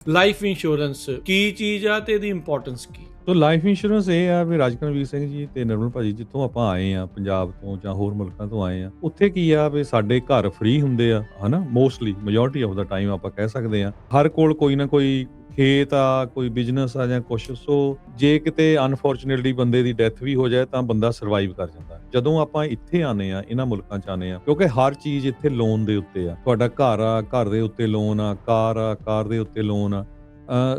Life insurance ਕੀ ਚੀਜ਼ ਆ ਤੇ ਇਹਦੀ ਇੰਪੋਰਟੈਂਸ ਕੀ? ਸੋ ਲਾਈਫ ਇੰਸ਼ੋਰੈਂਸ ਇਹ ਆ ਵੀ ਰਾਜਕਰਨਵੀਰ ਸਿੰਘ ਜੀ ਤੇ ਨਿਰਮਲ ਭਾਜੀ ਜਿੱਥੋਂ ਆਪਾਂ ਆਏ ਆ ਪੰਜਾਬ ਤੋਂ ਜਾਂ ਹੋਰ ਮੁਲਕਾਂ ਤੋਂ ਆਏ ਆ, ਉੱਥੇ ਕੀ ਆ ਵੀ ਸਾਡੇ ਘਰ ਫ੍ਰੀ ਹੁੰਦੇ ਆ ਹਨਾ। Mostly majority of the time ਆਪਾਂ ਕਹਿ ਸਕਦੇ ਆ ਹਰ ਕੋਲ ਕੋਈ ਨਾ ਕੋਈ ਖੇਤ ਆ, ਕੋਈ ਬਿਜ਼ਨਸ ਆ ਜਾਂ ਕੁਛ। ਸੋ ਜੇ ਕਿਤੇ ਅਨਫੋਰਚੂਨੇਟਲੀ ਬੰਦੇ ਦੀ ਡੈਥ ਵੀ ਹੋ ਜਾਏ ਤਾਂ ਬੰਦਾ ਸਰਵਾਈਵ ਕਰ ਜਾਂਦਾ। ਜਦੋਂ ਆਪਾਂ ਇੱਥੇ ਆਨੇ ਆ, ਇਹਨਾਂ ਮੁਲਕਾਂ 'ਚ ਆਨੇ ਆ, ਕਿਉਂਕਿ ਹਰ ਚੀਜ਼ ਇੱਥੇ ਲੋਨ ਦੇ ਉੱਤੇ ਆ। ਤੁਹਾਡਾ ਘਰ ਆ, ਘਰ ਦੇ ਉੱਤੇ ਲੋਨ ਆ, ਕਾਰ ਆ, ਕਾਰ ਦੇ ਉੱਤੇ ਲੋਨ ਆ।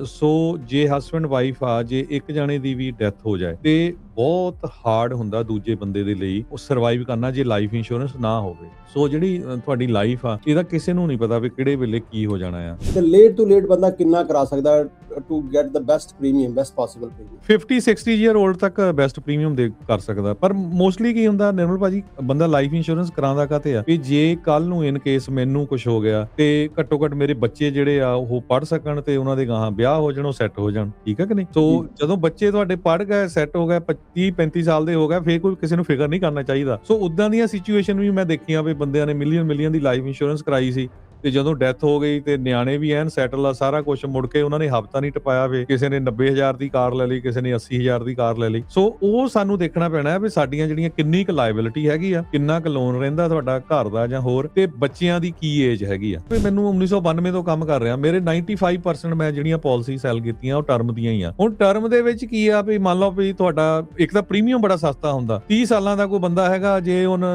ਸੋ ਜੇ ਹਸਬੈਂਡ ਵਾਈਫ ਆ, ਜੇ ਇੱਕ ਜਾਣੇ ਦੀ ਵੀ ਡੈਥ ਹੋ ਜਾਏ ਤੇ ਬਹੁਤ ਹਾਰਡ ਹੁੰਦਾ ਦੂਜੇ ਬੰਦੇ ਦੇ ਲਈ ਉਹ ਸਰਵਾਈਵ ਕਰਨਾ ਜੇ ਲਾਈਫ ਇੰਸ਼ੋਰੈਂਸ ਨਾ ਹੋਵੇ। ਸੋ ਜਿਹੜੀ ਤੁਹਾਡੀ ਲਾਈਫ ਆ, ਇਹਦਾ ਕਿਸੇ ਨੂੰ ਨਹੀਂ ਪਤਾ ਵੀ ਕਿਹੜੇ ਵੇਲੇ ਕੀ ਹੋ ਜਾਣਾ ਆ। ਤੇ ਲੇਟ ਟੂ ਲੇਟ ਬੰਦਾ ਕਿੰਨਾ ਕਰਾ ਸਕਦਾ to get the best premium, best possible premium? 50-60 year old ਤੱਕ ਬੈਸਟ ਪ੍ਰੀਮੀਅਮ ਦੇ ਕਰ ਸਕਦਾ। ਪਰ ਮੋਸਟਲੀ ਕੀ ਹੁੰਦਾ ਨਿਰਮਲ ਭਾਜੀ, ਬੰਦਾ ਲਾਈਫ ਇੰਸ਼ੋਰੈਂਸ ਕਰਾਉਂਦਾ ਕਾਤੇ ਆ ਵੀ ਜੇ ਕੱਲ ਨੂੰ ਇਨ ਕੇਸ ਮੈਨੂੰ ਕੁਝ ਹੋ ਗਿਆ ਤੇ ਘੱਟੋ ਘੱਟ ਮੇਰੇ ਬੱਚੇ ਜਿਹੜੇ ਆ ਉਹ ਪੜ੍ਹ ਸਕਣ ਤੇ ਉਹਨਾਂ ਦੇ ਗਾਹਾਂ ਵਿਆਹ ਹੋ ਜਾਣ, ਉਹ ਸੈੱਟ ਹੋ ਜਾਣ। ਠੀਕ ਹੈ ਕਿ ਨਹੀਂ? ਸੋ ਜਦੋਂ ਬੱਚੇ ਤੁਹਾਡੇ ਪੜ੍ਹ ਗਏ, ਸੈੱਟ ਹੋ ਗਏ, 30-35 ਸਾਲ ਦੇ ਹੋ ਗਏ, ਫੇਰ ਕੋਈ ਕਿਸੇ ਨੂੰ ਫਿਕਰ ਨਹੀਂ ਕਰਨਾ ਚਾਹੀਦਾ। ਸੋ ਉਦਾਂ ਦੀਆਂ ਸਿਚੁਏਸ਼ਨ ਵੀ ਮੈਂ ਦੇਖੀਆਂ ਵੀ ਬੰਦਿਆਂ ਨੇ ਮਿਲੀਅਨ ਦੀ ਲਾਈਫ ਇੰਸ਼ੋਰੈਂਸ ਕਰਾਈ ਸੀ ਤੇ ਜਦੋਂ ਡੈਥ ਹੋ ਗਈ ਤੇ ਨਿਆਣੇ ਵੀ ਐਨ ਸੈਟਲ ਆ, ਸਾਰਾ ਕੁਝ, ਮੁੜ ਕੇ ਉਹਨਾਂ ਨੇ ਹਫਤਾ ਨਹੀਂ ਟਪਾਇਆ ਵੇ। ਕਿਸੇ ਨੇ 90,000 ਦੀ ਕਾਰ ਲੈ ਲਈ, ਕਿਸੇ ਨੇ 80,000 ਦੀ ਕਾਰ ਲੈ ਲਈ। ਸੋ ਉਹ ਸਾਨੂੰ ਦੇਖਣਾ ਪੈਣਾ ਹੈ ਵੀ ਸਾਡੀਆਂ ਜਿਹੜੀਆਂ ਕਿੰਨੀ ਕੁ ਲਾਇਬਿਲਿਟੀ ਹੈਗੀ ਆ, ਕਿੰਨਾ ਕੁ ਲੋਨ ਰਹਿੰਦਾ ਤੁਹਾਡਾ ਘਰ ਦਾ ਜਾਂ ਹੋਰ, ਤੇ ਬੱਚਿਆਂ ਦੀ ਕੀ ਏਜ ਹੈਗੀ ਆ। ਮੈਨੂੰ 1992 ਤੋਂ ਕੰਮ ਕਰ ਰਿਹਾ, ਮੇਰੇ 95% ਮੈਂ ਜਿਹੜੀਆਂ ਪਾਲਿਸੀ ਸੈਲ ਕੀਤੀਆਂ ਉਹ ਟਰਮ ਦੀਆਂ ਹੀ ਆ। ਹੁਣ ਟਰਮ ਦੇ ਵਿੱਚ ਕੀ ਆ ਵੀ ਮੰਨ ਲਓ ਵੀ ਤੁਹਾਡਾ ਇੱਕ ਤਾਂ ਪ੍ਰੀਮੀਅਮ ਬੜਾ ਸਸਤਾ ਹੁੰਦਾ। 30 ਸਾਲਾਂ ਦਾ ਕੋਈ ਬੰਦਾ ਹੈਗਾ, ਜੇ ਹੁਣ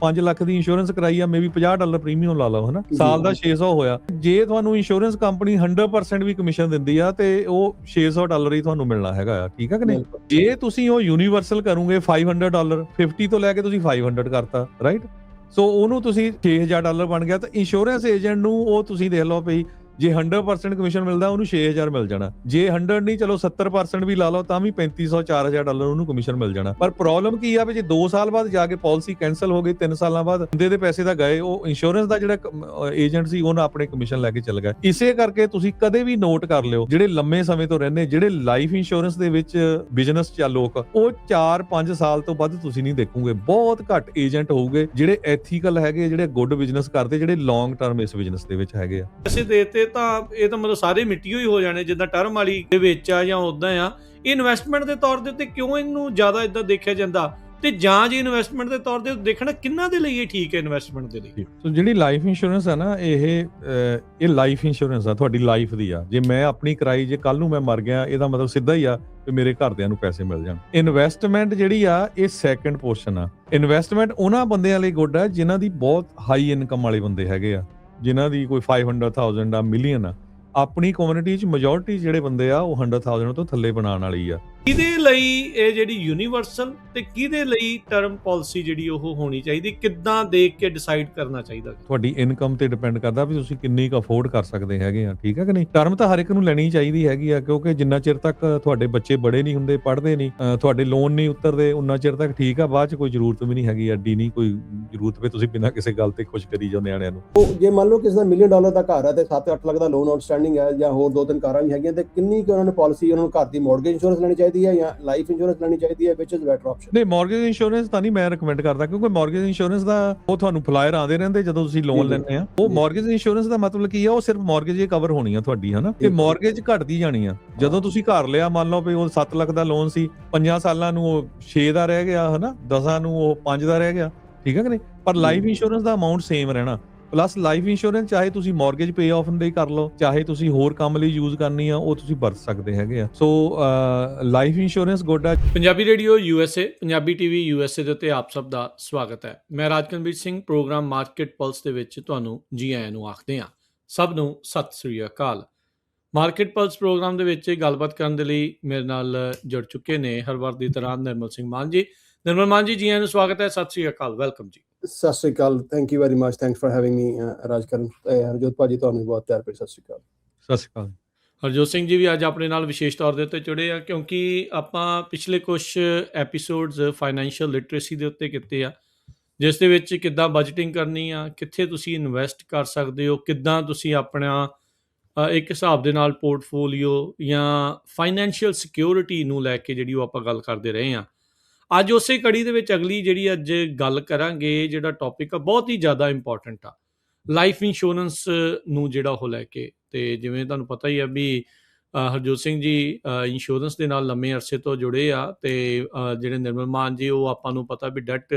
5 ਲੱਖ ਦੀ ਇੰਸ਼ੋਰੈਂਸ ਕਰਾਈ ਆ, ਮੇਬੀ $50 ਪ੍ਰੀਮੀਅਮ ਲਾ ਲਓ ਹਨਾ, ਸਾਲ ਦਾ $600 ਹੋਇਆ। ਜੇ ਤੁਹਾਨੂੰ ਇੰਸ਼ੋਰੈਂਸ ਕੰਪਨੀ 100% ਵੀ ਕਮਿਸ਼ਨ ਦਿੰਦੀ ਆ ਤੇ ਉਹ $600 ਹੀ ਤੁਹਾਨੂੰ ਮਿਲਣਾ ਹੈਗਾ ਆ। ਠੀਕ ਹੈ ਕਿ ਨਹੀਂ? ਜੇ ਤੁਸੀਂ ਉਹ ਯੂਨੀਵਰਸਲ ਕਰੋਗੇ $500, 50 ਤੋਂ ਲੈ ਕੇ ਤੁਸੀਂ 500 ਕਰਤਾ, ਰਾਈਟ? ਸੋ ਉਹਨੂੰ ਤੁਸੀਂ $6,000 ਬਣ ਗਿਆ। ਤਾਂ ਇੰਸ਼ੋਰੈਂਸ ਏਜੰਟ ਨੂੰ ਉਹ ਤੁਸੀਂ ਦੇਖ ਲਓ ਵੀ ਜੇ 100% ਕਮਿਸ਼ਨ ਮਿਲਦਾ ਉਹਨੂੰ 6,000 ਮਿਲ ਜਾਣਾ। ਜੇ 100 ਨਹੀਂ, ਚਲੋ 70% ਵੀ ਲਾ ਲਓ ਤਾਂ ਵੀ $3,500-4,000 ਉਹਨੂੰ ਕਮਿਸ਼ਨ ਮਿਲ ਜਾਣਾ। ਪਰ ਪ੍ਰੋਬਲਮ ਕੀ ਆ ਵੀ ਜੇ 2 ਸਾਲ ਬਾਅਦ ਜਾ ਕੇ ਪਾਲਿਸੀ ਕੈਨਸਲ ਹੋ ਗਈ, 3 ਸਾਲਾਂ ਬਾਅਦ ਬੰਦੇ ਦੇ ਪੈਸੇ ਤਾਂ ਗਏ, ਉਹ ਇੰਸ਼ੋਰੈਂਸ ਦਾ ਜਿਹੜਾ ਏਜੰਟ ਸੀ ਉਹਨਾਂ ਆਪਣੇ ਕਮਿਸ਼ਨ ਲੈ ਕੇ ਚੱਲ ਗਿਆ। ਇਸੇ ਕਰਕੇ ਤੁਸੀਂ ਕਦੇ ਵੀ ਨੋਟ ਕਰ ਲਿਓ, ਜਿਹੜੇ ਲੰਮੇ ਸਮੇਂ ਤੋਂ ਰਹਿੰਦੇ, ਜਿਹੜੇ ਲਾਈਫ ਇੰਸ਼ੋਰੈਂਸ ਦੇ ਵਿੱਚ ਬਿਜ਼ਨਸ ਚ ਲੋਕ, ਉਹ 4-5 ਸਾਲ ਤੋਂ ਵੱਧ ਤੁਸੀਂ ਨਹੀਂ ਦੇਖੋਗੇ। ਬਹੁਤ ਘੱਟ ਏਜੰਟ ਹੋਊਗੇ ਜਿਹੜੇ ਐਥੀਕਲ ਹੈਗੇ, ਜਿਹੜੇ ਗੁੱਡ ਬਿਜ਼ਨਸ ਕਰਦੇ, ਜਿਹੜੇ ਲੌਂਗ ਟਰਮ ਇਸ ਬਿਜ਼ਨਸ ਦੇ ਵਿੱਚ ਹੈਗੇ ਆ। ਪੈਸੇ ਦੇਤੇ ਤਾਂ ਇਹ ਤਾਂ ਮਤਲਬ ਸਾਰੇ ਮਿੱਟੀ ਹੋਈ ਹੋ ਜਾਣੇ, ਜਿੱਦਾਂ ਟਰਮ ਵਾਲੀ ਦੇ ਵਿੱਚ ਆ ਜਾਂ ਉਦਾਂ ਆ। ਇਹ ਇਨਵੈਸਟਮੈਂਟ ਦੇ ਤੌਰ ਦੇ ਉੱਤੇ ਕਿਉਂ ਇਹਨੂੰ ਜ਼ਿਆਦਾ ਇਦਾਂ ਦੇਖਿਆ ਜਾਂਦਾ, ਤੇ ਜਾਂ ਜੇ ਇਨਵੈਸਟਮੈਂਟ ਦੇ ਤੌਰ ਤੇ ਦੇਖਣਾ ਕਿੰਨਾਂ ਦੇ ਲਈ ਇਹ ਠੀਕ ਹੈ ਇਨਵੈਸਟਮੈਂਟ ਦੇ ਲਈ? ਸੋ ਜਿਹੜੀ ਲਾਈਫ ਇੰਸ਼ੋਰੈਂਸ ਆ ਨਾ, ਇਹ ਲਾਈਫ ਇੰਸ਼ੋਰੈਂਸ ਆ, ਤੁਹਾਡੀ ਲਾਈਫ ਦੀ ਆ। ਜੇ ਮੈਂ ਆਪਣੀ ਕਰਾਈ, ਜੇ ਕੱਲ ਨੂੰ ਮੈਂ ਮਰ ਗਿਆ, ਇਹਦਾ ਮਤਲਬ ਸਿੱਧਾ ਹੀ ਆ ਕਿ ਮੇਰੇ ਘਰਦਿਆਂ ਨੂੰ ਪੈਸੇ ਮਿਲ ਜਾਣ। ਇਨਵੈਸਟਮੈਂਟ ਜਿਹੜੀ ਆ ਇਹ ਸੈਕੰਡ ਪੋਰਸ਼ਨ ਆ। ਇਨਵੈਸਟਮੈਂਟ ਉਹਨਾਂ ਬੰਦਿਆਂ ਲਈ ਗੁੱਡ ਆ ਜਿਨ੍ਹਾਂ ਦੀ ਬਹੁਤ ਹਾਈ ਇਨਕਮ ਵਾਲੇ ਬੰਦੇ ਹੈਗੇ ਆ, ਜਿਨ੍ਹਾਂ ਦੀ ਕੋਈ 500,000 ਆ, ਮਿਲੀਅਨ ਆ। ਆਪਣੀ ਕਮਿਊਨਿਟੀ 'ਚ ਮੈਜੋਰਟੀ ਜਿਹੜੇ ਬੰਦੇ ਆ ਉਹ 100,000 ਤੋਂ ਥੱਲੇ ਬਣਾਉਣ ਵਾਲੀ ਆ। ਕਿਹਦੇ ਲਈ ਇਹ ਜਿਹੜੀ ਯੂਨੀਵਰਸਲ ਤੇ ਕਿਹਦੇ ਲਈ ਟਰਮ ਪਾਲਿਸੀ ਜਿਹੜੀ ਉਹ ਹੋਣੀ ਚਾਹੀਦੀ, ਕਿੱਦਾਂ ਦੇਖ ਕੇ ਡਿਸਾਈਡ ਕਰਨਾ ਚਾਹੀਦਾ? ਤੁਹਾਡੀ ਇਨਕਮ ਤੇ ਡਿਪੈਂਡ ਕਰਦਾ ਵੀ ਤੁਸੀਂ ਕਿੰਨੀ ਕੁ ਅਫੋਰਡ ਕਰ ਸਕਦੇ ਹੈਗੇ ਆ। ਠੀਕ ਹੈ ਕਿ ਨਹੀਂ? ਟਰਮ ਤਾਂ ਹਰ ਇੱਕ ਨੂੰ ਲੈਣੀ ਚਾਹੀਦੀ ਹੈਗੀ ਆ, ਕਿਉਂਕਿ ਜਿੰਨਾ ਚਿਰ ਤੱਕ ਤੁਹਾਡੇ ਬੱਚੇ ਬੜੇ ਨਹੀਂ ਹੁੰਦੇ, ਪੜ੍ਹਦੇ ਨਹੀਂ, ਤੁਹਾਡੇ ਲੋਨ ਨਹੀਂ ਉਤਰਦੇ, ਉਨਾ ਚਿਰ ਤੱਕ ਠੀਕ ਆ। ਬਾਅਦ 'ਚ ਕੋਈ ਜ਼ਰੂਰਤ ਵੀ ਨਹੀਂ ਹੈਗੀ, ਐਡੀ ਨਹੀਂ ਕੋਈ ਜ਼ਰੂਰਤ ਵੀ ਤੁਸੀਂ ਬਿਨਾਂ ਕਿਸੇ ਗੱਲ ਤੇ ਖੁਸ਼ ਕਰੀ ਜਾਓ ਨਿਆਣਿਆਂ ਨੂੰ। ਜੇ ਮੰਨ ਲਓ ਕਿਸੇ ਦਾ $1 ਮਿਲੀਅਨ ਦਾ ਘਰ ਹੈ ਤੇ 7-8 ਲੱਖ ਦਾ ਲੋਨ ਆਊਟਸਟੈਂਡਿੰਗ ਹੈ, ਜਾਂ ਹੋਰ 2-3 ਕਾਰਾਂ ਵੀ ਹੈਗੀਆਂ, ਤੇ ਕਿੰਨੀ ਕੁ ਉਹਨਾਂ ਨੇ ਪਾਲਿਸੀ, ਉਹਨਾਂ ਨੂੰ ਘਰ ਦੀ ਮੌਰਗੇਜ ਇੰਸ਼ੋਰੈਂਸ ਲੈਣੀ ਚਾਹੀਦੀ ਹੈ ਜਾਂ ਲਾਈਫ ਇੰਸ਼ੋਰੈਂਸ ਲੈਣੀ ਚਾਹੀਦੀ ਹੈ? ਵਿਚ ਇਜ਼ ਬੈਟਰ ਆਪਸ਼ਨ? ਨਹੀਂ, ਮੌਰਗੇਜ ਇੰਸ਼ੋਰੈਂਸ ਤਾਂ ਨਹੀਂ ਮੈਂ ਰეკਮੈਂਡ ਕਰਦਾ, ਕਿਉਂਕਿ ਮੌਰਗੇਜ ਇੰਸ਼ੋਰੈਂਸ ਦਾ ਉਹ ਤੁਹਾਨੂੰ ਫਲਾਇਰ ਆਉਂਦੇ ਰਹਿੰਦੇ ਜਦੋਂ ਤੁਸੀਂ ਲੋਨ ਲੈਂਦੇ ਆ। ਉਹ ਮੌਰਗੇਜ ਇੰਸ਼ੋਰੈਂਸ ਦਾ ਮਤਲਬ ਕੀ ਆ? ਉਹ ਸਿਰਫ ਮੌਰਗੇਜ ਹੀ ਕਵਰ ਹੋਣੀ ਆ ਤੁਹਾਡੀ, ਹਨਾ? ਤੇ ਮੌਰਗੇਜ ਘਟਦੀ ਜਾਣੀ ਆ। ਜਦੋਂ ਤੁਸੀਂ ਘਰ ਲਿਆ, ਮੰਨ ਲਓ ਵੀ ਉਹ 7 ਲੱਖ ਦਾ ਲੋਨ ਸੀ, 5 ਸਾਲਾਂ ਨੂੰ ਉਹ 6 ਦਾ ਰਹਿ ਗਿਆ, ਹਨਾ? 10 ਨੂੰ ਉਹ 5 ਦਾ ਰਹਿ ਗਿਆ। ਠੀਕ ਹੈ ਕਿ ਨਹੀਂ? ਪਰ ਲਾਈਫ ਇੰਸ਼ੋਰੈਂਸ ਦਾ ਅਮਾਉਂਟ ਸੇਮ ਰਹਿਣਾ। ਪਲੱਸ ਲਾਈਫ ਇੰਸ਼ੋਰੈਂਸ ਚਾਹੇ ਤੁਸੀਂ ਮੌਰਗੇਜ ਪੇ ਆਫ ਲਈ ਕਰ ਲਓ, ਚਾਹੇ ਤੁਸੀਂ ਹੋਰ ਕੰਮ ਲਈ ਯੂਜ਼ ਕਰਨੀ ਆ, ਉਹ ਤੁਸੀਂ ਵਰਤ ਸਕਦੇ ਹੈਗੇ ਆ। ਸੋ ਲਾਈਫ ਇੰਸ਼ੋਰੈਂਸ ਗੁੱਡ ਆ। Punjabi radio USA, Punjabi TV USA ਦੇ ਉੱਤੇ ਆਪ ਸਭ ਦਾ ਸਵਾਗਤ ਹੈ। ਮੈਂ ਰਾਜਕਰਨਵੀਰ ਸਿੰਘ, ਪ੍ਰੋਗਰਾਮ ਮਾਰਕੀਟ ਪਲਸ ਦੇ ਵਿੱਚ ਤੁਹਾਨੂੰ ਜੀ ਆਇਆਂ ਨੂੰ ਆਖਦੇ ਹਾਂ। ਸਭ ਨੂੰ ਸਤਿ ਸ੍ਰੀ ਅਕਾਲ। ਮਾਰਕੀਟ ਪਲਸ ਪ੍ਰੋਗਰਾਮ ਦੇ ਵਿੱਚ ਗੱਲਬਾਤ ਕਰਨ ਦੇ ਲਈ ਮੇਰੇ ਨਾਲ ਜੁੜ ਚੁੱਕੇ ਨੇ ਹਰ ਵਾਰ ਦੀ ਤਰ੍ਹਾਂ ਨਿਰਮਲ ਸਿੰਘ ਮਾਨ ਜੀ। ਨਿਰਮਲ ਮਾਨ ਜੀ, ਜੀ ਆਇਆਂ ਨੂੰ ਸਵਾਗਤ ਹੈ। ਸਤਿ ਸ੍ਰੀ ਅਕਾਲ, ਵੈਲਕਮ ਜੀ। ਸਤਿ ਸ਼੍ਰੀ ਅਕਾਲ, thank you very much, thanks for having me Rajkaran. Harjot ਭਾਜੀ, ਤੁਹਾਨੂੰ ਬਹੁਤ ਪਿਆਰ ਭਰੀ ਸਤਿ ਸ਼੍ਰੀ ਅਕਾਲ। ਸਤਿ ਸ਼੍ਰੀ ਅਕਾਲ। ਹਰਜੋਤ ਸਿੰਘ ਜੀ ਵੀ ਅੱਜ ਆਪਣੇ ਨਾਲ ਵਿਸ਼ੇਸ਼ ਤੌਰ ਦੇ ਉੱਤੇ ਜੁੜੇ ਆ, ਕਿਉਂਕਿ ਆਪਾਂ ਪਿਛਲੇ ਕੁਝ ਐਪੀਸੋਡਸ ਫਾਈਨੈਂਸ਼ੀਅਲ ਲਿਟਰੇਸੀ ਦੇ ਉੱਤੇ ਕੀਤੇ ਆ, ਜਿਸ ਦੇ ਵਿੱਚ ਕਿੱਦਾਂ ਬਜਟਿੰਗ ਕਰਨੀ ਆ, ਕਿੱਥੇ ਤੁਸੀਂ ਇਨਵੈਸਟ ਕਰ ਸਕਦੇ ਹੋ, ਕਿੱਦਾਂ ਤੁਸੀਂ ਆਪਣਾ ਇੱਕ ਹਿਸਾਬ ਦੇ ਨਾਲ ਪੋਰਟਫੋਲੀਓ ਜਾਂ ਫਾਈਨੈਂਸ਼ੀਅਲ ਸਿਕਿਉਰਿਟੀ ਨੂੰ ਲੈ ਕੇ ਜਿਹੜੀ ਉਹ ਆਪਾਂ ਗੱਲ ਕਰਦੇ ਰਹੇ ਹਾਂ। ਅੱਜ ਉਸੇ ਕੜੀ ਦੇ ਵਿੱਚ ਅਗਲੀ ਜਿਹੜੀ ਅੱਜ ਗੱਲ ਕਰਾਂਗੇ, ਜਿਹੜਾ ਟੌਪਿਕ ਆ ਬਹੁਤ ਹੀ ਜ਼ਿਆਦਾ ਇੰਪੋਰਟੈਂਟ ਆ। ਲਾਈਫ ਇੰਸ਼ੋਰੈਂਸ ਨੂੰ ਜਿਹੜਾ ਉਹ ਲੈ ਕੇ, ਤੇ ਜਿਵੇਂ ਤੁਹਾਨੂੰ ਪਤਾ ਹੀ ਆ ਵੀ ਹਰਜੋਤ ਸਿੰਘ ਜੀ ਇੰਸ਼ੋਰੈਂਸ ਦੇ ਨਾਲ ਲੰਮੇ ਅਰਸੇ ਤੋਂ ਜੁੜੇ ਆ, ਤੇ ਜਿਹੜੇ ਨਿਰਮਲ ਮਾਨ ਜੀ ਉਹ ਆਪਾਂ ਨੂੰ ਪਤਾ ਵੀ ਡੈਟ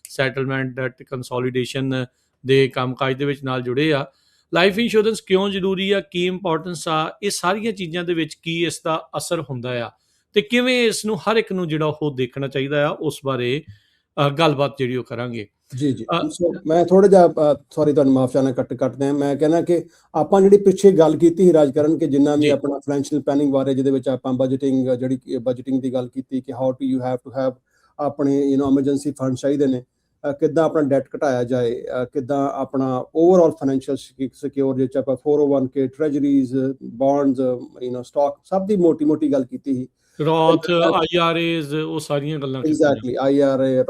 ਸੈਟਲਮੈਂਟ, ਡੈਟ ਕੰਸੋਲੀਡੇਸ਼ਨ ਦੇ ਕੰਮਕਾਜ ਦੇ ਵਿੱਚ ਨਾਲ ਜੁੜੇ ਆ। ਲਾਈਫ ਇੰਸ਼ੋਰੈਂਸ ਕਿਉਂ ਜ਼ਰੂਰੀ ਆ, ਕੀ ਇੰਪੋਰਟੈਂਸ ਆ, ਇਹ ਸਾਰੀਆਂ ਚੀਜ਼ਾਂ ਦੇ ਵਿੱਚ ਕੀ ਇਸ ਦਾ ਅਸਰ ਹੁੰਦਾ ਆ, ਤੇ ਕਿਵੇਂ ਇਸ ਨੂੰ ਹਰ ਇੱਕ ਨੂੰ ਜਿਹੜਾ ਉਹ ਦੇਖਣਾ ਚਾਹੀਦਾ ਆ, ਉਸ ਬਾਰੇ ਗੱਲਬਾਤ ਜਿਹੜੀ ਉਹ ਕਰਾਂਗੇ। ਜੀ ਜੀ। ਸੋ ਮੈਂ ਥੋੜਾ ਜਿਹਾ ਸੌਰੀ ਤੁਹਾਨੂੰ ਮਾਫ ਚਾਹਨਾ ਕੱਟਦੇ ਆ। ਮੈਂ ਕਹਿੰਦਾ ਕਿ ਆਪਾਂ ਜਿਹੜੀ ਪਿੱਛੇ ਗੱਲ ਕੀਤੀ ਸੀ ਰਾਜਕਰਨ ਕਿ ਜਿੰਨਾ ਵੀ ਆਪਣਾ ਫਾਈਨੈਂਸ਼ੀਅਲ ਪਲੈਨਿੰਗ ਬਾਰੇ, ਜਿਹਦੇ ਵਿੱਚ ਆਪਾਂ ਬਜਟਿੰਗ ਦੀ ਗੱਲ ਕੀਤੀ ਕਿ how to you have to have ਆਪਣੇ ਐਮਰਜੈਂਸੀ ਫੰਡ ਚਾਹੀਦੇ ਨੇ, ਕਿੱਦਾਂ ਆਪਣਾ ਡੈਟ ਘਟਾਇਆ ਜਾਏ, ਕਿੱਦਾਂ ਆਪਣਾ ਓਵਰਆਲ ਫਾਈਨੈਂਸ਼ੀਅਲ ਸਿਕਿਉਰ, ਜਿਸ 'ਚ ਆਪਾਂ 401k, ਟ੍ਰੈਜਰੀਜ਼, ਬੌਂਡਸ, ਸਟਾਕ, ਸਭ ਦੀ ਮੋਟੀ ਗੱਲ ਕੀਤੀ ਸੀ। ਰੌਥ, IRAs, ਉਹ ਸਾਰੀਆਂ ਗੱਲਾਂ ਐਗਜ਼ੈਕਟਲੀ, IRA,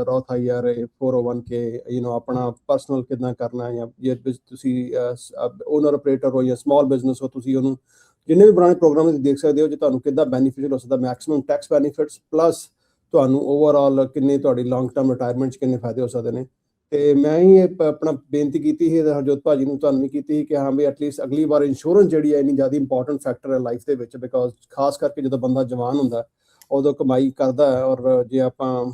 ਰੌਥ IRA, 401k, ਆਪਣਾ ਪਰਸਨਲ ਕਿੱਦਾਂ ਕਰਨਾ, ਜਾਂ ਜੇ ਤੁਸੀਂ ਓਨਰ ਆਪਰੇਟਰ ਹੋ ਜਾਂ ਸਮਾਲ ਬਿਜ਼ਨਸ ਹੋ, ਤੁਸੀਂ ਉਹਨੂੰ ਜਿੰਨੇ ਵੀ ਪੁਰਾਣੇ ਪ੍ਰੋਗਰਾਮ ਦੇਖ ਸਕਦੇ ਹੋ, ਜੇ ਤੁਹਾਨੂੰ ਕਿੱਦਾਂ ਬੈਨੀਫਿਸ਼ੀਅਲ ਹੋ ਸਕਦਾ, ਮੈਕਸਿਮਮ ਟੈਕਸ ਬੈਨੀਫਿਟਸ ਪਲੱਸ ਤੁਹਾਨੂੰ ਓਵਰਆਲ ਕਿੰਨੇ ਤੁਹਾਡੀ ਲੌਂਗ ਟਰਮ ਰਿਟਾਇਰਮੈਂਟ 'ਚ ਕਿੰਨੇ ਫਾਇਦੇ ਹੋ ਸਕਦੇ ਨੇ। ਤੇ ਮੈਂ ਹੀ ਇਹ ਆਪਣਾ ਬੇਨਤੀ ਕੀਤੀ ਸੀ ਹਰਜੋਤ ਭਾਜੀ ਨੂੰ, ਤੁਹਾਨੂੰ ਵੀ ਕੀਤੀ ਸੀ ਕਿ ਹਾਂ ਵੀ ਐਟਲੀਸਟ ਅਗਲੀ ਵਾਰ ਇੰਸ਼ੋਰੈਂਸ ਜਿਹੜੀ ਹੈ ਇੰਨੀ ਜ਼ਿਆਦਾ ਇੰਪੋਰਟੈਂਟ ਫੈਕਟਰ ਹੈ ਲਾਈਫ ਦੇ ਵਿੱਚ, ਬਿਕੋਜ਼ ਖਾਸ ਕਰਕੇ ਜਦੋਂ ਬੰਦਾ ਜਵਾਨ ਹੁੰਦਾ ਉਦੋਂ ਕਮਾਈ ਕਰਦਾ ਹੈ, ਔਰ ਜੇ ਆਪਾਂ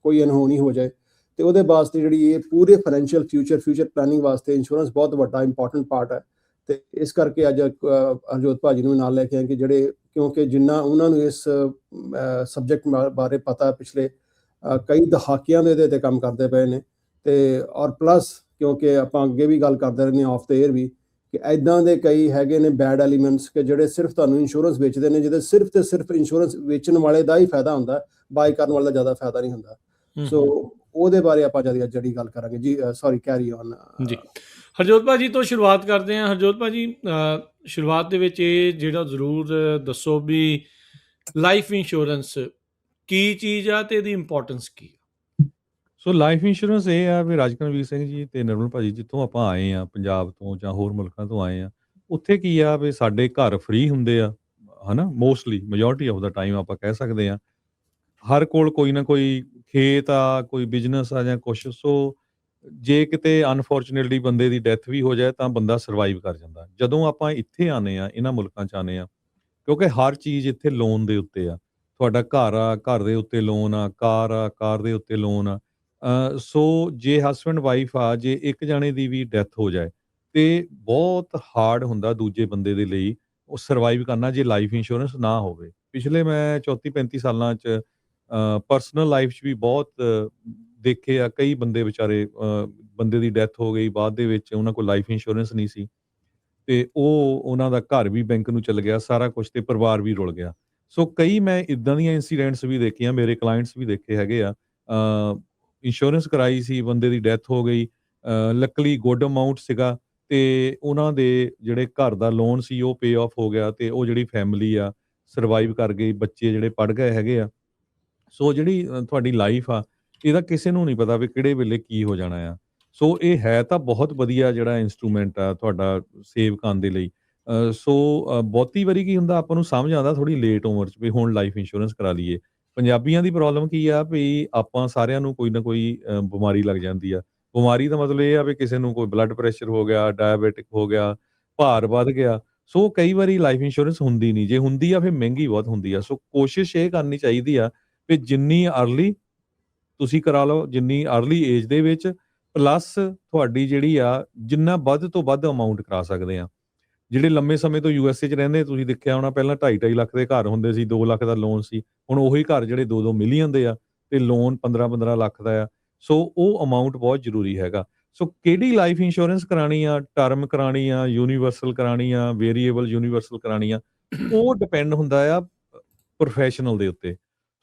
ਕੋਈ ਅਨਹੋਣੀ ਹੋ ਜਾਏ ਤੇ ਉਹਦੇ ਵਾਸਤੇ ਜਿਹੜੀ ਇਹ ਪੂਰੇ ਫਾਈਨੈਂਸ਼ੀਅਲ ਫਿਊਚਰ ਪਲੈਨਿੰਗ ਵਾਸਤੇ ਇੰਸ਼ੋਰੈਂਸ ਬਹੁਤ ਵੱਡਾ ਇੰਪੋਰਟੈਂਟ ਪਾਰਟ ਹੈ। ਤੇ ਇਸ ਕਰਕੇ ਅੱਜ ਹਰਜੋਤ ਭਾਜੀ ਨੂੰ ਨਾਲ ਲੈ ਕੇ ਆਏ ਕਿ ਜਿਹੜੇ, ਕਿਉਂਕਿ ਜਿੰਨਾ ਉਹਨਾਂ ਨੂੰ ਇਸ ਸਬਜੈਕਟ ਬਾਰੇ ਪਤਾ, ਪਿਛਲੇ ਕਈ ਦਹਾਕਿਆਂ ਦੇ ਇਹਦੇ 'ਤੇ ਕੰਮ ਕਰਦੇ ਪਏ ਨੇ, ਤੇ ਔਰ ਪਲੱਸ ਕਿਉਂਕਿ ਆਪਾਂ ਅੱਗੇ ਵੀ ਗੱਲ ਕਰਦੇ ਰਹਿੰਦੇ ਹਾਂ ਆਫ ਦ ਏਅਰ ਵੀ, ਕਿ ਇੱਦਾਂ ਦੇ ਕਈ ਹੈਗੇ ਨੇ ਬੈਡ ਐਲੀਮੈਂਟਸ ਕਿ ਜਿਹੜੇ ਸਿਰਫ ਤੁਹਾਨੂੰ ਇੰਸ਼ੋਰੈਂਸ ਵੇਚਦੇ ਨੇ, ਜਿਹਦੇ ਸਿਰਫ ਤੇ ਸਿਰਫ ਇੰਸ਼ੋਰੈਂਸ ਵੇਚਣ ਵਾਲੇ ਦਾ ਹੀ ਫਾਇਦਾ ਹੁੰਦਾ, ਬਾਈ ਕਰਨ ਵਾਲੇ ਦਾ ਜ਼ਿਆਦਾ ਫਾਇਦਾ ਨਹੀਂ ਹੁੰਦਾ। ਸੋ ਉਹਦੇ ਬਾਰੇ ਆਪਾਂ ਜਿਹੜੀ ਗੱਲ ਕਰਾਂਗੇ ਜੀ। ਸੌਰੀ, ਕੈਰੀ ਔਨ ਜੀ। ਹਰਜੋਤ ਭਾਜੀ ਤੋਂ ਸ਼ੁਰੂਆਤ ਕਰਦੇ ਹਾਂ। ਹਰਜੋਤ ਭਾਜੀ, ਸ਼ੁਰੂਆਤ ਦੇ ਵਿੱਚ ਇਹ ਜਿਹੜਾ ਜ਼ਰੂਰ ਦੱਸੋ ਵੀ ਲਾਈਫ ਇੰਸ਼ੋਰੈਂਸ ਕੀ ਚੀਜ਼ ਆ ਤੇ ਇਹਦੀ ਇੰਪੋਰਟੈਂਸ ਕੀ ਆ? ਸੋ ਲਾਈਫ ਇੰਸ਼ੋਰੈਂਸ ਇਹ ਆ ਵੀ ਰਾਜਕਰਨਵੀਰ ਸਿੰਘ ਜੀ ਤੇ ਨਿਰਮਲ ਭਾਜੀ ਜਿੱਥੋਂ ਆਪਾਂ ਆਏ ਆ, ਪੰਜਾਬ ਤੋਂ ਜਾਂ ਹੋਰ ਮੁਲਕਾਂ ਤੋਂ ਆਏ ਆ, ਉੱਥੇ ਕੀ ਆ ਵੀ ਸਾਡੇ ਘਰ ਫ੍ਰੀ ਹੁੰਦੇ ਆ, ਹਨਾ, mostly majority of the time ਆਪਾਂ ਕਹਿ ਸਕਦੇ ਆ। ਹਰ ਕੋਲ ਕੋਈ ਨਾ ਕੋਈ ਖੇਤ ਆ, ਕੋਈ ਬਿਜ਼ਨਸ ਆ ਜਾਂ ਕੁਛ। ਸੋ ਜੇ ਕਿਤੇ ਅਨਫੋਰਚੂਨੇਟਲੀ ਬੰਦੇ ਦੀ ਡੈਥ ਵੀ ਹੋ ਜਾਏ ਤਾਂ ਬੰਦਾ ਸਰਵਾਈਵ ਕਰ ਜਾਂਦਾ। ਜਦੋਂ ਆਪਾਂ ਇੱਥੇ ਆਉਂਦੇ ਆ, ਇਹਨਾਂ ਮੁਲਕਾਂ 'ਚ ਆਉਂਦੇ ਆ, ਕਿਉਂਕਿ ਹਰ ਚੀਜ਼ ਇੱਥੇ ਲੋਨ ਦੇ ਉੱਤੇ ਆ। ਤੁਹਾਡਾ ਘਰ ਆ, ਘਰ ਦੇ ਉੱਤੇ ਲੋਨ ਆ, ਕਾਰ ਆ, ਕਾਰ ਦੇ ਉੱਤੇ ਲੋਨ ਆ। ਸੋ ਜੇ ਹਸਬੈਂਡ ਵਾਈਫ ਆ, ਜੇ ਇੱਕ ਜਾਣੇ ਦੀ ਵੀ ਡੈਥ ਹੋ ਜਾਏ ਤੇ ਬਹੁਤ ਹਾਰਡ ਹੁੰਦਾ ਦੂਜੇ ਬੰਦੇ ਦੇ ਲਈ ਉਹ ਸਰਵਾਈਵ ਕਰਨਾ, ਜੇ ਲਾਈਫ ਇੰਸ਼ੋਰੈਂਸ ਨਾ ਹੋਵੇ। ਪਿਛਲੇ ਮੈਂ 34-35 ਸਾਲਾਂ 'ਚ ਪਰਸਨਲ ਲਾਈਫ 'ਚ ਵੀ ਬਹੁਤ ਦੇਖੇ ਆ, ਕਈ ਬੰਦੇ ਵਿਚਾਰੇ ਬੰਦੇ ਦੀ ਡੈਥ ਹੋ ਗਈ, ਬਾਅਦ ਦੇ ਵਿੱਚ ਉਹਨਾਂ ਕੋਲ ਲਾਈਫ ਇੰਸ਼ੋਰੈਂਸ ਨਹੀਂ ਸੀ ਤੇ ਉਹਨਾਂ ਦਾ ਘਰ ਵੀ ਬੈਂਕ ਨੂੰ ਚਲ ਗਿਆ, ਸਾਰਾ ਕੁਛ, ਤੇ ਪਰਿਵਾਰ ਵੀ ਰੁਲ ਗਿਆ। ਸੋ ਕਈ ਮੈਂ ਇੱਦਾਂ ਦੀਆਂ ਇੰਸੀਡੈਂਟਸ ਵੀ ਦੇਖੀਆਂ, ਮੇਰੇ ਕਲਾਇੰਟਸ ਵੀ ਦੇਖੇ ਹੈਗੇ ਆ। ਇੰਸ਼ੋਰੈਂਸ ਕਰਾਈ ਸੀ, ਬੰਦੇ ਦੀ ਡੈਥ ਹੋ ਗਈ, ਲੱਕਲੀ ਗੁੱਡ ਅਮਾਊਂਟ ਸੀਗਾ ਤੇ ਉਹਨਾਂ ਦੇ ਜਿਹੜੇ ਘਰ ਦਾ ਲੋਨ ਸੀ ਉਹ ਪੇ ਆਫ ਹੋ ਗਿਆ ਤੇ ਉਹ ਜਿਹੜੀ ਫੈਮਿਲੀ ਆ ਸਰਵਾਈਵ ਕਰ ਗਈ, ਬੱਚੇ ਜਿਹੜੇ ਪੜ੍ਹ ਗਏ ਹੈਗੇ ਆ। ਸੋ ਜਿਹੜੀ ਤੁਹਾਡੀ ਲਾਈਫ ਆ, ਇਹਦਾ ਕਿਸੇ ਨੂੰ ਨਹੀਂ ਪਤਾ ਵੀ ਕਿਹੜੇ ਵੇਲੇ ਕੀ ਹੋ ਜਾਣਾ ਆ। ਸੋ ਇਹ ਹੈ ਤਾਂ ਬਹੁਤ ਵਧੀਆ ਜਿਹੜਾ ਇੰਸਟਰੂਮੈਂਟ ਆ ਤੁਹਾਡਾ ਸੇਵ ਕਰਨ ਦੇ ਲਈ। ਸੋ ਬਹੁਤੀ ਵਾਰੀ ਕੀ ਹੁੰਦਾ, ਆਪਾਂ ਨੂੰ ਸਮਝ ਆਉਂਦਾ ਥੋੜ੍ਹੀ ਲੇਟ ਉਮਰ 'ਚ ਵੀ ਹੁਣ ਲਾਈਫ ਇੰਸ਼ੋਰੈਂਸ ਕਰਾ ਲਈਏ। ਪੰਜਾਬੀਆਂ ਦੀ ਪ੍ਰੋਬਲਮ ਕੀ ਆ ਵੀ ਆਪਾਂ ਸਾਰਿਆਂ ਨੂੰ ਕੋਈ ਨਾ ਕੋਈ ਬਿਮਾਰੀ ਲੱਗ ਜਾਂਦੀ ਆ। ਬਿਮਾਰੀ ਦਾ ਮਤਲਬ ਇਹ ਆ ਵੀ ਕਿਸੇ ਨੂੰ ਕੋਈ ਬਲੱਡ ਪ੍ਰੈਸ਼ਰ ਹੋ ਗਿਆ, ਡਾਇਬੈਟਿਕ ਹੋ ਗਿਆ, ਭਾਰ ਵੱਧ ਗਿਆ। ਸੋ ਕਈ ਵਾਰੀ ਲਾਈਫ ਇੰਸ਼ੋਰੈਂਸ ਹੁੰਦੀ ਨਹੀਂ, ਜੇ ਹੁੰਦੀ ਆ ਫਿਰ ਮਹਿੰਗੀ ਬਹੁਤ ਹੁੰਦੀ ਆ। ਸੋ ਕੋਸ਼ਿਸ਼ ਇਹ ਕਰਨੀ ਚਾਹੀਦੀ ਆ ਵੀ ਜਿੰਨੀ ਅਰਲੀ ਤੁਸੀਂ ਕਰਾ ਲਓ, ਜਿੰਨੀ ਅਰਲੀ ਏਜ ਦੇ ਵਿੱਚ, ਪਲੱਸ ਤੁਹਾਡੀ ਜਿਹੜੀ ਆ ਜਿੰਨਾ ਵੱਧ ਤੋਂ ਵੱਧ ਅਮਾਊਂਟ ਕਰਾ ਸਕਦੇ ਆ। ਜਿਹੜੇ ਲੰਮੇ ਸਮੇਂ ਤੋਂ USA 'ਚ ਰਹਿੰਦੇ, ਤੁਸੀਂ ਦੇਖਿਆ ਹੋਣਾ ਪਹਿਲਾਂ 2.5 ਲੱਖ ਦੇ ਘਰ ਹੁੰਦੇ ਸੀ, 2 ਲੱਖ ਦਾ ਲੋਨ ਸੀ। ਹੁਣ ਉਹੀ ਘਰ ਜਿਹੜੇ 2-2 ਮਿਲੀਅਨ ਦੇ ਆ ਤੇ ਲੋਨ 15-15 ਲੱਖ ਦਾ ਆ। ਸੋ ਉਹ ਅਮਾਊਂਟ ਬਹੁਤ ਜ਼ਰੂਰੀ ਹੈਗਾ। ਸੋ ਕਿਹੜੀ ਲਾਈਫ ਇੰਸ਼ੋਰੈਂਸ ਕਰਾਣੀ ਆ, ਟਰਮ ਕਰਾਣੀ ਆ, ਯੂਨੀਵਰਸਲ ਕਰਾਣੀ ਆ, ਵੇਰੀਏਬਲ ਯੂਨੀਵਰਸਲ ਕਰਾਣੀ ਆ, ਉਹ ਡਿਪੈਂਡ ਹੁੰਦਾ ਆ ਪ੍ਰੋਫੈਸ਼ਨਲ ਦੇ ਉੱਤੇ।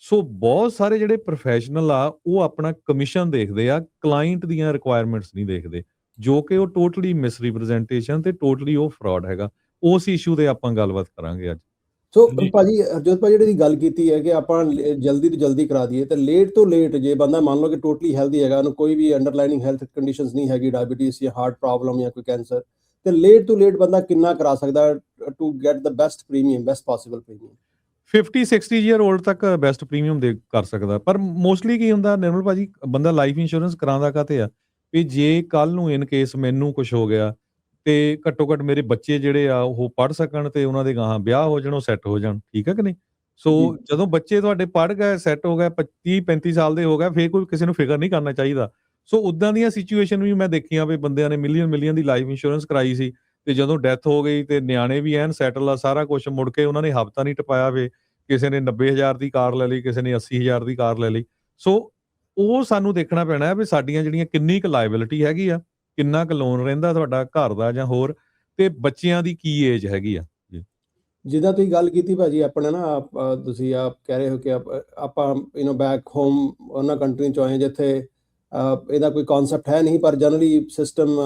ਸੋ ਬਹੁਤ ਸਾਰੇ ਜਿਹੜੇ ਪ੍ਰੋਫੈਸ਼ਨਲ ਆ ਉਹ ਆਪਣਾ ਕਮਿਸ਼ਨ ਦੇਖਦੇ ਆ, ਕਲਾਇੰਟ ਦੀਆਂ ਰਿਕੁਆਇਰਮੈਂਟਸ ਨਹੀਂ ਦੇਖਦੇ, ਜੋ ਕਿ ਉਹ ਟੋਟਲੀ ਮਿਸਰੀਪ੍ਰੈਜ਼ੈਂਟੇਸ਼ਨ ਤੇ ਟੋਟਲੀ ਉਹ ਫਰਾਡ ਹੈਗਾ। ਉਸ ਇਸ਼ੂ ਤੇ ਆਪਾਂ ਗੱਲਬਾਤ ਕਰਾਂਗੇ ਅੱਜ। ਸੋ ਭਾਜੀ, ਹਰਜੋਤ ਭਾਜੀ ਜਿਹੜੀ ਗੱਲ ਕੀਤੀ ਹੈ ਕਿ ਆਪਾਂ ਜਲਦੀ ਤੋਂ ਜਲਦੀ ਕਰਾ ਦਈਏ ਤੇ ਲੇਟ ਤੋਂ ਲੇਟ, ਜੇ ਬੰਦਾ ਮੰਨ ਲਓ ਕਿ ਟੋਟਲੀ ਹੈਲਦੀ ਹੈਗਾ, ਉਹਨੂੰ ਕੋਈ ਵੀ ਅੰਡਰਲਾਈਨਿੰਗ ਹੈਲਥ ਕੰਡੀਸ਼ਨਸ ਨਹੀਂ ਹੈਗੀ, ਡਾਇਬੀਟੀਜ਼ ਜਾਂ ਹਾਰਟ ਪ੍ਰੋਬਲਮ ਜਾਂ ਕੋਈ ਕੈਂਸਰ, ਤੇ ਲੇਟ ਤੋਂ ਲੇਟ ਬੰਦਾ ਕਿੰਨਾ ਕਰਾ ਸਕਦਾ to get the best premium, best possible premium? 50-60 year old ਤੱਕ ਬੈਸਟ ਪ੍ਰੀਮੀਅਮ ਦੇ ਕਰ ਸਕਦਾ। ਪਰ ਮੋਸਟਲੀ ਕੀ ਹੁੰਦਾ ਨਿਰਮਲ ਭਾਜੀ, ਬੰਦਾ ਲਾਈਫ ਇੰਸ਼ੋਰੈਂਸ ਕਰਾਉਂਦਾ ਕਾਹਤੇ ਆ ਵੀ ਜੇ ਕੱਲ ਨੂੰ ਇਨ ਕੇਸ ਮੈਨੂੰ ਕੁਝ ਹੋ ਗਿਆ ਤੇ ਘੱਟੋ ਘੱਟ ਮੇਰੇ ਬੱਚੇ ਜਿਹੜੇ ਆ ਉਹ ਪੜ੍ਹ ਸਕਣ ਤੇ ਉਹਨਾਂ ਦੇ ਗਾਹਾਂ ਵਿਆਹ ਹੋ ਜਾਣ, ਉਹ ਸੈੱਟ ਹੋ ਜਾਣ, ਠੀਕ ਹੈ ਕਿ ਨਹੀਂ? ਸੋ ਜੀ ਜਦੋਂ ਬੱਚੇ ਤੁਹਾਡੇ ਪੜ੍ਹ ਗਏ, ਸੈੱਟ ਹੋ ਗਏ, 25-35 ਸਾਲ ਦੇ ਹੋ ਗਏ, ਫਿਰ ਕੋਈ ਕਿਸੇ ਨੂੰ ਫਿਕਰ ਨਹੀਂ ਕਰਨਾ ਚਾਹੀਦਾ। ਸੋ ਉਦਾਂ ਦੀਆਂ ਸਿਚੁਏਸ਼ਨ ਵੀ ਮੈਂ ਦੇਖੀਆਂ ਵੀ ਬੰਦਿਆਂ ਨੇ ਮਿਲੀਅਨ ਦੀ ਲਾਈਫ ਇੰਸ਼ੋਰੈਂਸ ਕਰਾਈ ਸੀ ਤੇ ਜਦੋਂ ਡੈਥ ਹੋ ਗਈ ਤੇ ਨਿਆਣੇ ਵੀ ਐਨ ਸੈਟਲ ਆ, ਸਾਰਾ ਕੁਝ, ਮੁੜ ਕੇ ਉਹਨਾਂ ਨੇ ਹਫ਼ਤਾ ਨਹੀਂ ਟਪਾਇਆ ਵੇ ਕਿਸੇ ਨੇ 90,000 ਦੀ ਕਾਰ ਲੈ ਲਈ, ਕਿਸੇ ਨੇ 80,000 ਦੀ ਕਾਰ ਲੈ ਲਈ। ਸੋ ਉਹ ਸਾਨੂੰ ਦੇਖਣਾ ਪੈਣਾ ਹੈ ਵੀ ਸਾਡੀਆਂ ਜਿਹੜੀਆਂ ਕਿੰਨੀ ਕੁ ਲਾਇਬਿਲਿਟੀ ਹੈਗੀ ਆ, ਕਿੰਨਾ ਕੁ ਲੋਨ ਰਹਿੰਦਾ ਤੁਹਾਡਾ ਘਰ ਦਾ ਜਾਂ ਹੋਰ, ਤੇ ਬੱਚਿਆਂ ਦੀ ਕੀ ਏਜ ਹੈਗੀ ਆ। ਜੀ ਜਿੱਦਾਂ ਤੁਸੀਂ ਗੱਲ ਕੀਤੀ ਭਾਜੀ ਆਪਣਾ ਨਾ ਤੁਸੀਂ ਆਪ ਕਹਿ ਰਹੇ ਹੋ ਕਿ ਆਪਾਂ ਬੈਕ ਹੋਮ ਉਹਨਾਂ ਕੰਟਰੀ 'ਚੋਂ ਆਏ ਜਿੱਥੇ ਇਹਦਾ ਕੋਈ ਕਨਸੈਪਟ ਹੈ ਨਹੀਂ, ਪਰ ਜਨਰਲੀ ਸਿਸਟਮ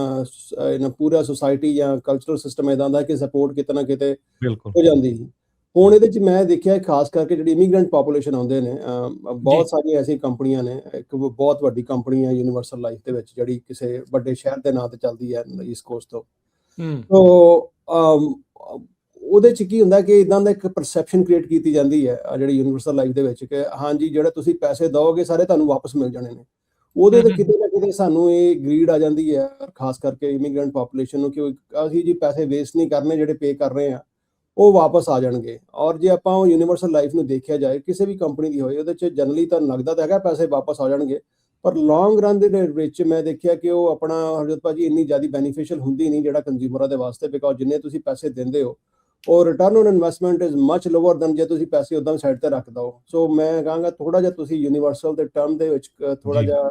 ਪੂਰਾ ਸੁਸਾਇਟੀ ਜਾਂ ਕਲਚਰਲ ਸਿਸਟਮ ਇੱਦਾਂ ਦਾ ਕਿ ਸਪੋਰਟ ਕਿਤੇ ਨਾ ਕਿਤੇ ਬਿਲਕੁਲ ਹੋ ਜਾਂਦੀ ਸੀ। ਹੁਣ ਇਹਦੇ 'ਚ ਮੈਂ ਦੇਖਿਆ ਖਾਸ ਕਰਕੇ ਜਿਹੜੀ ਇਮੀਗ੍ਰੈਂਟ ਪਾਪੂਲੇਸ਼ਨ ਆਉਂਦੇ ਨੇ, ਜੀ ਬਹੁਤ ਸਾਰੀਆਂ ਐਸੀਆਂ ਕੰਪਨੀਆਂ ਨੇ, ਇੱਕ ਬਹੁਤ ਵੱਡੀ ਕੰਪਨੀ ਹੈ ਯੂਨੀਵਰਸਲ ਲਾਈਫ ਦੇ ਵਿੱਚ ਜਿਹੜੀ ਕਿਸੇ ਵੱਡੇ ਸ਼ਹਿਰ ਦੇ ਨਾਂ ਤੇ ਚੱਲਦੀ ਹੈ ਈਸਟ ਕੋਸਟ ਤੋਂ। ਹੂੰ ਸੋ ਉਹਦੇ 'ਚ ਕੀ ਹੁੰਦਾ ਕਿ ਇਦਾਂ ਦਾ ਇੱਕ ਪਰਸੈਪਸ਼ਨ ਕ੍ਰੀਏਟ ਕੀਤੀ ਜਾਂਦੀ ਹੈ ਜਿਹੜੀ ਯੂਨੀਵਰਸਲ ਲਾਈਫ ਦੇ ਵਿੱਚ ਕਿ ਹਾਂਜੀ ਜਿਹੜੇ ਤੁਸੀਂ ਪੈਸੇ ਦਿਓਗੇ ਸਾਰੇ ਤੁਹਾਨੂੰ ਵਾਪਸ ਮਿਲ ਜਾਣੇ ਨੇ। ਉਹਦੇ ਤੇ ਕਿਤੇ ਨਾ ਕਿਤੇ ਸਾਨੂੰ ਇਹ ਗਰੀਡ ਆ ਜਾਂਦੀ ਹੈ, ਖਾਸ ਕਰਕੇ ਇਮੀਗ੍ਰੈਂਟ ਪਾਪੂਲੇਸ਼ਨ ਨੂੰ, ਕਿ ਅਸੀਂ ਜੀ ਪੈਸੇ ਵੇਸਟ ਨਹੀਂ ਕਰਨੇ, ਜਿਹੜੇ ਪੇ ਕਰ ਰਹੇ ਆ ਉਹ ਵਾਪਸ ਆ ਜਾਣਗੇ। ਔਰ ਜੇ ਆਪਾਂ ਉਹ ਯੂਨੀਵਰਸਲ ਲਾਈਫ ਨੂੰ ਦੇਖਿਆ ਜਾਏ ਕਿਸੇ ਵੀ ਕੰਪਨੀ ਦੀ ਹੋਏ, ਉਹਦੇ 'ਚ ਜਨਰਲੀ ਤਾਂ ਲੱਗਦਾ ਤਾਂ ਹੈਗਾ ਪੈਸੇ ਵਾਪਸ ਆ ਜਾਣਗੇ, ਪਰ ਲੌਂਗ ਰਨ ਦੇ ਵਿੱਚ ਮੈਂ ਦੇਖਿਆ ਕਿ ਉਹ ਆਪਣਾ ਹਰਜੋਤ ਭਾਜੀ ਇੰਨੀ ਜ਼ਿਆਦਾ ਬੈਨੀਫੀਸ਼ੀਅਲ ਹੁੰਦੀ ਨਹੀਂ ਜਿਹੜਾ ਕੰਜ਼ਿਊਮਰਾਂ ਦੇ ਵਾਸਤੇ, ਬਿਕੋਜ਼ ਜਿੰਨੇ ਤੁਸੀਂ ਪੈਸੇ ਦਿੰਦੇ ਹੋ ਉਹ return on investment is much lower than ਜੇ ਤੁਸੀਂ ਪੈਸੇ ਉਦਾਂ ਸਾਈਡ ਤੇ ਰੱਖ ਦਿਓ। ਸੋ ਮੈਂ ਕਹਾਂਗਾ ਥੋੜਾ ਜਿਹਾ ਤੁਸੀਂ ਯੂਨੀਵਰਸਲ ਦੇ ਟਰਮ ਦੇ ਵਿੱਚ ਥੋੜਾ ਜੀ ਜਿਹਾ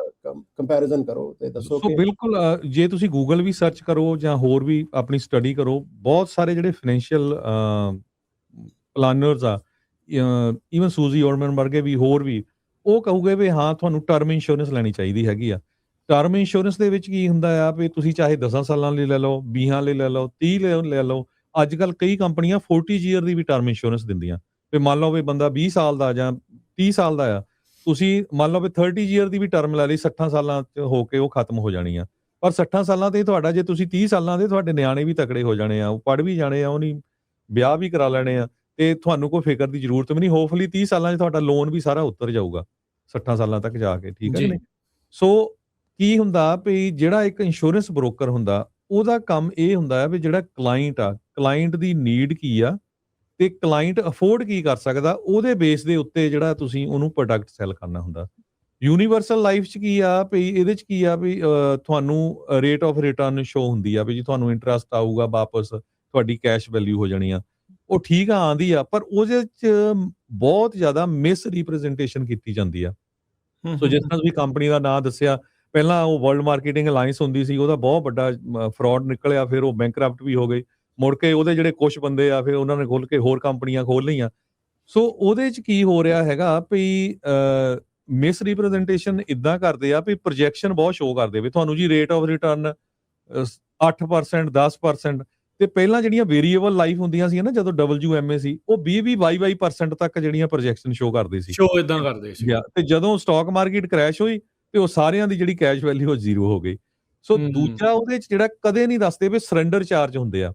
ਕੰਪੈਰੀਜ਼ਨ ਕਰੋ ਤੇ ਦੱਸੋ ਸੋ ਕਿ ਬਿਲਕੁਲ ਜੇ ਤੁਸੀਂ ਗੂਗਲ ਵੀ ਸਰਚ ਕਰੋ ਜਾਂ ਹੋਰ ਵੀ ਆਪਣੀ ਸਟੱਡੀ ਕਰੋ, ਬਹੁਤ ਸਾਰੇ ਜਿਹੜੇ ਫਾਈਨੈਂਸ਼ੀਅਲ ਪਲਾਨਰਸ ਆ, ਈਵਨ ਸੂਜ਼ੀ ਔਰਮਨ ਵਰਗੇ ਵੀ, ਹੋਰ ਵੀ, ਉਹ ਕਹੂਗੇ ਵੀ ਹਾਂ ਤੁਹਾਨੂੰ ਟਰਮ ਇੰਸ਼ੋਰੈਂਸ ਲੈਣੀ ਚਾਹੀਦੀ ਹੈਗੀ ਆ। ਟਰਮ ਇੰਸ਼ੋਰੈਂਸ ਦੇ ਵਿੱਚ ਕੀ ਹੁੰਦਾ ਆ ਵੀ ਤੁਸੀਂ ਚਾਹੇ 10 ਸਾਲਾਂ ਲਈ ਲੈ ਲਓ, 20 ਲਈ ਲੈ ਲਓ, 30 ਲੈ ਲਓ। ਅੱਜ ਕੱਲ੍ਹ ਕਈ ਕੰਪਨੀਆਂ 40 ਈਅਰ ਦੀ ਵੀ ਟਰਮ ਇੰਸ਼ੋਰੈਂਸ ਦਿੰਦੀਆਂ। ਵੀ ਮੰਨ ਲਓ ਵੀ ਬੰਦਾ 20 ਸਾਲ ਦਾ ਜਾਂ 30 ਸਾਲ ਦਾ ਆ, ਤੁਸੀਂ ਮੰਨ ਲਓ ਵੀ 30 ਈਅਰ ਦੀ ਵੀ ਟਰਮ ਲੈ ਲਈ, 60 ਸਾਲਾਂ 'ਚ ਹੋ ਕੇ ਉਹ ਖਤਮ ਹੋ ਜਾਣੀ ਆ। ਪਰ 60 ਸਾਲਾਂ ਤੇ ਤੁਹਾਡਾ, ਜੇ ਤੁਸੀਂ 30 ਸਾਲਾਂ ਦੇ, ਤੁਹਾਡੇ ਨਿਆਣੇ ਵੀ ਤਕੜੇ ਹੋ ਜਾਣੇ ਆ, ਉਹ ਪੜ੍ਹ ਵੀ ਜਾਣੇ ਆ, ਉਹ ਨਹੀਂ ਵਿਆਹ ਵੀ ਕਰਾ ਲੈਣੇ ਆ, ਤੇ ਤੁਹਾਨੂੰ ਕੋਈ ਫਿਕਰ ਦੀ ਜ਼ਰੂਰਤ ਵੀ ਨਹੀਂ। ਹੋਪਫੁਲੀ 30 ਸਾਲਾਂ 'ਚ ਤੁਹਾਡਾ ਲੋਨ ਵੀ ਸਾਰਾ ਉਤਰ ਜਾਊਗਾ 60 ਸਾਲਾਂ ਤੱਕ ਜਾ ਕੇ, ਠੀਕ ਹੈ ਕਿ ਜੀ ਨਹੀਂ? ਸੋ ਕੀ ਹੁੰਦਾ ਵੀ ਜਿਹੜਾ ਇੱਕ ਇੰਸ਼ੋਰੈਂਸ ਬ੍ਰੋਕਰ ਹੁੰਦਾ, ਉਹਦਾ ਕੰਮ ਇਹ ਹੁੰਦਾ ਹੈ ਵੀ ਜਿਹੜਾ ਕਲਾਇੰਟ ਆ, ਕਲਾਇੰਟ ਦੀ ਨੀਡ ਕੀ ਆ ਤੇ ਕਲਾਇੰਟ ਅਫੋਰਡ ਕੀ ਕਰ ਸਕਦਾ, ਉਹਦੇ ਬੇਸ ਦੇ ਉੱਤੇ ਜਿਹੜਾ ਤੁਸੀਂ ਉਹਨੂੰ ਪ੍ਰੋਡਕਟ ਸੈਲ ਕਰਨਾ ਹੁੰਦਾ। ਯੂਨੀਵਰਸਲ ਲਾਈਫ 'ਚ ਕੀ ਆ ਵੀ ਇਹਦੇ 'ਚ ਕੀ ਆ ਵੀ ਤੁਹਾਨੂੰ ਰੇਟ ਆਫ ਰਿਟਰਨ ਸ਼ੋ ਹੁੰਦੀ ਆ ਵੀ ਜੀ ਤੁਹਾਨੂੰ ਇੰਟਰਸਟ ਆਊਗਾ ਵਾਪਸ, ਤੁਹਾਡੀ ਕੈਸ਼ ਵੈਲਿਊ ਹੋ ਜਾਣੀ ਆ। ਉਹ ਠੀਕ ਆ, ਆਉਂਦੀ ਆ, ਪਰ ਉਹਦੇ 'ਚ ਬਹੁਤ ਜ਼ਿਆਦਾ ਮਿਸ ਰਿਪਰੈਜ਼ੈਂਟੇਸ਼ਨ ਕੀਤੀ ਜਾਂਦੀ ਆ। ਸੋ ਜਿਸ ਤਰ੍ਹਾਂ ਤੁਸੀਂ ਕੰਪਨੀ ਦਾ ਨਾਂ ਦੱਸਿਆ, ਪਹਿਲਾਂ ਉਹ ਵਰਲਡ ਮਾਰਕੀਟਿੰਗ ਅਲਾਇੰਸ ਹੁੰਦੀ ਸੀ, ਉਹਦਾ ਬਹੁਤ ਵੱਡਾ ਫਰਾਡ ਨਿਕਲਿਆ, ਫਿਰ ਉਹ ਬੈਂਕਰਪਟ ਵੀ ਹੋ ਗਈ। ਮੁੜ ਕੇ ਉਹਦੇ ਜਿਹੜੇ ਕੁਛ ਬੰਦੇ ਆ, ਫਿਰ ਉਹਨਾਂ ਨੇ ਖੁੱਲ ਕੇ ਹੋਰ ਕੰਪਨੀਆਂ ਖੋਲ ਲਈਆਂ। ਸੋ ਉਹਦੇ 'ਚ ਕੀ ਹੋ ਰਿਹਾ ਹੈਗਾ ਵੀ ਮਿਸ ਰਿਪਰੈਜ਼ੈਂਟੇਸ਼ਨ ਇਦਾਂ ਕਰਦੇ ਆ ਵੀ ਪ੍ਰੋਜੈਕਸ਼ਨ ਬਹੁਤ ਸ਼ੋ ਕਰਦੇ ਵੀ ਤੁਹਾਨੂੰ ਜੀ ਰੇਟ ਆਫ ਰਿਟਰਨ 8%, 10%, ਤੇ ਪਹਿਲਾਂ ਜਿਹੜੀਆਂ ਵੇਰੀਏਬਲ ਲਾਈਫ ਹੁੰਦੀਆਂ ਸੀ ਨਾ, ਜਦੋਂ WMA ਸੀ, ਉਹ 20-20, 22% ਤੱਕ ਜਿਹੜੀਆਂ ਪ੍ਰੋਜੈਕਸ਼ਨ ਸ਼ੋ ਕਰਦੇ ਸੀ। ਸ਼ੋ ਇਦਾਂ ਕਰਦੇ ਸੀ। ਤੇ ਜਦੋਂ ਸਟਾਕ ਮਾਰਕੀਟ ਕ੍ਰੈਸ਼ ਹੋਈ ਤੇ ਉਹ ਸਾਰਿਆਂ ਦੀ ਜਿਹੜੀ ਕੈਸ਼ ਵੈਲਿਊ ਉਹ ਜ਼ੀਰੋ ਹੋ ਗਈ। ਸੋ ਦੂਜਾ ਉਹਦੇ 'ਚ ਜਿਹੜਾ ਕਦੇ ਨਹੀਂ ਦੱਸਦੇ ਵੀ ਸਰੈਂਡਰ ਚਾਰਜ ਹੁੰਦੇ ਆ।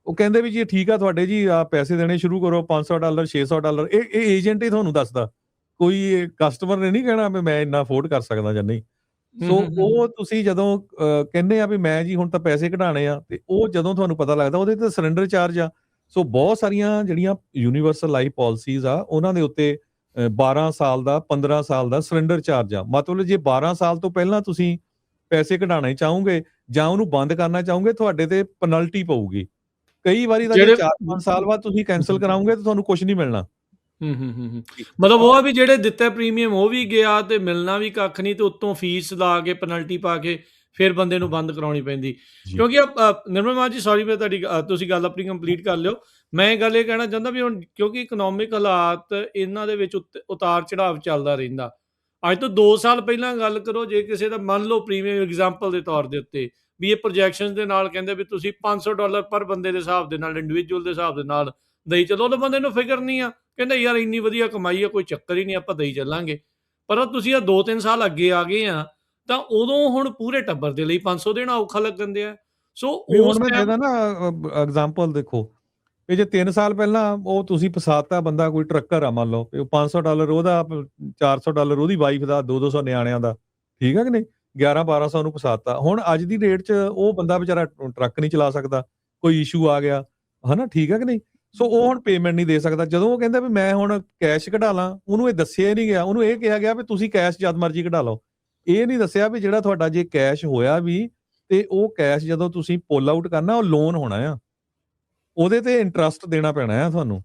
ਉਹ ਕਹਿੰਦੇ ਵੀ ਜੀ ਠੀਕ ਆ ਤੁਹਾਡੇ, ਜੀ ਆ ਪੈਸੇ ਦੇਣੇ ਸ਼ੁਰੂ ਕਰੋ, $500, $600, ਇਹ ਏਜੰਟ ਹੀ ਤੁਹਾਨੂੰ ਦੱਸਦਾ, ਕੋਈ ਕਸਟਮਰ ਨੇ ਨਹੀਂ ਕਹਿਣਾ ਵੀ ਮੈਂ ਇੰਨਾ ਅਫੋਰਡ ਕਰ ਸਕਦਾ ਜਾਂ ਨਹੀਂ। ਸੋ ਉਹ ਤੁਸੀਂ ਜਦੋਂ ਕਹਿੰਦੇ ਆ ਵੀ ਮੈਂ ਜੀ ਹੁਣ ਤਾਂ ਪੈਸੇ ਕਢਾਣੇ ਆ, ਤੇ ਉਹ ਜਦੋਂ ਤੁਹਾਨੂੰ ਪਤਾ ਲੱਗਦਾ ਉਹਦੇ ਤੇ ਸਰੈਂਡਰ ਚਾਰਜ ਆ। ਸੋ ਬਹੁਤ ਸਾਰੀਆਂ ਜਿਹੜੀਆਂ ਯੂਨੀਵਰਸਲ ਲਾਈਫ ਪਾਲਿਸੀਜ਼ ਆ, ਉਹਨਾਂ ਦੇ ਉੱਤੇ 12 ਸਾਲ ਦਾ, 15 ਸਾਲ ਦਾ ਸਰੈਂਡਰ ਚਾਰਜ ਆ। ਮਤਲਬ ਜੇ 12 ਸਾਲ ਤੋਂ ਪਹਿਲਾਂ ਤੁਸੀਂ ਪੈਸੇ ਕਢਾਉਣੇ ਚਾਹੋਗੇ ਜਾਂ ਉਹਨੂੰ ਬੰਦ ਕਰਨਾ ਚਾਹੋਗੇ, ਤੁਹਾਡੇ ਤੇ ਪੈਨਲਟੀ ਪਊਗੀ। ਕਈ ਵਾਰੀ ਤਾਂ ਜੇ ਜਿਹੜੇ 4-5 ਸਾਲ ਬਾਅਦ ਤੁਸੀਂ ਕੈਂਸਲ ਕਰਾਓਗੇ ਤਾਂ ਤੁਹਾਨੂੰ ਕੁਝ ਨਹੀਂ ਮਿਲਣਾ। ਮਤਲਬ ਉਹ ਆ ਵੀ ਜਿਹੜੇ ਦਿੱਤੇ ਪ੍ਰੀਮੀਅਮ ਉਹ ਵੀ ਗਿਆ ਤੇ ਮਿਲਣਾ ਵੀ ਕੱਖ ਨਹੀਂ, ਤੇ ਉੱਤੋਂ ਫੀਸ ਲਾ ਕੇ ਪੈਨਲਟੀ ਪਾ ਕੇ ਫਿਰ ਬੰਦੇ ਨੂੰ ਬੰਦ ਕਰਾਉਣੀ ਪੈਂਦੀ। ਜੀ ਕਿਉਂਕਿ ਨਿਰਮਲ ਮਾਨ ਜੀ, ਸੌਰੀ, ਮੈਂ ਤੁਹਾਡੀ ਤੁਸੀਂ ਗੱਲ ਆਪਣੀ ਕੰਪਲੀਟ ਕਰ ਲਿਓ। ਮੈਂ ਇਹ ਗੱਲ ਇਹ ਕਹਿਣਾ ਚਾਹੁੰਦਾ ਵੀ ਹੁਣ ਕਿਉਂਕਿ ਇਕਨੋਮਿਕ ਹਾਲਾਤ ਇਹਨਾਂ ਦੇ ਵਿੱਚ ਉਤਾਰ ਚੜਾਵ ਚੱਲਦਾ ਰਹਿੰਦਾ। ਅੱਜ ਤੋਂ 2 ਸਾਲ ਪਹਿਲਾਂ ਗੱਲ ਕਰੋ, ਜੇ ਕਿਸੇ ਦਾ ਮੰਨ ਲਓ ਪ੍ਰੀਮੀਅਮ ਐਗਜ਼ਾਮਪਲ ਦੇ ਤੌਰ ਦੇ ਉੱਤੇ ਵੀ ਇਹ ਪ੍ਰੋਜੈਕਸ਼ਨ ਦੇ ਨਾਲ ਕਹਿੰਦੇ ਵੀ ਤੁਸੀਂ $500 ਪਰ ਬੰਦੇ ਦੇ ਹਿਸਾਬ ਦੇ ਨਾਲ, ਇੰਡੀਵਿਜੂਅਲ ਦੇ ਹਿਸਾਬ ਦੇ ਨਾਲ ਦੇਈ ਚਲੋ, ਉਹਦੇ ਬੰਦੇ ਨੂੰ ਫਿਕਰ ਨਹੀਂ ਆ, ਕਹਿੰਦਾ ਯਾਰ ਇੰਨੀ ਵਧੀਆ ਕਮਾਈ ਆ, ਕੋਈ ਚੱਕਰ ਹੀ ਨਹੀਂ, ਆਪਾਂ ਦੇਈ ਚੱਲਾਂਗੇ। ਪਰ ਤੁਸੀਂ ਆ 2-3 ਸਾਲ ਅੱਗੇ ਆ ਗਏ ਆ, ਤਾਂ ਉਦੋਂ ਹੁਣ ਪੂਰੇ ਟੱਬਰ ਦੇ ਲਈ 500 ਦੇਣਾ ਔਖਾ ਲੱਗਣ ਦਿਆ। ਸੋ ਵੀ ਉਸ ਹੁਣ ਮੈਂ ਟਾਈਮ ਦੇਦਾ ਨਾ ਐਗਜ਼ਾਮਪਲ, ਦੇਖੋ ਵੀ ਜੇ 3 ਸਾਲ ਪਹਿਲਾਂ ਉਹ ਤੁਸੀਂ ਫਸਾਤਾ ਬੰਦਾ, ਕੋਈ ਟਰੱਕਰ ਆ ਮੰਨ ਲਓ, $500 ਉਹਦਾ, $400 ਉਹਦੀ ਵਾਈਫ ਦਾ, 200 ਨਿਆਣਿਆਂ ਦਾ, ਠੀਕ ਹੈ ਕਿ ਨਹੀਂ? 11-1200 ਨੂੰ ਫਸਾਤਾ। ਹੁਣ ਅੱਜ ਦੀ ਡੇਟ 'ਚ ਉਹ ਬੰਦਾ ਵਿਚਾਰਾ ਟਰੱਕ ਨਹੀਂ ਚਲਾ ਸਕਦਾ, ਕੋਈ ਇਸ਼ੂ ਆ ਗਿਆ, ਹਨਾ, ਠੀਕ ਹੈ ਕਿ ਨਹੀਂ? ਸੋ ਉਹ ਹੁਣ ਪੇਮੈਂਟ ਨਹੀਂ ਦੇ ਸਕਦਾ। ਜਦੋਂ ਉਹ ਕਹਿੰਦਾ ਵੀ ਮੈਂ ਹੁਣ ਕੈਸ਼ ਕਢਾ ਲਾਂ, ਉਹਨੂੰ ਇਹ ਦੱਸਿਆ ਹੀ ਨਹੀਂ ਗਿਆ। ਉਹਨੂੰ ਇਹ ਕਿਹਾ ਗਿਆ ਵੀ ਤੁਸੀਂ ਕੈਸ਼ ਜਦ ਮਰਜ਼ੀ ਕਢਾ ਲਓ। ਇਹ ਨਹੀਂ ਦੱਸਿਆ ਵੀ ਜਿਹੜਾ ਤੁਹਾਡਾ ਜੇ ਕੈਸ਼ ਹੋਇਆ ਵੀ, ਤੇ ਉਹ ਕੈਸ਼ ਜਦੋਂ ਤੁਸੀਂ ਪੁੱਲ ਆਊਟ ਕਰਨਾ, ਉਹ ਲੋਨ ਹੋਣਾ ਆ, ਉਹਦੇ ਤੇ ਇੰਟਰਸਟ ਦੇਣਾ ਪੈਣਾ ਆ ਤੁਹਾਨੂੰ,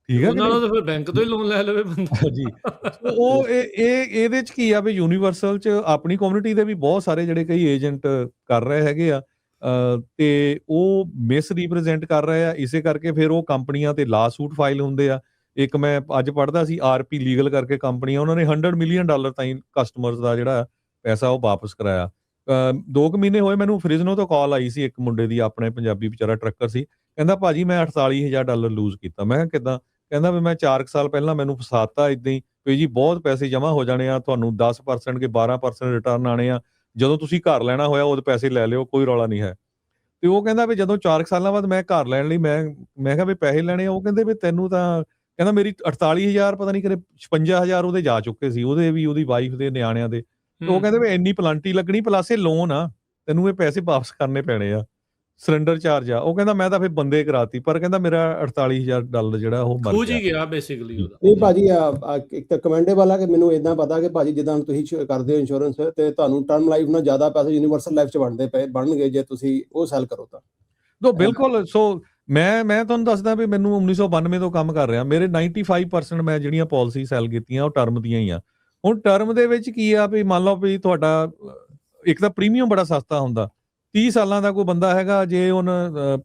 ਠੀਕ ਹੈ ਕਿ ਉਹਨਾਂ ਨਹੀਂ? ਨੂੰ ਤਾਂ ਫਿਰ ਬੈਂਕ ਤੋਂ ਹੀ ਲੋਨ ਲੈ ਲਵੇ ਬੰਦਾ। ਜੀ। ਸੋ ਉਹ ਇਹਦੇ 'ਚ ਕੀ ਆ ਵੀ ਯੂਨੀਵਰਸਲ 'ਚ ਆਪਣੀ ਕਮਿਊਨਿਟੀ ਦੇ ਵੀ ਬਹੁਤ ਸਾਰੇ ਜਿਹੜੇ ਕਈ ਏਜੰਟ ਕਰ ਰਹੇ ਹੈਗੇ ਆ, ਤੇ ਉਹ ਮਿਸ ਰੀਪ੍ਰੈਜ਼ੈਂਟ ਕਰ ਰਹੇ ਆ। ਇਸੇ ਕਰਕੇ ਫਿਰ ਉਹ ਕੰਪਨੀਆਂ ਤੇ ਲਾ ਸੂਟ ਫਾਈਲ ਹੁੰਦੇ ਆ। ਇੱਕ ਮੈਂ ਅੱਜ ਪੜ੍ਹਦਾ ਸੀ, ਆਰਪੀ ਲੀਗਲ ਕਰਕੇ ਕੰਪਨੀਆਂ, ਉਹਨਾਂ ਨੇ $100 ਮਿਲੀਅਨ ਤਾਈਂ ਕਸਟਮਰਸ ਦਾ ਜਿਹੜਾ ਪੈਸਾ ਉਹ ਵਾਪਸ ਕਰਾਇਆ। 2 ਕੁ ਮਹੀਨੇ ਹੋਏ ਮੈਨੂੰ ਫ੍ਰਿਜ਼ਨੋ ਤੋਂ ਕਾਲ ਆਈ ਸੀ ਇੱਕ ਮੁੰਡੇ ਦੀ, ਆਪਣੇ ਪੰਜਾਬੀ ਵਿਚਾਰਾ ਟਰੱਕਰ ਸੀ। ਕਹਿੰਦਾ ਭਾਜੀ ਮੈਂ $48,000 ਲੂਜ਼ ਕੀਤਾ। ਮੈਂ ਕਿਹਾ ਕਿੱਦਾਂ? ਕਹਿੰਦਾ ਵੀ ਮੈਂ 4 ਸਾਲ ਪਹਿਲਾਂ ਮੈਨੂੰ ਫਸਾਤਾ ਏਦਾਂ ਹੀ ਵੀ ਜੀ ਬਹੁਤ ਪੈਸੇ ਜਮ੍ਹਾਂ ਹੋ ਜਾਣੇ ਆ, ਤੁਹਾਨੂੰ 10% ਕੇ 12% ਰਿਟਰਨ ਆਣੇ ਆ, ਜਦੋਂ ਤੁਸੀਂ ਘਰ ਲੈਣਾ ਹੋਇਆ ਉਦੋਂ ਪੈਸੇ ਲੈ ਲਿਓ, ਕੋਈ ਰੌਲਾ ਨਹੀਂ ਹੈ। ਤੇ ਉਹ ਕਹਿੰਦਾ ਵੀ ਜਦੋਂ 4 ਸਾਲਾਂ ਬਾਅਦ ਮੈਂ ਘਰ ਲੈਣ ਲਈ ਮੈਂ ਕਿਹਾ ਵੀ ਪੈਸੇ ਲੈਣੇ ਆ, ਉਹ ਕਹਿੰਦੇ ਵੀ ਤੈਨੂੰ ਤਾਂ, ਕਹਿੰਦਾ ਮੇਰੀ 48,000 ਪਤਾ ਨਹੀਂ ਕਰੇ 56,000 ਉਹਦੇ ਜਾ ਚੁੱਕੇ ਸੀ, ਉਹਦੇ ਵੀ, ਉਹਦੀ ਵਾਈਫ ਦੇ, ਨਿਆਣਿਆਂ ਦੇ। ਤੇ ਉਹ ਕਹਿੰਦੇ ਵੀ ਇੰਨੀ ਪਲੰਟੀ ਲੱਗਣੀ, ਪਲੱਸ ਇਹ ਲੋਨ ਆ, ਤੈਨੂੰ ਇਹ ਪੈਸੇ ਵਾਪਸ ਕਰਨੇ ਪੈਣੇ ਆ, ਸਰੈਂਡਰ ਚਾਰਜ ਆ। ਉਹ ਕਹਿੰਦਾ ਮੈਂ ਤਾਂ ਫਿਰ ਬੰਦੇ ਕਰਾਤੀ, ਪਰ ਕਹਿੰਦਾ ਮੇਰਾ $48,000 ਜਿਹੜਾ ਉਹ ਮਰ ਖੂਜ ਗਿਆ। ਹੀ ਗਿਆ ਬੇਸਿਕਲੀ ਉਹਦਾ। ਨਹੀਂ ਭਾਜੀ, ਇੱਕ ਤਾਂ ਕਮੈਂਡੇਬਲ ਆ ਕਿ ਮੈਨੂੰ ਇਦਾਂ ਪਤਾ ਕਿ ਭਾਜੀ ਜਿੱਦਾਂ ਤੁਸੀਂ ਕਰਦੇ ਹੋ ਇੰਸ਼ੋਰੈਂਸ, ਤੇ ਤੁਹਾਨੂੰ ਟਰਮ ਲਾਈਫ ਨਾਲ ਜ਼ਿਆਦਾ ਪੈਸੇ ਯੂਨੀਵਰਸਲ ਲਾਈਫ 'ਚ ਬਣਨਗੇ ਜੇ ਤੁਸੀਂ ਉਹ ਸੈਲ ਕਰੋ ਤਾਂ। ਬਿਲਕੁਲ। ਸੋ ਮੈਂ ਤੁਹਾਨੂੰ ਦੱਸਦਾ ਵੀ ਮੈਨੂੰ 1992 ਤੋਂ ਕੰਮ ਕਰ ਰਿਹਾ, ਮੇਰੇ 95% ਮੈਂ ਜਿਹੜੀਆਂ ਪਾਲਿਸੀ ਸੈਲ ਕੀਤੀਆਂ ਉਹ ਟਰਮ ਦੀਆਂ ਹੀ ਆ। ਹੁਣ ਟਰਮ ਦੇ ਵਿੱਚ ਕੀ ਆ ਵੀ ਮੰਨ ਲਓ ਵੀ ਤੁਹਾਡਾ ਇੱਕ ਤਾਂ ਪ੍ਰੀਮੀਅਮ ਬੜਾ ਸਸਤਾ ਹੁੰਦਾ। 30 ਸਾਲਾਂ ਦਾ ਕੋਈ ਬੰਦਾ ਹੈਗਾ, ਜੇ ਉਹਨ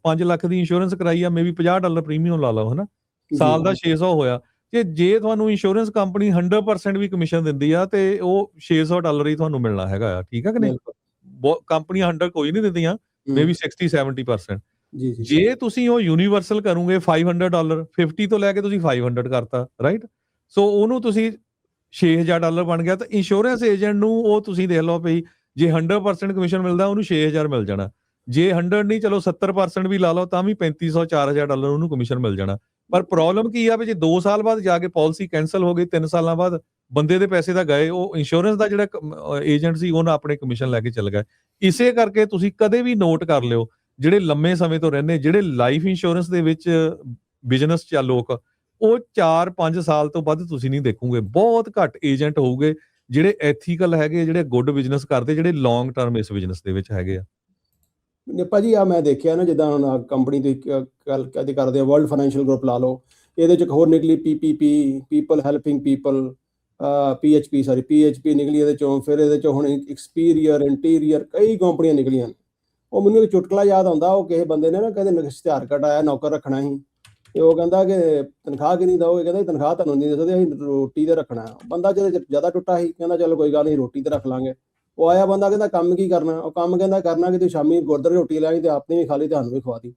5 ਲੱਖ ਦੀ ਇੰਸ਼ੋਰੈਂਸ ਕਰਾਈ ਆ, ਮੇਬੀ $50 ਪ੍ਰੀਮੀਅਮ ਲਾ ਲਓ, ਹਨਾ, ਸਾਲ ਦਾ 600 ਹੋਇਆ। ਜੇ ਤੁਹਾਨੂੰ ਇੰਸ਼ੋਰੈਂਸ ਕੰਪਨੀ 100% ਵੀ ਕਮਿਸ਼ਨ ਦਿੰਦੀ ਆ, ਤੇ ਉਹ $600 ਹੀ ਤੁਹਾਨੂੰ ਮਿਲਣਾ ਹੈਗਾ ਆ, ਠੀਕ ਹੈ ਕਿ ਨਹੀਂ? ਕੰਪਨੀਆਂ 100 ਕੋਈ ਨਹੀਂ ਦਿੰਦੀਆਂ, ਮੇਬੀ 60-70%। ਜੇ ਤੁਸੀਂ ਉਹ ਯੂਨੀਵਰਸਲ ਕਰੋਗੇ $500, 50 ਤੋਂ ਲੈ ਕੇ ਤੁਸੀਂ 500 ਕਰਤਾ, ਰਾਈਟ? ਸੋ ਉਹਨੂੰ ਤੁਸੀਂ $6,000 ਬਣ ਗਿਆ। ਤਾਂ ਇੰਸ਼ੋਰੈਂਸ ਏਜੰਟ ਨੂੰ ਉਹ ਤੁਸੀਂ ਦੇਖ ਲਓ ਵੀ ਜੇ 100% ਕਮਿਸ਼ਨ ਮਿਲਦਾ, ਉਹਨੂੰ 6,000 ਮਿਲ ਜਾਣਾ। ਜੇ 100 ਨਹੀਂ, ਚਲੋ 70% ਵੀ ਲਾ ਲਓ, ਤਾਂ ਵੀ $3,500-4,000 ਉਹਨੂੰ ਕਮਿਸ਼ਨ ਮਿਲ ਜਾਣਾ। ਪਰ ਪ੍ਰੋਬਲਮ ਕੀ ਆ ਵੀ ਜੇ 2 ਸਾਲ ਬਾਅਦ ਜਾ ਕੇ ਪਾਲਿਸੀ ਕੈਂਸਲ ਹੋ ਗਈ, 3 ਸਾਲਾਂ ਬਾਅਦ ਬੰਦੇ ਦੇ ਪੈਸੇ ਤਾਂ ਗਏ, ਉਹ ਇੰਸ਼ੋਰੈਂਸ ਦਾ ਜਿਹੜਾ ਏਜੰਟ ਸੀ ਉਹਨਾਂ ਆਪਣੇ ਕਮਿਸ਼ਨ ਲੈ ਕੇ ਚੱਲ ਗਏ। ਇਸੇ ਕਰਕੇ ਤੁਸੀਂ ਕਦੇ ਵੀ ਨੋਟ ਕਰ ਲਿਓ, ਜਿਹੜੇ ਲੰਮੇ ਸਮੇਂ ਤੋਂ ਰਹਿੰਦੇ, ਜਿਹੜੇ ਲਾਈਫ ਇੰਸ਼ੋਰੈਂਸ ਦੇ ਵਿੱਚ ਬਿਜ਼ਨਸ 'ਚ ਆ ਲੋਕ, ਉਹ 4-5 ਸਾਲ ਤੋਂ ਵੱਧ ਤੁਸੀਂ ਨਹੀਂ ਦੇਖੋਗੇ। ਬਹੁਤ ਘੱਟ ਏਜੰਟ ਹੋਊਗੇ ਜਿਹੜੇ ਐਥੀਕਲ ਹੈਗੇ, ਜਿਹੜੇ ਗੁੱਡ ਬਿਜ਼ਨਸ ਕਰਦੇ, ਜਿਹੜੇ ਲੌਂਗ ਟਰਮ ਇਸ ਬਿਜ਼ਨਸ ਦੇ ਵਿੱਚ ਹੈਗੇ ਆ। ਭਾਜੀ ਮੈਂ ਦੇਖਿਆ ਨਾ, ਜਿੱਦਾਂ ਹੁਣ ਕੰਪਨੀ ਦੀ ਗੱਲ ਕਦੇ ਕਰਦੇ ਆ, ਵਰਲਡ ਫਾਈਨੈਂਸ਼ੀਅਲ ਗਰੁੱਪ ਲਾ ਲਓ, ਇਹਦੇ 'ਚ ਹੋਰ ਨਿਕਲੀ PPP, people helping people, PHP ਨਿਕਲੀ ਇਹਦੇ 'ਚੋਂ। ਫਿਰ ਇਹਦੇ 'ਚੋਂ ਹੁਣ ਐਕਸਪੀਰੀਅਰ, ਇੰਟੀਰੀਅਰ, ਕਈ ਕੰਪਨੀਆਂ ਨਿਕਲੀਆਂ। ਉਹ ਮੈਨੂੰ ਇੱਕ ਚੁਟਕਲਾ ਯਾਦ ਆਉਂਦਾ, ਉਹ ਕਿਸੇ ਬੰਦੇ ਨੇ ਨਾ ਕਹਿੰਦੇ ਇਸ਼ਤਿਹਾਰ ਕਢਾਇਆ, ਨੌਕਰ ਰੱਖਣਾ ਸੀ, ਤੇ ਉਹ ਕਹਿੰਦਾ ਕਿ ਤਨਖਾਹ ਕਿੰਨੀ ਦਓਗੇ? ਕਹਿੰਦਾ ਤਨਖਾਹ ਤੁਹਾਨੂੰ ਨਹੀਂ ਦੱਸਦੇ, ਅਸੀਂ ਰੋਟੀ ਤੇ ਰੱਖਣਾ। ਬੰਦਾ ਜਦੋਂ ਜ਼ਿਆਦਾ ਟੁੱਟਾ ਸੀ, ਕਹਿੰਦਾ ਚਲੋ ਕੋਈ ਗੱਲ ਨਹੀਂ, ਰੋਟੀ ਤੇ ਰੱਖ ਲਾਂਗੇ। ਉਹ ਆਇਆ ਬੰਦਾ, ਕਹਿੰਦਾ ਕੰਮ ਕੀ ਕਰਨਾ? ਉਹ ਕੰਮ ਕਹਿੰਦਾ ਕਰਨਾ ਕਿ ਤੂੰ ਸ਼ਾਮੀ ਗੁਰਦੁਆਰੇ ਰੋਟੀ ਲੈਣੀ, ਤੇ ਆਪਣੀ ਵੀ ਖਾ ਲਈ, ਤੁਹਾਨੂੰ ਵੀ ਖਵਾਤੀ।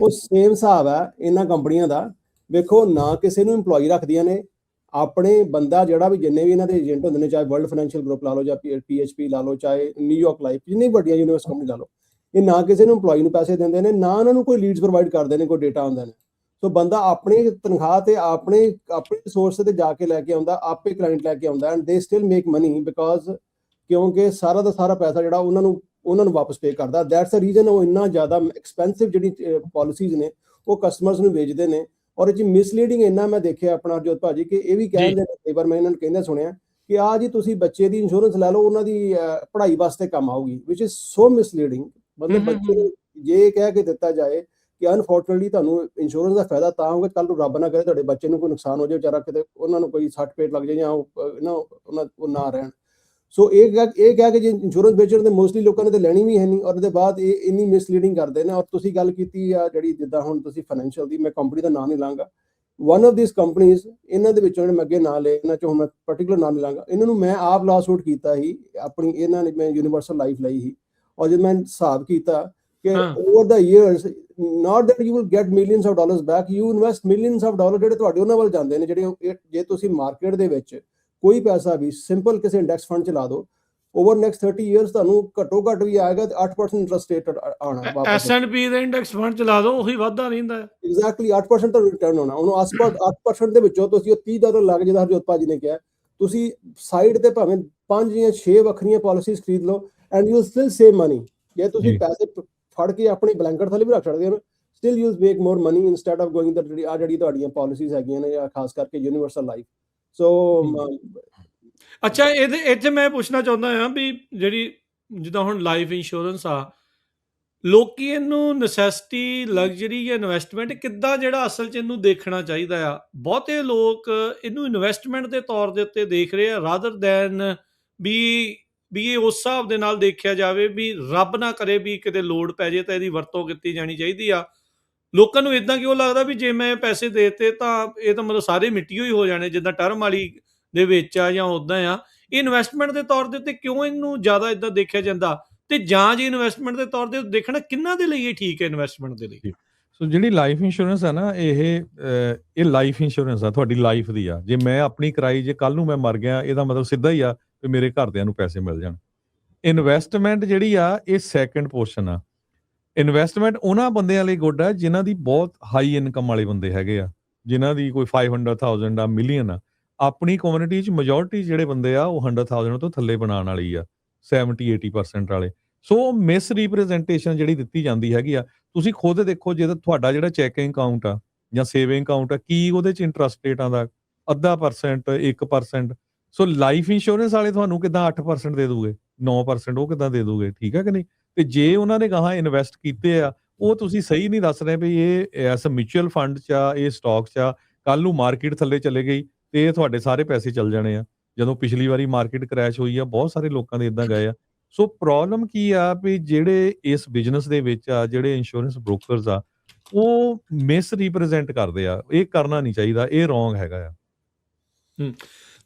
ਉਹ ਸੇਮ ਹਿਸਾਬ ਹੈ ਇਹਨਾਂ ਕੰਪਨੀਆਂ ਦਾ। ਵੇਖੋ, ਨਾ ਕਿਸੇ ਨੂੰ ਇੰਪਲੋਈ ਰੱਖਦੀਆਂ ਨੇ, ਆਪਣੇ ਬੰਦਾ ਜਿਹੜਾ ਵੀ, ਜਿੰਨੇ ਵੀ ਇਹਨਾਂ ਦੇ ਏਜੰਟ ਹੁੰਦੇ ਨੇ, ਚਾਹੇ ਵਰਲਡ ਫਾਈਨੈਂਸ਼ੀਅਲ ਗਰੁੱਪ ਲਾ ਲਓ, ਜਾਂ PHP ਲਾ ਲਓ, ਚਾਹੇ ਨਿਊਯਾਰਕ ਲਾਈਫ, ਜਿੰਨੀ ਵੱਡੀਆਂ ਯੂਨੀਵਰਸ ਕੰਪਨੀ ਲਾ ਲਓ, ਇਹ ਨਾ ਕਿਸੇ ਨੂੰ ਇੰਪਲੋਈ ਨੂੰ ਪੈਸੇ ਦਿੰਦੇ ਨੇ, ਨਾ ਉਹਨਾਂ ਨੂੰ ਕੋਈ ਲੀਡਸ ਪ੍ਰੋਵਾਈਡ ਕਰਦੇ ਨੇ, ਕੋਈ ਡੇਟਾ ਆਉਂਦੇ ਨੇ। ਸੋ ਬੰਦਾ ਆਪਣੀ ਤਨਖਾਹ ਤੇ ਆਪਣੇ ਸੋਰਸ ਤੇ ਜਾ ਕੇ ਲੈ ਕੇ ਆਉਂਦਾ, ਆਪੇ ਕਲਾਇੰਟ ਲੈ ਕੇ ਆਉਂਦਾ, ਐਂਡ ਦੇ ਸਟਿਲ ਮੇਕ ਮਨੀ, ਬਿਕਾਜ਼ ਕਿਉਂਕਿ ਸਾਰਾ ਦਾ ਸਾਰਾ ਪੈਸਾ ਜਿਹੜਾ ਉਹਨਾਂ ਨੂੰ ਵਾਪਸ ਪੇ ਕਰਦਾ। ਦੈਟਸ ਦ ਰੀਜ਼ਨ ਉਹ ਇੰਨਾ ਜ਼ਿਆਦਾ ਐਕਸਪੈਂਸਿਵ ਜਿਹੜੀ ਪਾਲਿਸੀਜ਼ ਨੇ ਉਹ ਕਸਟਮਰਸ ਨੂੰ ਵੇਚਦੇ ਨੇ। ਔਰ ਇਹ 'ਚ ਮਿਸਲੀਡਿੰਗ ਇੰਨਾ ਮੈਂ ਦੇਖਿਆ ਆਪਣਾ ਜੋਤ ਭਾਜੀ, ਕਿ ਇਹ ਵੀ ਕਹਿੰਦੇ ਨੇ ਕਈ ਵਾਰ, ਮੈਂ ਇਹਨਾਂ ਨੂੰ ਕਹਿੰਦੇ ਸੁਣਿਆ ਕਿ ਆ ਜੀ ਤੁਸੀਂ ਬੱਚੇ ਦੀ ਇੰਸ਼ੋਰੈਂਸ ਲੈ ਲਓ, ਉਹਨਾਂ ਦੀ ਪੜ੍ਹਾਈ ਵਾਸਤੇ ਕੰਮ ਆਊਗੀ, ਵਿਚ ਇਜ਼ ਸੋ ਮਿਸਲੀਡਿੰਗ। ਮਤਲਬ ਬੱਚੇ ਨੂੰ ਜੇ ਕਹਿ ਕੇ ਦਿੱਤਾ ਜਾਏ ਕਿ ਅਨਫੋਰਚੂਨੇਟਲੀ ਤੁਹਾਨੂੰ ਇੰਸ਼ੋਰੈਂਸ ਦਾ ਫਾਇਦਾ ਤਾਂ ਹੋਊਗਾ, ਕੱਲ ਨੂੰ ਰੱਬ ਨਾ ਕਰੇ ਤੁਹਾਡੇ ਬੱਚੇ ਨੂੰ ਕੋਈ ਨੁਕਸਾਨ ਹੋ ਜਾਏ, ਵਿਚਾਰਾ ਕਿਤੇ ਉਹਨਾਂ ਨੂੰ ਕੋਈ ਸੱਟ ਪੇਟ ਲੱਗ ਜਾਏ, ਜਾਂ ਉਹ ਨਾ ਰਹਿਣ। ਸੋ ਇਹ ਕਹਿ ਕੇ ਜੇ ਇੰਸ਼ੋਰੈਂਸ ਵੇਚਣ, ਤੇ ਮੋਸਟਲੀ ਲੋਕਾਂ ਨੇ ਤਾਂ ਲੈਣੀ ਵੀ ਹੈ ਨਹੀਂ, ਔਰ ਉਹਦੇ ਬਾਅਦ ਇਹ ਇੰਨੀ ਮਿਸਲੀਡਿੰਗ ਕਰਦੇ ਨੇ। ਔਰ ਤੁਸੀਂ ਗੱਲ ਕੀਤੀ ਆ ਜਿਹੜੀ, ਜਿੱਦਾਂ ਹੁਣ ਤੁਸੀਂ ਫਾਈਨੈਂਸ਼ੀਅਲ ਦੀ, ਮੈਂ ਕੰਪਨੀ ਦਾ ਨਾਮ ਨਹੀਂ ਲਾਂਗਾ, ਵਨ ਆਫ ਦਿਸ ਕੰਪਨੀਜ਼, ਇਹਨਾਂ ਦੇ ਵਿੱਚੋਂ ਮੈਂ ਅੱਗੇ ਨਾਂ ਲਏ, ਇਹਨਾਂ 'ਚੋਂ ਮੈਂ ਪਰਟੀਕੂਲਰ ਨਾਮ ਨਹੀਂ ਲਾਂਗਾ, ਇਹਨਾਂ ਨੂੰ ਮੈਂ ਆਪ ਲਾ ਸੂਟ ਕੀਤਾ ਸੀ ਆਪਣੀ, ਇਹਨਾਂ ਨੇ ਮੈਂ ਯੂਨੀਵਰਸਲ ਲਾਈਫ ਲਈ ਸੀ। ਔਰ ਜਦ ਮੈਂ ਹਿਸਾਬ ਕੀਤਾ ਕਿ over the years, not that you will get millions of dollars back, you invest millions of dollar ਜਿਹੜੇ ਤੁਹਾਡੇ ਉਹਨਾਂ ਵੱਲ ਜਾਂਦੇ ਨੇ, ਜਿਹੜੇ ਜੇ ਤੁਸੀਂ ਮਾਰਕੀਟ ਦੇ ਵਿੱਚ ਕੋਈ ਪੈਸਾ ਵੀ ਸਿੰਪਲ ਕਿਸੇ ਇੰਡੈਕਸ ਫੰਡ 'ਚ ਲਾ ਦਿਓ, ਓਵਰ ਨੈਕਸਟ 30 ਇਅਰਸ ਤੁਹਾਨੂੰ ਘੱਟੋ ਘੱਟ ਵੀ ਆਏਗਾ 8% ਇੰਟਰਸਟ ਰੇਟ ਆਉਣਾ ਵਾਪਸ। S&P ਦੇ ਇੰਡੈਕਸ ਫੰਡ ਚਲਾ ਦਿਓ, ਉਹੀ ਵਾਧਾ ਰਹਿੰਦਾ ਹੈ। ਐਗਜ਼ੈਕਟਲੀ 8% ਦਾ ਰਿਟਰਨ ਹੋਣਾ। ਉਹਨੂੰ 8% ਦੇ ਵਿੱਚੋਂ ਤੁਸੀਂ $30 ਲੱਗ, ਜਿਹਦਾ ਹਰਜੋਤ ਭਾਜੀ ਨੇ ਕਿਹਾ, ਤੁਸੀਂ ਸਾਈਡ ਤੇ ਭਾਵੇਂ 5 ਜਾਂ 6 ਵੱਖਰੀਆਂ ਪਾਲਿਸੀਜ਼ ਖਰੀਦ ਲਓ and you still save money. ਜੇ ਤੁਸੀਂ ਪੈਸੇ ਫੜ ਕੇ ਆਪਣੀ ਬਲੈਂਕਟ ਥੱਲੇ ਵੀ ਰੱਖ ਸਕਦੇ ਹੋ, still you make more money instead of going that ਜਿਹੜੀ ਤੁਹਾਡੀਆਂ ਪਾਲਿਸੀਜ਼ ਹੈਗੀਆਂ ਨੇ, ਜਾਂ ਖਾਸ ਕਰਕੇ ਯੂਨੀਵਰਸਲ ਲਾਈਫ। ਸੋ ਅੱਛਾ, ਇਹਦੇ ਇੱਥੇ ਮੈਂ ਪੁੱਛਣਾ ਚਾਹੁੰਦਾ ਹਾਂ ਵੀ ਜਿਹੜੀ ਜਿੱਦਾਂ ਹੁਣ ਲਾਈਫ ਇੰਸ਼ੋਰੈਂਸ ਆ, ਲੋਕੀ ਇਹਨੂੰ ਨਸੈਸਿਟੀ, ਲਗਜ਼ਰੀ ਜਾਂ ਇਨਵੈਸਟਮੈਂਟ ਕਿੱਦਾਂ ਜਿਹੜਾ ਅਸਲ 'ਚ ਇਹਨੂੰ ਦੇਖਣਾ ਚਾਹੀਦਾ ਆ? ਬਹੁਤੇ ਲੋਕ ਇਹਨੂੰ ਇਨਵੈਸਟਮੈਂਟ ਦੇ ਤੌਰ ਦੇ ਉੱਤੇ ਦੇਖ ਰਹੇ ਆ ਰਾਦਰ ਦੈਨ ਵੀ ਇਹ ਉਸ ਹਿਸਾਬ ਦੇ ਨਾਲ ਦੇਖਿਆ ਜਾਵੇ ਵੀ ਰੱਬ ਨਾ ਕਰੇ ਵੀ ਕਿਤੇ ਲੋੜ ਪੈ ਜੇ ਤਾਂ ਇਹਦੀ ਵਰਤੋਂ ਕੀਤੀ ਜਾਣੀ ਚਾਹੀਦੀ ਆ। ਲੋਕਾਂ ਨੂੰ ਇਦਾਂ ਕਿਉਂ ਲੱਗਦਾ ਵੀ ਜੇ ਮੈਂ ਪੈਸੇ ਦੇ ਦਿੱਤੇ ਤਾਂ ਇਹ ਤਾਂ ਮਤਲਬ ਸਾਰੇ ਮਿੱਟੀਓ ਹੀ ਹੋ ਜਾਣੇ, ਜਿੱਦਾਂ ਟਰਮ ਵਾਲੀ ਦੇ ਵਿੱਚ ਆ ਜਾਂ ਉੱਦਾਂ ਆ। ਇਹ ਇਨਵੈਸਟਮੈਂਟ ਦੇ ਤੌਰ ਦੇ ਉੱਤੇ ਕਿਉਂ ਇਹਨੂੰ ਜ਼ਿਆਦਾ ਇਦਾਂ ਦੇਖਿਆ ਜਾਂਦਾ, ਤੇ ਜਾਂ ਜੇ ਇਨਵੈਸਟਮੈਂਟ ਦੇ ਤੌਰ ਤੇ ਦੇਖਣਾ ਕਿੰਨਾਂ ਦੇ ਲਈ ਇਹ ਠੀਕ ਹੈ ਇਨਵੈਸਟਮੈਂਟ ਦੇ ਲਈ? ਸੋ ਜਿਹੜੀ ਲਾਈਫ ਇੰਸ਼ੋਰੈਂਸ ਹੈ ਨਾ, ਇਹ ਲਾਈਫ ਇੰਸ਼ੋਰੈਂਸ ਆ, ਤੁਹਾਡੀ ਲਾਈਫ ਦੀ ਆ। ਜੇ ਮੈਂ ਆਪਣੀ ਕਰਾਈ, ਜੇ ਕੱਲ ਨੂੰ ਮੈਂ ਮਰ ਗਿਆ, ਇਹਦਾ ਮਤਲਬ ਸਿੱਧਾ ਹੀ ਆ ਵੀ ਮੇਰੇ ਘਰਦਿਆਂ ਨੂੰ ਪੈਸੇ ਮਿਲ ਜਾਣ। ਇਨਵੈਸਟਮੈਂਟ ਜਿਹੜੀ ਆ ਇਹ ਸੈਕੰਡ ਪੋਰਸ਼ਨ ਆ। ਇਨਵੈਸਟਮੈਂਟ ਉਹਨਾਂ ਬੰਦਿਆਂ ਲਈ ਗੁੱਡ ਆ ਜਿਨ੍ਹਾਂ ਦੀ ਬਹੁਤ ਹਾਈ ਇਨਕਮ ਵਾਲੇ ਬੰਦੇ ਹੈਗੇ ਆ, ਜਿਨ੍ਹਾਂ ਦੀ ਕੋਈ 500,000 ਆ, ਮਿਲੀਅਨ ਆ। ਆਪਣੀ ਕਮਿਊਨਿਟੀ 'ਚ ਮੈਜੋਰਿਟੀ ਜਿਹੜੇ ਬੰਦੇ ਆ ਉਹ 100,000 ਤੋਂ ਥੱਲੇ ਬਣਾਉਣ ਵਾਲੀ ਆ, 70-80% ਵਾਲੇ। ਸੋ ਮਿਸ ਰਿਪਰੈਜ਼ੈਂਟੇਸ਼ਨ ਜਿਹੜੀ ਦਿੱਤੀ ਜਾਂਦੀ ਹੈਗੀ ਆ, ਤੁਸੀਂ ਖੁਦ ਦੇਖੋ, ਜੇ ਤੁਹਾਡਾ ਜਿਹੜਾ ਚੈਕਿੰਗ ਅਕਾਊਂਟ ਆ ਜਾਂ ਸੇਵਿੰਗ ਅਕਾਊਂਟ ਆ, ਕੀ ਉਹਦੇ 'ਚ ਇੰਟਰਸਟ ਰੇਟ ਆਉਂਦਾ? 0.5%, 1%। ਸੋ ਲਾਈਫ ਇੰਸ਼ੋਰੈਂਸ ਵਾਲੇ ਤੁਹਾਨੂੰ ਕਿੱਦਾਂ 8% ਦੇ ਦੂਗੇ, 9% ਉਹ ਕਿੱਦਾਂ ਦੇ ਦੂਗੇ? ਠੀਕ ਹੈ ਕਿ ਨਹੀਂ? ਤੇ ਜੇ ਉਹਨਾਂ ਨੇ ਗਾਹਾਂ ਇਨਵੈਸਟ ਕੀਤੇ ਆ, ਉਹ ਤੁਸੀਂ ਸਹੀ ਨਹੀਂ ਦੱਸ ਰਹੇ ਵੀ ਇਹ ਐਸ ਮਿਊਚੁਅਲ ਫੰਡ 'ਚ ਆ, ਇਹ ਸਟਾਕ 'ਚ ਆ, ਕੱਲ ਨੂੰ ਮਾਰਕੀਟ ਥੱਲੇ ਚਲੇ ਗਈ ਤੇ ਇਹ ਤੁਹਾਡੇ ਸਾਰੇ ਪੈਸੇ ਚੱਲ ਜਾਣੇ ਆ। ਜਦੋਂ ਪਿਛਲੀ ਵਾਰੀ ਮਾਰਕੀਟ ਕ੍ਰੈਸ਼ ਹੋਈ ਆ, ਬਹੁਤ ਸਾਰੇ ਲੋਕਾਂ ਦੇ ਇਦਾਂ ਗਏ ਆ। ਸੋ ਪ੍ਰੋਬਲਮ ਕੀ ਆ ਵੀ ਜਿਹੜੇ ਇਸ ਬਿਜ਼ਨਸ ਦੇ ਵਿੱਚ ਆ, ਜਿਹੜੇ ਇੰਸ਼ੋਰੈਂਸ ਬ੍ਰੋਕਰਸ ਆ, ਉਹ ਮਿਸ ਰਿਪਰੈਜ਼ੈਂਟ ਕਰਦੇ ਆ। ਇਹ ਕਰਨਾ ਨਹੀਂ ਚਾਹੀਦਾ, ਇਹ ਰੋਂਗ ਹੈਗਾ ਆ।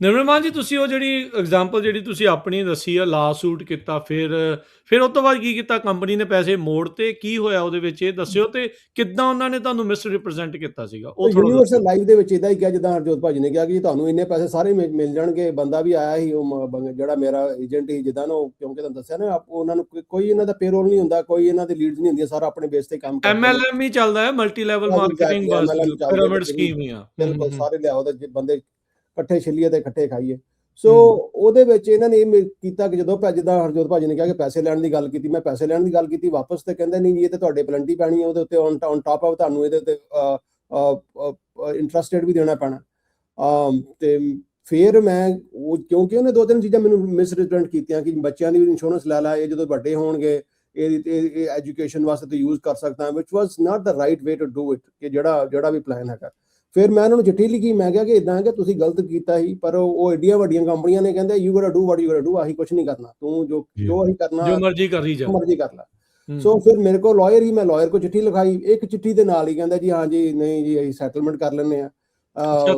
ਨਿਰਮਲ ਮਾਨ ਜੀ, ਤੁਸੀਂ ਉਹ ਜਿਹੜੀ ਐਗਜ਼ਾਮਪਲ ਜਿਹੜੀ ਤੁਸੀਂ ਆਪਣੀ ਦੱਸੀ ਆ, ਲਾ ਸੂਟ ਕੀਤਾ, ਫਿਰ ਉਹ ਤੋਂ ਬਾਅਦ ਕੀ ਕੀਤਾ? ਕੰਪਨੀ ਨੇ ਪੈਸੇ ਮੋੜਤੇ, ਕੀ ਹੋਇਆ ਉਹਦੇ ਵਿੱਚ ਇਹ ਦੱਸਿਓ, ਤੇ ਕਿੱਦਾਂ ਉਹਨਾਂ ਨੇ ਤੁਹਾਨੂੰ ਮਿਸ ਰਿਪਰੈਜ਼ੈਂਟ ਕੀਤਾ ਸੀਗਾ ਉਹ? ਯੂਨੀਵਰਸਲ ਲਾਈਫ ਦੇ ਵਿੱਚ ਇਦਾਂ ਹੀ ਕਿਹਾ, ਜਿੱਦਾਂ ਹਰਜੋਤ ਭਾਜੀ ਨੇ ਕਿਹਾ ਕਿ ਤੁਹਾਨੂੰ ਇੰਨੇ ਪੈਸੇ ਸਾਰੇ ਮਿਲ ਜਾਣਗੇ। ਬੰਦਾ ਵੀ ਆਇਆ ਸੀ, ਉਹ ਜਿਹੜਾ ਮੇਰਾ ਏਜੰਟ ਸੀ, ਜਿੱਦਾਂ ਨਾ, ਕਿਉਂਕਿ ਤੁਹਾਨੂੰ ਦੱਸਿਆ ਨਾ, ਉਹਨਾਂ ਨੂੰ ਕੋਈ ਇਹਨਾਂ ਦਾ ਪੇਰੋਲ ਨਹੀਂ ਹੁੰਦਾ, ਕੋਈ ਇਹਨਾਂ ਦੀ ਲੀਡਸ ਨਹੀਂ ਹੁੰਦੀਆਂ, ਸਾਰਾ ਆਪਣੇ ਬੇਸ ਤੇ ਕੰਮ ਕਰਦੇ। MLM ਹੀ ਚੱਲਦਾ ਹੈ, multi level marketing pyramid scheme ਹੀ ਆ। ਬਿਲਕੁਲ, ਸਾਰੇ ਲਿਆਓ ਤੇ ਬੰਦੇ ਇਕੱਠੇ ਛਿੱਲੀਏ ਤੇ ਇਕੱਠੇ ਖਾਈਏ। ਸੋ ਉਹਦੇ ਵਿੱਚ ਇਹਨਾਂ ਨੇ ਇਹ ਕੀਤਾ ਕਿ ਜਦੋਂ ਜਿੱਦਾਂ ਹਰਜੋਤ ਭਾਜੀ ਨੇ ਕਿਹਾ ਕਿ ਪੈਸੇ ਲੈਣ ਦੀ ਗੱਲ ਕੀਤੀ, ਮੈਂ ਪੈਸੇ ਲੈਣ ਦੀ ਗੱਲ ਕੀਤੀ ਵਾਪਸ, ਤੇ ਕਹਿੰਦੇ ਨਹੀਂ ਜੀ ਇਹ ਤੇ ਤੁਹਾਡੇ ਪਲੰਟੀ ਪੈਣੀ ਹੈ, ਉਹਦੇ ਉੱਤੇ ਔਨ ਟਾਪ ਆਫ ਤੁਹਾਨੂੰ ਇਹਦੇ ਉੱਤੇ ਇੰਟਰਸਟ ਰੇਟ ਵੀ ਦੇਣਾ ਪੈਣਾ। ਤੇ ਫਿਰ ਮੈਂ ਕਿਉਂਕਿ ਉਹਨੇ 2-3 ਚੀਜ਼ਾਂ ਮੈਨੂੰ ਮਿਸਰਿਪਰੈਜ਼ੈਂਟ ਕੀਤੀਆਂ ਕਿ ਬੱਚਿਆਂ ਦੀ ਵੀ ਇੰਸ਼ੋਰੈਂਸ ਲੈ ਲਾ, ਇਹ ਜਦੋਂ ਵੱਡੇ ਹੋਣਗੇ ਇਹ ਐਜੂਕੇਸ਼ਨ ਵਾਸਤੇ ਤੇ ਯੂਜ਼ ਕਰ ਸਕਦਾ, which was not the right way to do it, ਕਿ ਜਿਹੜਾ ਵੀ ਪਲਾਨ ਹੈਗਾ। ਫਿਰ ਮੈਂ ਉਹਨਾਂ ਨੂੰ ਚਿੱਠੀ ਲਿਖੀ, ਮੈਂ ਕਿਹਾ ਕਿ ਇਦਾਂ ਹੈ ਕਿ ਤੁਸੀਂ ਗਲਤ ਕੀਤਾ ਸੀ, ਪਰ ਉਹ ਏਡੀਆਂ ਵੱਡੀਆਂ ਕੰਪਨੀਆਂ ਨੇ ਕਹਿੰਦੇ ਯੂ ਗੋਟਾ ਡੂ ਵਾਟ ਯੂ ਗੋਟਾ ਡੂ, ਆਹੀ ਕੁਝ ਨਹੀਂ ਕਰਨਾ, ਤੂੰ ਜੋ ਅਸੀਂ ਕਰਨਾ, ਜੋ ਮਰਜ਼ੀ ਕਰੀ ਜਾ, ਮਰਜ਼ੀ ਕਰ ਲੈ। ਸੋ ਫਿਰ ਮੇਰੇ ਕੋਲ ਲਾਇਰ ਹੀ, ਮੈਂ ਲਾਇਰ ਕੋ ਚਿੱਠੀ ਲਿਖਾਈ, ਇੱਕ ਚਿੱਠੀ ਦੇ ਨਾਲ ਹੀ ਕਹਿੰਦਾ ਜੀ ਹਾਂ ਜੀ, ਨਹੀਂ ਜੀ ਅਸੀਂ ਸੈਟਲਮੈਂਟ ਕਰ ਲੈਂਦੇ ਆ।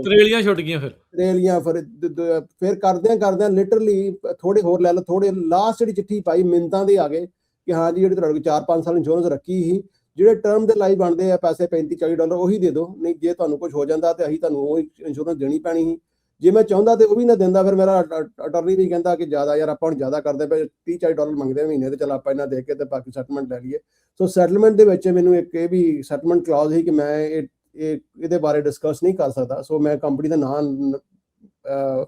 ਤਰੇਲੀਆਂ ਛੁੱਟ ਗਈਆਂ, ਫਿਰ ਕਰਦਿਆਂ ਲਿਟਰਲੀ ਥੋੜੇ ਹੋਰ ਲੈ ਲਓ, ਥੋੜੇ ਲਾਸਟ ਜਿਹੜੀ ਚਿੱਠੀ ਪਾਈ ਮਿੰਤਾਂ ਦੇ ਆ ਗਏ ਕਿ ਹਾਂ ਜੀ ਜਿਹੜੀ ਤੁਹਾਡੇ 4-5 ਸਾਲ ਇੰਸ਼ੋਰੈਂਸ ਰੱਖੀ ਸੀ, ਜਿਹੜੇ ਟਰਮ ਦੇ ਲਾਈਫ ਬਣਦੇ ਆ ਪੈਸੇ $35-40 ਉਹੀ ਦੇ ਦਿਓ, ਨਹੀਂ ਜੇ ਤੁਹਾਨੂੰ ਕੁਝ ਹੋ ਜਾਂਦਾ ਤੇ ਅਸੀਂ ਤੁਹਾਨੂੰ ਉਹ ਇੰਸ਼ੋਰੈਂਸ ਦੇਣੀ ਪੈਣੀ ਸੀ। ਜੇ ਮੈਂ ਚਾਹੁੰਦਾ ਤੇ ਉਹ ਵੀ ਨਾ ਦਿੰਦਾ। ਫਿਰ ਮੇਰਾ ਅਟਰਨੀ ਵੀ ਕਹਿੰਦਾ ਕਿ ਜ਼ਿਆਦਾ ਯਾਰ ਆਪਾਂ ਹੁਣ ਜ਼ਿਆਦਾ ਕਰਦੇ ਪਏ, $30-40 ਮੰਗਦੇ ਮਹੀਨੇ, ਤੇ ਚਲ ਆਪਾਂ ਇਹਨਾਂ ਦੇ ਕੇ ਤੇ ਬਾਕੀ ਸੈਟਲਮੈਂਟ ਲੈ ਲਈਏ। ਸੋ ਸੈਟਲਮੈਂਟ ਦੇ ਵਿੱਚ ਮੈਨੂੰ ਇੱਕ ਇਹ ਵੀ ਸੈਟਲਮੈਂਟ ਕਲੌਜ਼ ਸੀ ਕਿ ਮੈਂ ਇਹਦੇ ਬਾਰੇ ਡਿਸਕਸ ਨਹੀਂ ਕਰ ਸਕਦਾ। ਸੋ ਮੈਂ ਕੰਪਨੀ ਦਾ ਨਾਮ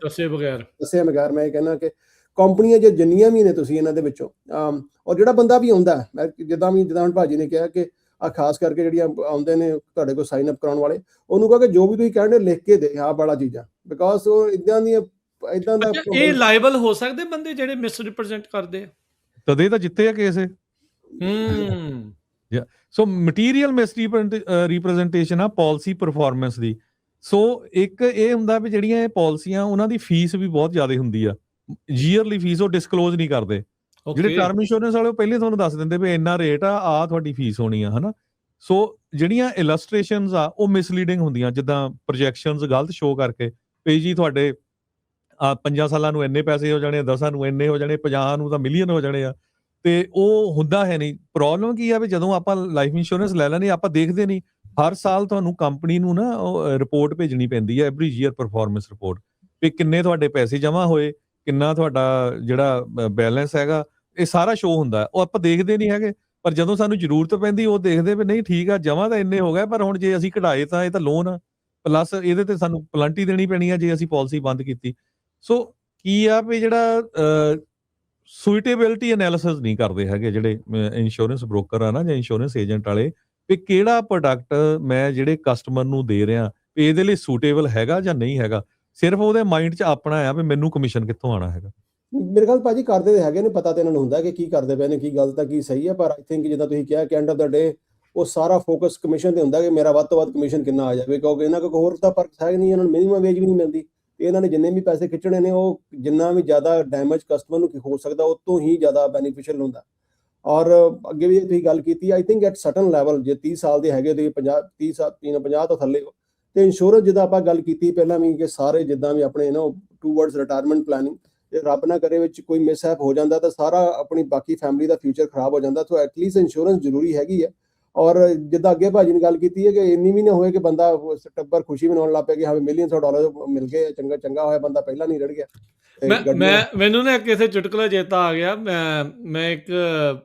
ਦੱਸੇ ਬਗੈਰ ਮੈਂ ਇਹ ਕਹਿੰਦਾ ਕਿ ਕੰਪਨੀਆਂ ਜੇ ਜਿੰਨੀਆਂ ਵੀ ਨੇ ਤੁਸੀਂ ਇਹਨਾਂ ਦੇ ਵਿੱਚੋਂ, ਔਰ ਜਿਹੜਾ ਬੰਦਾ ਵੀ ਆਉਂਦਾ, ਮੈਂ ਜਿੱਦਾਂ ਹੁਣ ਭਾਜੀ ਨੇ ਕਿਹਾ ਕਿ ਆ ਖਾਸ ਕਰਕੇ ਜਿਹੜੀਆਂ ਆਉਂਦੇ ਨੇ ਤੁਹਾਡੇ ਕੋਲ ਸਾਈਨ ਅਪ ਕਰਾਉਣ ਵਾਲੇ, ਉਹਨੂੰ ਕਹੋ ਕਿ ਜੋ ਵੀ ਤੁਸੀਂ ਕਹਿੰਦੇ ਲਿਖ ਕੇ ਦੇ ਆਹ ਵਾਲਾ ਚੀਜ਼ਾਂ, ਬਿਕੋਜ਼ ਉਹ ਇਦਾਂ ਦਾ ਇਹ ਲਾਇਬਲ ਹੋ ਸਕਦੇ ਬੰਦੇ ਜਿਹੜੇ ਮਿਸ ਰਿਪਰੈਜ਼ੈਂਟ ਕਰਦੇ ਆ, ਤਦੇ ਤਾਂ ਜਿੱਤੇ ਆ ਕੇਸ ਇਹ। ਸੋ ਮਟੀਰੀਅਲ ਮਿਸ ਰਿਪਰੈਜ਼ੈਂਟੇਸ਼ਨ ਆ ਪਾਲਿਸੀ ਪਰਫਾਰਮੈਂਸ ਦੀ। ਸੋ ਇੱਕ ਇਹ ਹੁੰਦਾ ਵੀ ਜਿਹੜੀਆਂ ਇਹ ਪਾਲਿਸੀਆਂ, ਉਹਨਾਂ ਦੀ ਫੀਸ ਵੀ ਬਹੁਤ ਜ਼ਿਆਦਾ ਹੁੰਦੀ ਆ, ਈਅਰਲੀ ਫੀਸ ਉਹ ਡਿਸਕਲੋਜ਼ ਨਹੀਂ ਕਰਦੇ। ਜਿਹੜੇ ਟਰਮ ਇੰਸ਼ੋਰੈਂਸ ਵਾਲੇ ਉਹ ਪਹਿਲੇ ਤੁਹਾਨੂੰ ਦੱਸ ਦਿੰਦੇ ਵੀ ਇੰਨਾ ਰੇਟ ਆ ਤੁਹਾਡੀ ਫੀਸ ਹੋਣੀ ਆ, ਹਨਾ। ਸੋ ਜਿਹੜੀਆਂ ਇਲਸਟ੍ਰੇਸ਼ਨਸ ਆ ਉਹ ਮਿਸਲੀਡਿੰਗ ਹੁੰਦੀਆਂ, ਜਿੱਦਾਂ ਪ੍ਰੋਜੈਕਸ਼ਨਸ ਗਲਤ ਸ਼ੋ ਕਰਕੇ ਵੀ ਜੀ ਤੁਹਾਡੇ 5 ਸਾਲਾਂ ਨੂੰ ਇੰਨੇ ਪੈਸੇ ਹੋ ਜਾਣੇ, 10 ਨੂੰ ਇੰਨੇ ਹੋ ਜਾਣੇ, 50 ਨੂੰ ਤਾਂ ਮਿਲੀਅਨ ਹੋ ਜਾਣੇ ਆ, ਤੇ ਉਹ ਹੁੰਦਾ ਹੈ ਨਹੀਂ। ਪ੍ਰੋਬਲਮ ਕੀ ਆ ਵੀ ਜਦੋਂ ਆਪਾਂ ਲਾਈਫ ਇੰਸ਼ੋਰੈਂਸ ਲੈ ਲੈਂਦੇ ਆਪਾਂ ਦੇਖਦੇ ਨਹੀਂ, ਹਰ ਸਾਲ ਤੁਹਾਨੂੰ ਕੰਪਨੀ ਨੂੰ ਨਾ ਰਿਪੋਰਟ ਭੇਜਣੀ ਪੈਂਦੀ ਹੈ, ਐਵਰੀ ਈਅਰ ਪਰਫਾਰਮੈਂਸ ਰਿਪੋਰਟ, ਵੀ ਕਿੰਨੇ ਤੁਹਾਡੇ ਪੈਸੇ ਜਮ੍ਹਾਂ ਹੋਏ, ਕਿੰਨਾ ਤੁਹਾਡਾ ਜਿਹੜਾ ਬੈਲੈਂਸ ਹੈਗਾ, ਇਹ ਸਾਰਾ ਸ਼ੋ ਹੁੰਦਾ। ਉਹ ਆਪਾਂ ਦੇਖਦੇ ਨਹੀਂ ਹੈਗੇ, ਪਰ ਜਦੋਂ ਸਾਨੂੰ ਜ਼ਰੂਰਤ ਪੈਂਦੀ ਉਹ ਦੇਖਦੇ ਵੀ ਨਹੀਂ ਠੀਕ ਆ, ਜਮ੍ਹਾਂ ਤਾਂ ਇੰਨੇ ਹੋ ਗਏ, ਪਰ ਹੁਣ ਜੇ ਅਸੀਂ ਕਢਾਏ ਤਾਂ ਇਹ ਤਾਂ ਲੋਨ ਆ, ਪਲੱਸ ਇਹਦੇ ਤੇ ਸਾਨੂੰ ਪਲੰਟੀ ਦੇਣੀ ਪੈਣੀ ਆ ਜੇ ਅਸੀਂ ਪਾਲਿਸੀ ਬੰਦ ਕੀਤੀ। ਸੋ ਕੀ ਆ ਵੀ ਜਿਹੜਾ ਸੁਈਟੇਬਿਲਿਟੀ ਐਨਾਲਿਸਿਸ ਨਹੀਂ ਕਰਦੇ ਹੈਗੇ ਜਿਹੜੇ ਇੰਸ਼ੋਰੈਂਸ ਬ੍ਰੋਕਰ ਆ ਨਾ ਜਾਂ ਇੰਸ਼ੋਰੈਂਸ ਏਜੰਟ ਵਾਲੇ, ਵੀ ਕਿਹੜਾ ਪ੍ਰੋਡਕਟ ਮੈਂ ਜਿਹੜੇ ਕਸਟਮਰ ਨੂੰ ਦੇ ਰਿਹਾ ਵੀ ਇਹਦੇ ਲਈ ਸੂਟੇਬਲ ਹੈਗਾ ਜਾਂ ਨਹੀਂ ਹੈਗਾ। ਸਿਰਫ ਉਹਦੇ ਮਾਈਂਡ 'ਚ ਆਪਣਾ ਆ ਵੀ ਮੈਨੂੰ ਕਮਿਸ਼ਨ ਕਿੱਥੋਂ ਆਉਣਾ ਹੈਗਾ। ਮੇਰੇ ਖਿਆਲ ਭਾਜੀ ਕਰਦੇ ਤੇ ਹੈਗੇ ਨੇ, ਪਤਾ ਤੇ ਇਹਨਾਂ ਨੂੰ ਹੁੰਦਾ ਕਿ ਕੀ ਕਰਦੇ ਪਏ ਨੇ, ਕੀ ਗਲਤ ਆ ਕੀ ਸਹੀ ਹੈ, ਪਰ ਆਈ ਥਿੰਕ ਜਿੱਦਾਂ ਤੁਸੀਂ ਕਿਹਾ ਕਿ ਐਂਡ ਆਫ ਦਾ ਡੇ ਉਹ ਸਾਰਾ ਫੋਕਸ ਕਮਿਸ਼ਨ ਤੇ ਹੁੰਦਾ ਕਿ ਮੇਰਾ ਵੱਧ ਤੋਂ ਵੱਧ ਕਮਿਸ਼ਨ ਕਿੰਨਾ ਆ ਜਾਵੇ, ਕਿਉਂਕਿ ਇਹਨਾਂ ਕੋਲ ਹੋਰ ਤਾਂ ਪਰਕ ਹੈ ਨਹੀਂ, ਇਹਨਾਂ ਨੂੰ ਮਿਨੀਮਮ ਵੇਜ ਵੀ ਨਹੀਂ ਮਿਲਦੀ ਤੇ ਇਹਨਾਂ ਨੇ ਜਿੰਨੇ ਵੀ ਪੈਸੇ ਖਿੱਚਣੇ ਨੇ ਉਹ ਜਿੰਨਾ ਵੀ ਜ਼ਿਆਦਾ ਡੈਮੇਜ ਕਸਟਮਰ ਨੂੰ ਹੋ ਸਕਦਾ ਉਹ ਤੋਂ ਹੀ ਜ਼ਿਆਦਾ ਬੈਨੀਫੀਸ਼ੀਅਲ ਹੁੰਦਾ। ਔਰ ਅੱਗੇ ਵੀ ਤੁਸੀਂ ਗੱਲ ਕੀਤੀ, I think at certain level ਜੇ 30 ਸਾਲ ਦੇ ਹੈਗੇ ਤੁਸੀਂ 50 ਤੋਂ ਥੱਲੇ ਹੋ ਤੇ ਇੰਸ਼ੋਰੈਂਸ ਜਿੱਦਾਂ ਆਪਾਂ ਗੱਲ ਕੀਤੀ ਪਹਿਲਾਂ ਵੀ ਕਿ ਸਾਰੇ ਜਿੱਦਾਂ ਵੀ ਆਪਣੇ ਟੂਵਰਡਸ ਰਿਟਾਇਰਮੈਂਟ ਪਲੈਨਿੰਗ, ਜੇ ਰੱਬ ਨਾ ਕਰੇ ਵਿੱਚ ਕੋਈ ਮਿਸਹੈਪ ਹੋ ਜਾਂਦਾ ਤਾਂ ਸਾਰਾ ਆਪਣੀ ਬਾਕੀ ਫੈਮਿਲੀ ਦਾ ਫਿਊਚਰ ਖਰਾਬ ਹੋ ਜਾਂਦਾ। ਸੋ ਐਟਲੀਸਟ ਇੰਸ਼ੋਰੈਂਸ ਜ਼ਰੂਰੀ ਹੈਗੀ ਹੈ। ਔਰ ਜਿੱਦਾਂ ਅੱਗੇ ਭਾਜੀ ਨੇ ਗੱਲ ਕੀਤੀ ਹੈ ਕਿ ਇੰਨੀ ਵੀ ਨਾ ਹੋਏ ਕਿ ਬੰਦਾ ਟੱਬਰ ਖੁਸ਼ੀ ਮਨਾਉਣ ਲੱਗ ਪਏ ਕਿ ਹਾਂ ਮਿਲੀਅਨਸ ਆਫ ਡਾਲਰ ਮਿਲ ਗਏ, ਚੰਗਾ ਹੋਇਆ ਬੰਦਾ ਪਹਿਲਾਂ ਨਹੀਂ ਰੜ ਗਿਆ। ਮੈਨੂੰ ਨਾ ਕਿਸੇ ਚੁਟਕਲਾ ਚੇਤਾ ਆ ਗਿਆ। ਮੈਂ ਇੱਕ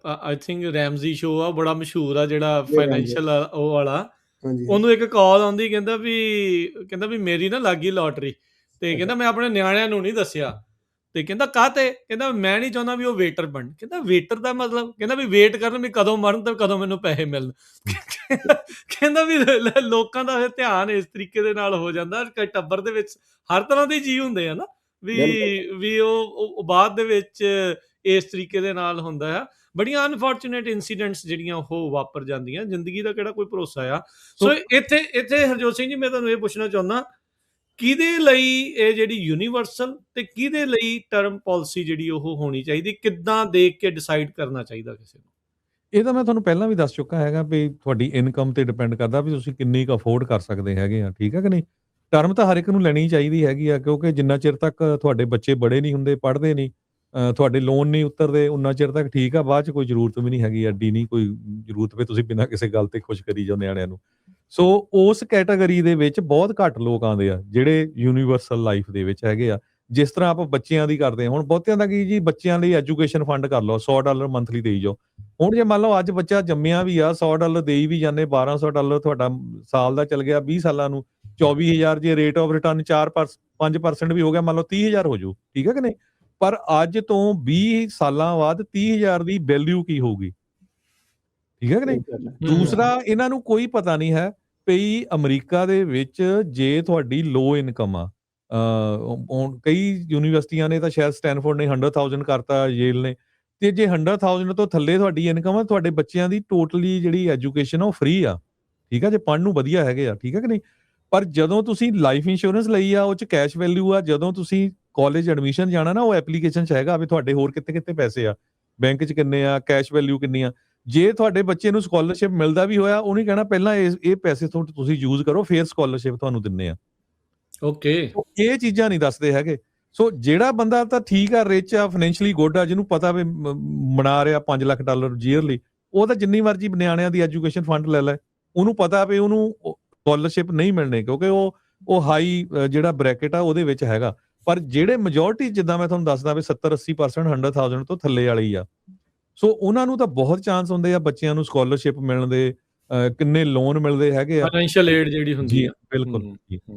ਆਈ ਥਿੰਕ ਰੈਮਜ਼ੀ ਸ਼ੋ ਆ, ਬੜਾ ਮਸ਼ਹੂਰ ਆ ਜਿਹੜਾ ਫਾਈਨੈਂਸ਼ੀਅਲ ਉਹ ਵਾਲਾ, ਉਹਨੂੰ ਇੱਕ ਕਾਲ ਆਉਂਦੀ, ਕਹਿੰਦਾ ਵੀ ਮੇਰੀ ਨਾ ਲੱਗ ਗਈ ਲੋਟਰੀ ਤੇ ਕਹਿੰਦਾ ਮੈਂ ਆਪਣੇ ਨਿਆਣਿਆਂ ਨੂੰ ਨਹੀਂ ਦੱਸਿਆ ਤੇ ਕਹਿੰਦਾ ਕਾਹਤੇ, ਕਹਿੰਦਾ ਮੈਂ ਨਹੀਂ ਚਾਹੁੰਦਾ ਵੀ ਉਹ ਵੇਟਰ ਬਣ। ਕਹਿੰਦਾ ਵੇਟਰ ਦਾ ਮਤਲਬ, ਕਹਿੰਦਾ ਵੀ ਵੇਟ ਕਰਨ ਵੀ ਕਦੋਂ ਮਰਨ ਤੇ ਕਦੋਂ ਮੈਨੂੰ ਪੈਸੇ ਮਿਲਣ। ਕਹਿੰਦਾ ਵੀ ਲੋਕਾਂ ਦਾ ਧਿਆਨ ਇਸ ਤਰੀਕੇ ਦੇ ਨਾਲ ਹੋ ਜਾਂਦਾ, ਟੱਬਰ ਦੇ ਵਿੱਚ ਹਰ ਤਰ੍ਹਾਂ ਦੇ ਜੀਅ ਹੁੰਦੇ ਆ ਨਾ, ਵੀ ਉਹ ਬਾਅਦ ਦੇ ਵਿੱਚ ਇਸ ਤਰੀਕੇ ਦੇ ਨਾਲ ਹੁੰਦਾ ਆ। ਬੜੀਆਂ ਅਨਫੋਰਚੂਨੇਟ ਇਨਸੀਡੈਂਟਸ ਜਿਹੜੀਆਂ ਉਹ ਵਾਪਰ ਜਾਂਦੀਆਂ, ਜ਼ਿੰਦਗੀ ਦਾ ਕਿਹੜਾ ਕੋਈ ਭਰੋਸਾ ਆ। ਸੋ ਇੱਥੇ ਹਰਜੋਤ ਸਿੰਘ ਜੀ ਮੈਂ ਤੁਹਾਨੂੰ ਇਹ ਪੁੱਛਣਾ ਚਾਹੁੰਦਾ, ਕਿਹਦੇ ਲਈ ਇਹ ਜਿਹੜੀ ਯੂਨੀਵਰਸਲ ਤੇ ਕਿਹਦੇ ਲਈ ਟਰਮ ਪਾਲਿਸੀ ਜਿਹੜੀ ਉਹ ਹੋਣੀ ਚਾਹੀਦੀ, ਕਿੱਦਾਂ ਦੇਖ ਕੇ ਡਿਸਾਈਡ ਕਰਨਾ ਚਾਹੀਦਾ ਕਿਸੇ ਨੂੰ? ਇਹ ਤਾਂ ਮੈਂ ਤੁਹਾਨੂੰ ਪਹਿਲਾਂ ਵੀ ਦੱਸ ਚੁੱਕਾ ਹੈਗਾ ਵੀ ਤੁਹਾਡੀ ਇਨਕਮ ਤੇ ਡਿਪੈਂਡ ਕਰਦਾ ਵੀ ਤੁਸੀਂ ਕਿੰਨੀ ਕੁ ਅਫੋਰਡ ਕਰ ਸਕਦੇ ਹੈਗੇ ਆ, ਠੀਕ ਹੈ ਕਿ ਨਹੀਂ। ਟਰਮ ਤਾਂ ਹਰ ਇੱਕ ਨੂੰ ਲੈਣੀ ਚਾਹੀਦੀ ਹੈਗੀ ਆ, ਕਿਉਂਕਿ ਜਿੰਨਾ ਚਿਰ ਤੱਕ ਤੁਹਾਡੇ ਬੱਚੇ ਬੜੇ ਨਹੀਂ ਹੁੰਦੇ, ਪੜ੍ਹਦੇ ਨਹੀਂ, ਤੁਹਾਡੇ ਲੋਨ ਨਹੀਂ ਉਤਰਦੇ, ਉਨਾ ਚਿਰ ਤੱਕ ਠੀਕ ਆ। ਬਾਅਦ 'ਚ ਕੋਈ ਜ਼ਰੂਰਤ ਵੀ ਨਹੀਂ ਹੈਗੀ, ਐਡੀ ਨਹੀਂ ਕੋਈ ਜ਼ਰੂਰਤ ਵੀ ਤੁਸੀਂ ਬਿਨਾਂ ਕਿਸੇ ਗੱਲ ਤੇ ਖੁਸ਼ ਕਰੀ ਜਾਓ ਨਿਆਣਿਆਂ ਨੂੰ। ਸੋ ਉਸ ਕੈਟਾਗਰੀ ਦੇ ਵਿੱਚ ਬਹੁਤ ਘੱਟ ਲੋਕ ਆਉਂਦੇ ਆ ਜਿਹੜੇ ਯੂਨੀਵਰਸਲ ਲਾਈਫ ਦੇ ਵਿੱਚ ਹੈਗੇ ਆ। ਜਿਸ ਤਰ੍ਹਾਂ ਆਪਾਂ ਬੱਚਿਆਂ ਦੀ ਕਰਦੇ ਹਾਂ, ਹੁਣ ਬਹੁਤਿਆਂ ਦਾ ਕੀ ਜੀ, ਬੱਚਿਆਂ ਲਈ ਐਜੂਕੇਸ਼ਨ ਫੰਡ ਕਰ ਲਓ, $100 ਮੰਥਲੀ ਦੇਈ ਜਾਓ। ਹੁਣ ਜੇ ਮੰਨ ਲਓ ਅੱਜ ਬੱਚਾ ਜੰਮਿਆ ਵੀ ਆ, $100 ਦੇਈ ਵੀ ਜਾਂਦੇ, $1200 ਤੁਹਾਡਾ ਸਾਲ ਦਾ ਚੱਲ ਗਿਆ 20 ਸਾਲਾਂ ਨੂੰ, 24,000 ਜੇ ਰੇਟ ਆਫ ਰਿਟਰਨ 5% ਵੀ ਹੋ ਗਿਆ, ਮੰਨ ਲਓ 30,000 ਹੋ ਜਾਊ, ਠੀਕ ਹੈ ਕਿ ਨਹੀਂ। ਪਰ ਅੱਜ ਤੋਂ 20 ਸਾਲਾਂ ਬਾਅਦ 30,000 ਦੀ ਵੈਲਿਊ ਕੀ ਹੋਊਗੀ, ਠੀਕ ਹੈ ਕਿ ਨਹੀਂ। ਦੂਸਰਾ, ਇਹਨਾਂ ਨੂੰ ਕੋਈ ਪਤਾ ਨਹੀਂ ਹੈ ਵੀ ਅਮਰੀਕਾ ਦੇ ਵਿੱਚ ਜੇ ਤੁਹਾਡੀ ਲੋ ਇਨਕਮ ਆ, ਕਈ ਯੂਨੀਵਰਸਿਟੀਆਂ ਨੇ ਤਾਂ ਸ਼ਾਇਦ ਸਟੈਨਫੋਰਡ ਨੇ 100,000 ਕਰਤਾ, ਯੇਲ ਨੇ, ਤੇ ਜੇ 100,000 ਤੋਂ ਥੱਲੇ ਤੁਹਾਡੀ ਇਨਕਮ ਆ, ਤੁਹਾਡੇ ਬੱਚਿਆਂ ਦੀ ਟੋਟਲੀ ਜਿਹੜੀ ਐਜੂਕੇਸ਼ਨ ਆ ਉਹ ਫ੍ਰੀ ਆ, ਠੀਕ ਆ, ਜੇ ਪੜ੍ਹਨ ਨੂੰ ਵਧੀਆ ਹੈਗੇ ਆ, ਠੀਕ ਹੈ ਕਿ ਨਹੀਂ। ਪਰ ਜਦੋਂ ਤੁਸੀਂ ਲਾਈਫ ਇੰਸ਼ੋਰੈਂਸ ਲਈ ਆ, ਉਹ 'ਚ ਕੈਸ਼ ਵੈਲਿਊ ਆ। ਜਦੋਂ ਤੁਸੀਂ ਕਾਲਜ ਐਡਮਿਸ਼ਨ ਜਾਣਾ ਨਾ, ਉਹ ਐਪਲੀਕੇਸ਼ਨ 'ਚ ਹੈਗਾ ਵੀ ਤੁਹਾਡੇ ਹੋਰ ਕਿੱਥੇ ਪੈਸੇ ਆ, ਬੈਂਕ 'ਚ ਕਿੰਨੇ ਆ, ਕੈਸ਼ ਵੈਲਿਊ ਕਿੰਨੀ ਆ। ਜੇ ਤੁਹਾਡੇ ਬੱਚੇ ਨੂੰ ਸਕਾਲਰਸ਼ਿਪ ਮਿਲਦਾ ਵੀ ਹੋਇਆ, ਉਹਨੇ ਕਹਿਣਾ ਪਹਿਲਾਂ ਇਹ ਪੈਸੇ ਤੁਸੀਂ ਯੂਜ਼ ਕਰੋ, ਫਿਰ ਸਕਾਲਰਸ਼ਿਪ ਤੁਹਾਨੂੰ ਦਿੰਨੇ ਆ। ਓਕੇ, ਇਹ ਚੀਜ਼ਾਂ ਨਹੀਂ ਦੱਸਦੇ ਹੈਗੇ। ਸੋ ਜਿਹੜਾ ਬੰਦਾ ਤਾਂ ਠੀਕ ਆ, ਰਿਚ ਆ, ਫਾਈਨੈਂਸ਼ੀਅਲੀ ਗੁੱਡ ਆ, ਜਿਹਨੂੰ ਪਤਾ ਵੀ ਬਣਾ ਰਿਹਾ $5 ਲੱਖ ਈਅਰਲੀ, ਉਹ ਤਾਂ ਜਿੰਨੀ ਮਰਜ਼ੀ ਨਿਆਣਿਆਂ ਦੀ ਐਜੂਕੇਸ਼ਨ ਫੰਡ ਲੈ ਲੈ, ਉਹਨੂੰ ਪਤਾ ਵੀ ਉਹਨੂੰ ਸਕਾਲਰਸ਼ਿਪ ਨਹੀਂ ਮਿਲਣੇ, ਕਿਉਂਕਿ ਉਹ ਹਾਈ ਜਿਹੜਾ ਬ੍ਰੈਕਟ ਆ ਉਹਦੇ ਵਿੱਚ ਹੈਗਾ। ਪਰ ਜਿਹੜੇ ਮੈਜੋਰਟੀ, ਜਿੱਦਾਂ ਮੈਂ ਤੁਹਾਨੂੰ ਦੱਸਦਾ ਵੀ 70-80% 100,000 ਤੋਂ ਥੱਲੇ ਵਾਲੇ ਹੀ ਆ, ਸੋ ਉਹਨਾਂ ਨੂੰ ਤਾਂ ਬਹੁਤ ਚਾਂਸ ਹੁੰਦੇ ਆ ਬੱਚਿਆਂ ਨੂੰ ਸਕਾਲਰਸ਼ਿਪ ਮਿਲਣ ਦੇ, ਕਿੰਨੇ ਲੋਨ ਮਿਲਦੇ ਹੈਗੇ ਆ, ਫਾਈਨੈਂਸ਼ੀਅਲ ਏਡ ਜਿਹੜੀ ਹੁੰਦੀ ਆ। ਬਿਲਕੁਲ।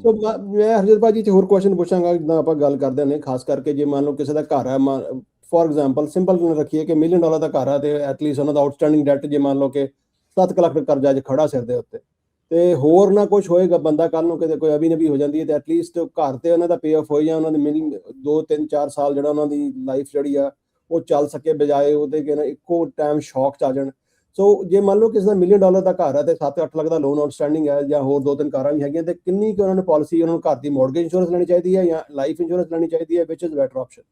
ਸੋ ਮੈਂ ਹਰਜੀਤ ਭਾਜੀ ਚ ਹੋਰ ਕੁਐਸਚਨ ਪੁੱਛਾਂਗਾ, ਜਿੱਦਾਂ ਆਪਾਂ ਗੱਲ ਕਰਦੇ ਨੇ, ਖਾਸ ਕਰਕੇ ਜੇ ਮੰਨ ਲਓ ਕਿਸੇ ਦਾ ਘਰ ਹੈ, ਫੋਰ ਐਗਜ਼ਾਮਪਲ ਸਿੰਪਲ ਰੱਖੀਏ ਕਿ $1 ਮਿਲੀਅਨ ਦਾ ਘਰ ਆ ਤੇ ਐਟਲੀਸਟ ਉਹਨਾਂ ਦਾ ਆਊਟਸਟੈਂਡਿੰਗ ਡੈਟ ਜੇ ਮੰਨ ਲਓ ਕਿ 7 ਲੱਖ ਕਰਜ਼ਾ ਅੱਜ ਖੜਾ ਸਿਰ ਦੇ ਉੱਤੇ, ਤੇ ਹੋਰ ਨਾ ਕੁਝ ਹੋਏਗਾ, ਬੰਦਾ ਕੱਲ ਨੂੰ ਕਿਤੇ ਕੋਈ ਅਭੀ ਨਬੀ ਹੋ ਜਾਂਦੀ ਹੈ ਤੇ ਐਟਲੀਸਟ ਘਰ ਤੇ ਉਹਨਾਂ ਦਾ ਪੇ ਆਫ ਹੋਈ ਜਾਂ ਉਹਨਾਂ ਦੀ 2-3-4 ਸਾਲ ਜਿਹੜਾ ਉਹਨਾਂ ਦੀ ਲਾਈਫ ਜਿਹੜੀ ਆ ਉਹ ਚੱਲ ਸਕੇ, ਬਜਾਏ ਉਹਦੇ ਕਿ ਇੱਕੋ ਟਾਈਮ ਸ਼ੌਕ ਚ ਆ ਜਾਣ। ਸੋ ਜੇ ਮੰਨ ਲਓ ਕਿਸੇ ਦਾ $1 ਮਿਲੀਅਨ ਦਾ ਘਰ ਹੈ ਤੇ 7-8 ਲੱਖ ਦਾ ਲੋਨ ਆਊਟਸਟੈਂਡਿੰਗ ਹੈ, ਜਾਂ ਹੋਰ 2-3 ਕਾਰਾਂ ਵੀ ਹੈਗੀਆਂ, ਤੇ ਕਿੰਨੀ ਕੁ ਉਹਨਾਂ ਨੂੰ ਪਾਲਿਸੀ, ਉਹਨਾਂ ਨੂੰ ਘਰ ਦੀ ਮੌਰਗੇਜ ਇੰਸ਼ੋਰੈਂਸ ਲੈਣੀ ਚਾਹੀਦੀ ਹੈ ਜਾਂ ਲਾਈਫ ਇੰਸ਼ੋਰੈਂਸ ਲੈਣੀ ਚਾਹੀਦੀ ਹੈ, ਵਿਚ ਇਜ਼ ਬੈਟਰ ਆਪਸ਼ਨ?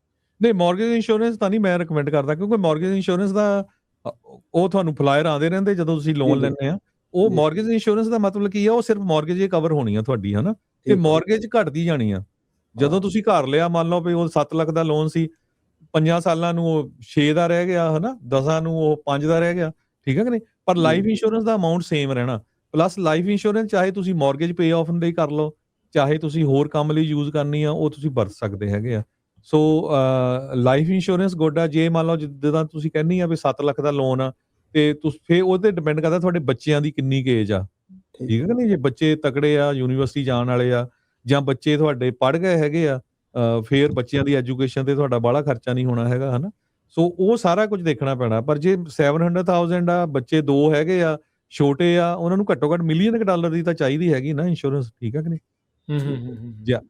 ਨਹੀਂ, ਮੌਰਗੇਜ ਇੰਸ਼ੋਰੈਂਸ ਤਾਂ ਨਹੀਂ ਮੈਂ ਰਿਕਮੈਂਡ ਕਰਦਾ, ਕਿਉਂਕਿ ਮੌਰਗੇਜ ਇੰਸ਼ੋਰੈਂਸ ਦਾ ਉਹ ਤੁਹਾਨੂੰ ਫਲਾਇਰ ਆਉਂਦੇ ਰਹਿੰਦੇ ਜਦੋਂ ਤੁਸੀਂ ਲੋਨ ਲੈਂਦੇ ਆ। ਉਹ ਮੌਰਗੇਜ ਇੰਸ਼ੋਰੈਂਸ ਦਾ ਮਤਲਬ ਕੀ ਆ, ਉਹ ਸਿਰਫ ਮੌਰਗੇਜ ਹੀ ਕਵਰ ਹੋਣੀ ਆ ਤੁਹਾਡੀ, ਹਨਾ, ਤੇ ਮੌਰਗੇਜ ਘਟਦੀ ਜਾਣੀ ਆ। ਜਦੋਂ ਤੁਸੀਂ ਘਰ ਲਿਆ, ਮੰਨ ਲਓ ਵੀ ਉਹ 7 ਲੱਖ ਦਾ ਲੋਨ ਸੀ, 5 ਸਾਲਾਂ ਨੂੰ ਉਹ 6 ਦਾ ਰਹਿ ਗਿਆ, ਹਨਾ, 10 ਨੂੰ ਉਹ 5 ਦਾ ਰਹਿ ਗਿਆ, ਠੀਕ ਹੈ ਕਿ ਨਹੀਂ। ਪਰ ਲਾਈਫ ਇੰਸ਼ੋਰੈਂਸ ਦਾ ਅਮਾਊਂਟ ਸੇਮ ਰਹਿਣਾ। ਪਲੱਸ ਲਾਈਫ ਇੰਸ਼ੋਰੈਂਸ ਚਾਹੇ ਤੁਸੀਂ ਮੌਰਗੇਜ ਪੇ ਆਫ ਲਈ ਕਰ ਲਓ, ਚਾਹੇ ਤੁਸੀਂ ਹੋਰ ਕੰਮ ਲਈ ਯੂਜ਼ ਕਰਨੀ ਆ, ਉਹ ਤੁਸੀਂ ਵਰਤ ਸਕਦੇ ਹੈਗੇ ਆ। ਸੋ ਲਾਈਫ ਇੰਸ਼ੋਰੈਂਸ ਗੁੱਡ ਆ। ਜੇ ਮੰਨ ਲਓ ਜਿੱਦਾਂ ਤੁਸੀਂ ਕਹਿੰਦੀ ਆ ਵੀ 7 ਲੱਖ ਦਾ ਲੋਨ ਆ, ਤੇ ਫਿਰ ਉਹਦੇ ਡਿਪੈਂਡ ਕਰਦਾ ਤੁਹਾਡੇ ਬੱਚਿਆਂ ਦੀ ਕਿੰਨੀ ਕੁ ਏਜ ਆ, ਠੀਕ ਹੈ ਕਿ ਨਹੀਂ। ਜੇ ਬੱਚੇ ਤਕੜੇ ਆ, ਯੂਨੀਵਰਸਿਟੀ ਜਾਣ ਵਾਲੇ ਆ, ਜਾਂ ਬੱਚੇ ਤੁਹਾਡੇ ਪੜ੍ਹ ਗਏ ਹੈਗੇ ਆ, ਫਿਰ ਬੱਚਿਆਂ ਦੀ ਐਜੂਕੇਸ਼ਨ ਤੇ ਤੁਹਾਡਾ ਬਾਹਲਾ ਖਰਚਾ ਨਹੀਂ ਹੋਣਾ ਹੈਗਾ, ਹਨਾ। ਸੋ ਉਹ ਸਾਰਾ ਕੁਝ ਦੇਖਣਾ ਪੈਣਾ। ਪਰ ਜੇ 700,000 ਆ, ਬੱਚੇ 2 ਹੈਗੇ ਆ, ਛੋਟੇ ਆ, ਉਹਨਾਂ ਨੂੰ ਘੱਟੋ ਘੱਟ $1 ਮਿਲੀਅਨ ਦੀ ਤਾਂ ਚਾਹੀਦੀ ਹੈਗੀ ਨਾ ਇੰਸ਼ੋਰੈਂਸ, ਠੀਕ ਆ ਕਿ ਨਹੀਂ?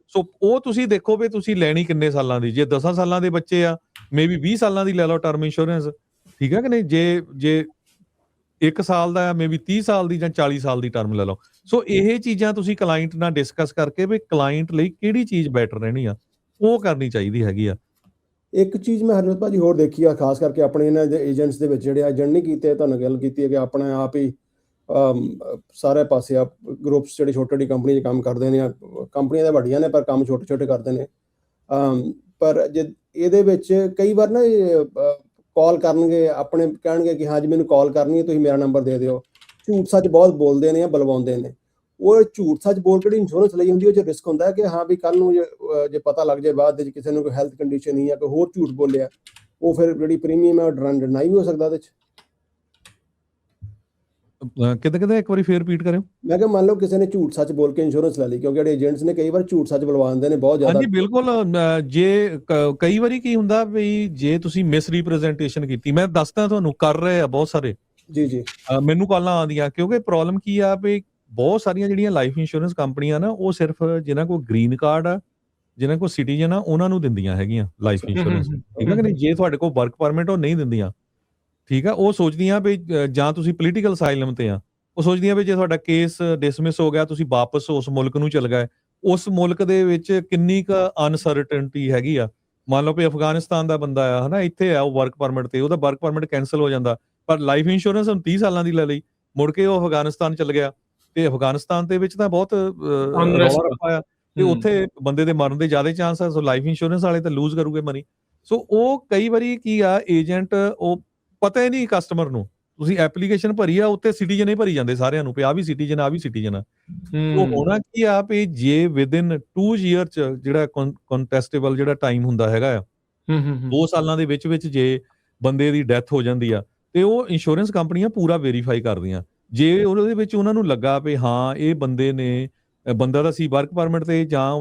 ਸੋ ਉਹ ਤੁਸੀਂ ਦੇਖੋ ਵੀ ਤੁਸੀਂ ਲੈਣੀ ਕਿੰਨੇ ਸਾਲਾਂ ਦੀ। ਜੇ 10 ਸਾਲਾਂ ਦੇ ਬੱਚੇ ਆ, ਮੇਬੀ 20 ਸਾਲਾਂ ਦੀ ਲੈ ਲਓ ਟਰਮ ਇੰਸ਼ੋਰੈਂਸ, ਠੀਕ ਆ ਕਿ ਨਹੀਂ? ਜੇ 1 ਸਾਲ ਦਾ ਮੇਬੀ 30 ਸਾਲ ਦੀ ਜਾਂ 40 ਸਾਲ ਦੀ ਟਰਮ ਲੈ ਲਓ। ਸੋ ਇਹ ਚੀਜ਼ਾਂ ਤੁਸੀਂ ਕਲਾਇੰਟ ਨਾਲ ਡਿਸਕਸ ਕਰਕੇ ਵੀ ਕਲਾਇੰਟ ਲਈ ਕਿਹੜੀ ਚੀਜ਼ ਬੈਟਰ ਰਹਿਣੀ ਆ, ਉਹ ਕਰਨੀ ਚਾਹੀਦੀ ਹੈਗੀ ਆ। ਇੱਕ ਚੀਜ਼ ਮੈਂ ਹਰਜੋਤ ਭਾਜੀ ਹੋਰ ਦੇਖੀ ਆ, ਖਾਸ ਕਰਕੇ ਆਪਣੇ ਇਹਨਾਂ ਦੇ ਏਜੰਟਸ ਦੇ ਵਿੱਚ, ਜਿਹੜੇ ਏਜੰਟ ਨਹੀਂ ਕੀਤੇ, ਤੁਹਾਨੂੰ ਗੱਲ ਕੀਤੀ ਹੈ ਕਿ ਆਪਣੇ ਆਪ ਹੀ ਸਾਰੇ ਪਾਸੇ ਆ ਗਰੁੱਪਸ ਜਿਹੜੇ ਛੋਟੀ ਛੋਟੀ ਕੰਪਨੀ 'ਚ ਕੰਮ ਕਰਦੇ ਨੇ, ਕੰਪਨੀਆਂ ਤਾਂ ਵੱਡੀਆਂ ਨੇ ਪਰ ਕੰਮ ਛੋਟੇ ਛੋਟੇ ਕਰਦੇ ਨੇ। ਪਰ ਜੇ ਇਹਦੇ ਵਿੱਚ ਕਈ ਵਾਰ ਨਾ ਕਾਲ ਕਰਨਗੇ, ਆਪਣੇ ਕਹਿਣਗੇ ਕਿ ਹਾਂਜੀ ਮੈਨੂੰ ਕਾਲ ਕਰਨੀ ਹੈ, ਤੁਸੀਂ ਮੇਰਾ ਨੰਬਰ ਦੇ ਦਿਓ। ਝੂਠ ਸੱਚ ਬਹੁਤ ਬੋਲਦੇ ਨੇ, ਬੁਲਵਾਉਂਦੇ ਨੇ। ਉਹ ਝੂਠ ਸੱਚ ਬੋਲ ਕੇ ਜਿਹੜੀ ਇੰਸ਼ੋਰੈਂਸ ਲਈ ਹੁੰਦੀ, ਉਹ 'ਚ ਰਿਸਕ ਹੁੰਦਾ ਕਿ ਹਾਂ ਵੀ ਕੱਲ੍ਹ ਨੂੰ ਜੇ ਪਤਾ ਲੱਗ ਜਾਏ ਬਾਅਦ ਵਿੱਚ ਕਿਸੇ ਨੂੰ ਕੋਈ ਹੈਲਥ ਕੰਡੀਸ਼ਨ ਨਹੀਂ, ਜਾਂ ਕੋਈ ਹੋਰ ਝੂਠ ਬੋਲਿਆ, ਉਹ ਫਿਰ ਜਿਹੜੀ ਪ੍ਰੀਮੀਅਮ ਹੈ ਉਹ ਡਿਨਾਈ ਵੀ ਹੋ ਸਕਦਾ ਉਹਦੇ 'ਚ। ਕਿਤੇ ਇੱਕ ਵਾਰੀ ਫੇਰ ਰਿਪੀਟ ਕਰਿਓ। ਮੈਂ ਕਿਹਾ ਮੰਨ ਲਓ ਕਿਸੇ ਨੇ ਝੂਠ ਸੱਚ ਬੋਲ ਕੇ ਇੰਸ਼ੋਰੈਂਸ ਲੈ ਲਈ, ਕਿਉਂਕਿ ਜਿਹੜੇ ਏਜੰਟਸ ਨੇ ਕਈ ਵਾਰ ਝੂਠ ਸੱਚ ਬੁਲਵਾਉਂਦੇ ਨੇ ਬਹੁਤ ਜ਼ਿਆਦਾ। ਹਾਂਜੀ ਬਿਲਕੁਲ। ਜੇ ਕਈ ਵਾਰੀ ਕੀ ਹੁੰਦਾ ਵੀ ਜੇ ਤੁਸੀਂ ਮਿਸ ਰਿਪਰੈਜ਼ੈਂਟੇਸ਼ਨ ਕੀਤੀ, ਮੈਂ ਦੱਸਦਾ ਤੁਹਾਨੂੰ, ਕਰ ਰਹੇ ਆ ਬਹੁਤ ਸਾਰੇ। ਜੀ ਮੈਨੂੰ ਕਾਲਾਂ ਆਉਂਦੀਆਂ, ਕਿਉਂਕਿ ਪ੍ਰੋਬਲਮ ਕੀ ਆ ਵੀ ਬਹੁਤ ਸਾਰੀਆਂ ਜਿਹੜੀਆਂ ਲਾਈਫ ਇੰਸ਼ੋਰੈਂਸ ਕੰਪਨੀਆਂ ਨਾ, ਉਹ ਸਿਰਫ ਜਿਹਨਾਂ ਕੋਲ ਗ੍ਰੀਨ ਕਾਰਡ ਆ, ਜਿਹਨਾਂ ਕੋਲ ਸਿਟੀਜ਼ਨ ਆ, ਉਹਨਾਂ ਨੂੰ ਦਿੰਦੀਆਂ ਹੈਗੀਆਂ ਲਾਈਫ ਇੰਸ਼ੋਰੈਂਸ, ਠੀਕ ਆ ਕਿ ਨਹੀਂ? ਜੇ ਤੁਹਾਡੇ ਕੋਲ ਵਰਕ ਪਰਮਿਟ, ਉਹ ਨਹੀਂ ਦਿੰਦੀਆਂ, ਠੀਕ ਆ। ਉਹ ਸੋਚਦੀਆਂ ਵੀ ਜਾਂ ਤੁਸੀਂ ਪੋਲੀਟੀਕਲ ਅਸਾਈਲਮ ਤੇ ਆ, ਉਹ ਸੋਚਦੀਆਂ ਵੀ ਜੇ ਤੁਹਾਡਾ ਕੇਸ ਡਿਸਮਿਸ ਹੋ ਗਿਆ, ਤੁਸੀਂ ਵਾਪਸ ਉਸ ਮੁਲਕ ਨੂੰ ਚਲ ਗਏ, ਉਸ ਮੁਲਕ ਦੇ ਵਿੱਚ ਕਿੰਨੀ ਕੁ ਅਨਸਰਟਨਟੀ ਹੈਗੀ ਆ। ਮੰਨ ਲਓ ਵੀ ਅਫਗਾਨਿਸਤਾਨ ਦਾ ਬੰਦਾ ਆ, ਹਨਾ, ਇੱਥੇ ਆ ਉਹ ਵਰਕ ਪਰਮਿਟ ਤੇ, ਉਹਦਾ ਵਰਕ ਪਰਮਿਟ ਕੈਂਸਲ ਹੋ ਜਾਂਦਾ, ਪਰ ਲਾਈਫ ਇੰਸ਼ੋਰੈਂਸ ਹੁਣ 30 ਸਾਲਾਂ ਦੀ ਲੈ ਲਈ, ਮੁੜ ਕੇ ਉਹ ਅਫਗਾਨਿਸਤਾਨ ਚਲ ਗਿਆ, ਤੇ ਅਫਗਾਨਿਸਤਾਨ ਦੇ ਵਿੱਚ ਤਾਂ ਬਹੁਤ ਰੌਲਾ ਰੱਪਾ ਆ, ਤੇ ਉੱਥੇ ਬੰਦੇ ਦੇ ਮਰਨ ਦੇ ਜ਼ਿਆਦਾ ਚਾਂਸ ਆ। ਸੋ ਲਾਈਫ ਇੰਸ਼ੋਰੈਂਸ ਵਾਲੇ ਤਾਂ ਲੂਜ਼ ਕਰੂਗੇ ਮਨੀ। ਸੋ ਉਹ ਕਈ ਵਾਰੀ ਕੀ ਆ, ਏਜੰਟ ਉਹ ਪਤਾ ਹੀ ਨਹੀਂ ਕਸਟਮਰ ਨੂੰ, ਤੁਸੀਂ ਐਪਲੀਕੇਸ਼ਨ ਭਰੀ ਆ, ਉੱਤੇ ਸਿਟੀਜ਼ਨ ਹੀ ਭਰੀ ਜਾਂਦੇ ਸਾਰਿਆਂ ਨੂੰ, ਵੀ ਆ ਵੀ ਸਿਟੀਜ਼ਨ, ਆ ਵੀ ਸਿਟੀਜ਼ਨ ਆ। ਉਹ ਹੋਣਾ ਕੀ ਆ ਵੀ ਜੇ ਵਿਦਿਨ 2 ਈਅਰ ਚ ਜਿਹੜਾ ਕੰਟੈਸਟੇਬਲ ਜਿਹੜਾ ਟਾਈਮ ਹੁੰਦਾ ਹੈਗਾ ਆ, 2 ਸਾਲਾਂ ਦੇ ਵਿੱਚ ਜੇ ਬੰਦੇ ਦੀ ਡੈਥ ਹੋ ਜਾਂਦੀ ਆ, ਤੇ ਉਹ ਇੰਸ਼ੋਰੈਂਸ ਕੰਪਨੀਆਂ ਪੂਰਾ ਵੈਰੀਫਾਈ ਕਰਦੀਆਂ। ਜੇ ਉਹਦੇ ਵਿੱਚ ਉਹਨਾਂ ਨੂੰ ਲੱਗਾ ਵੀ ਹਾਂ ਇਹ ਬੰਦੇ ਨੇ, ਬੰਦਾ ਤਾਂ ਸੀ ਵਰਕ ਪਰਮਿਟ ਤੇ, ਜਾਂ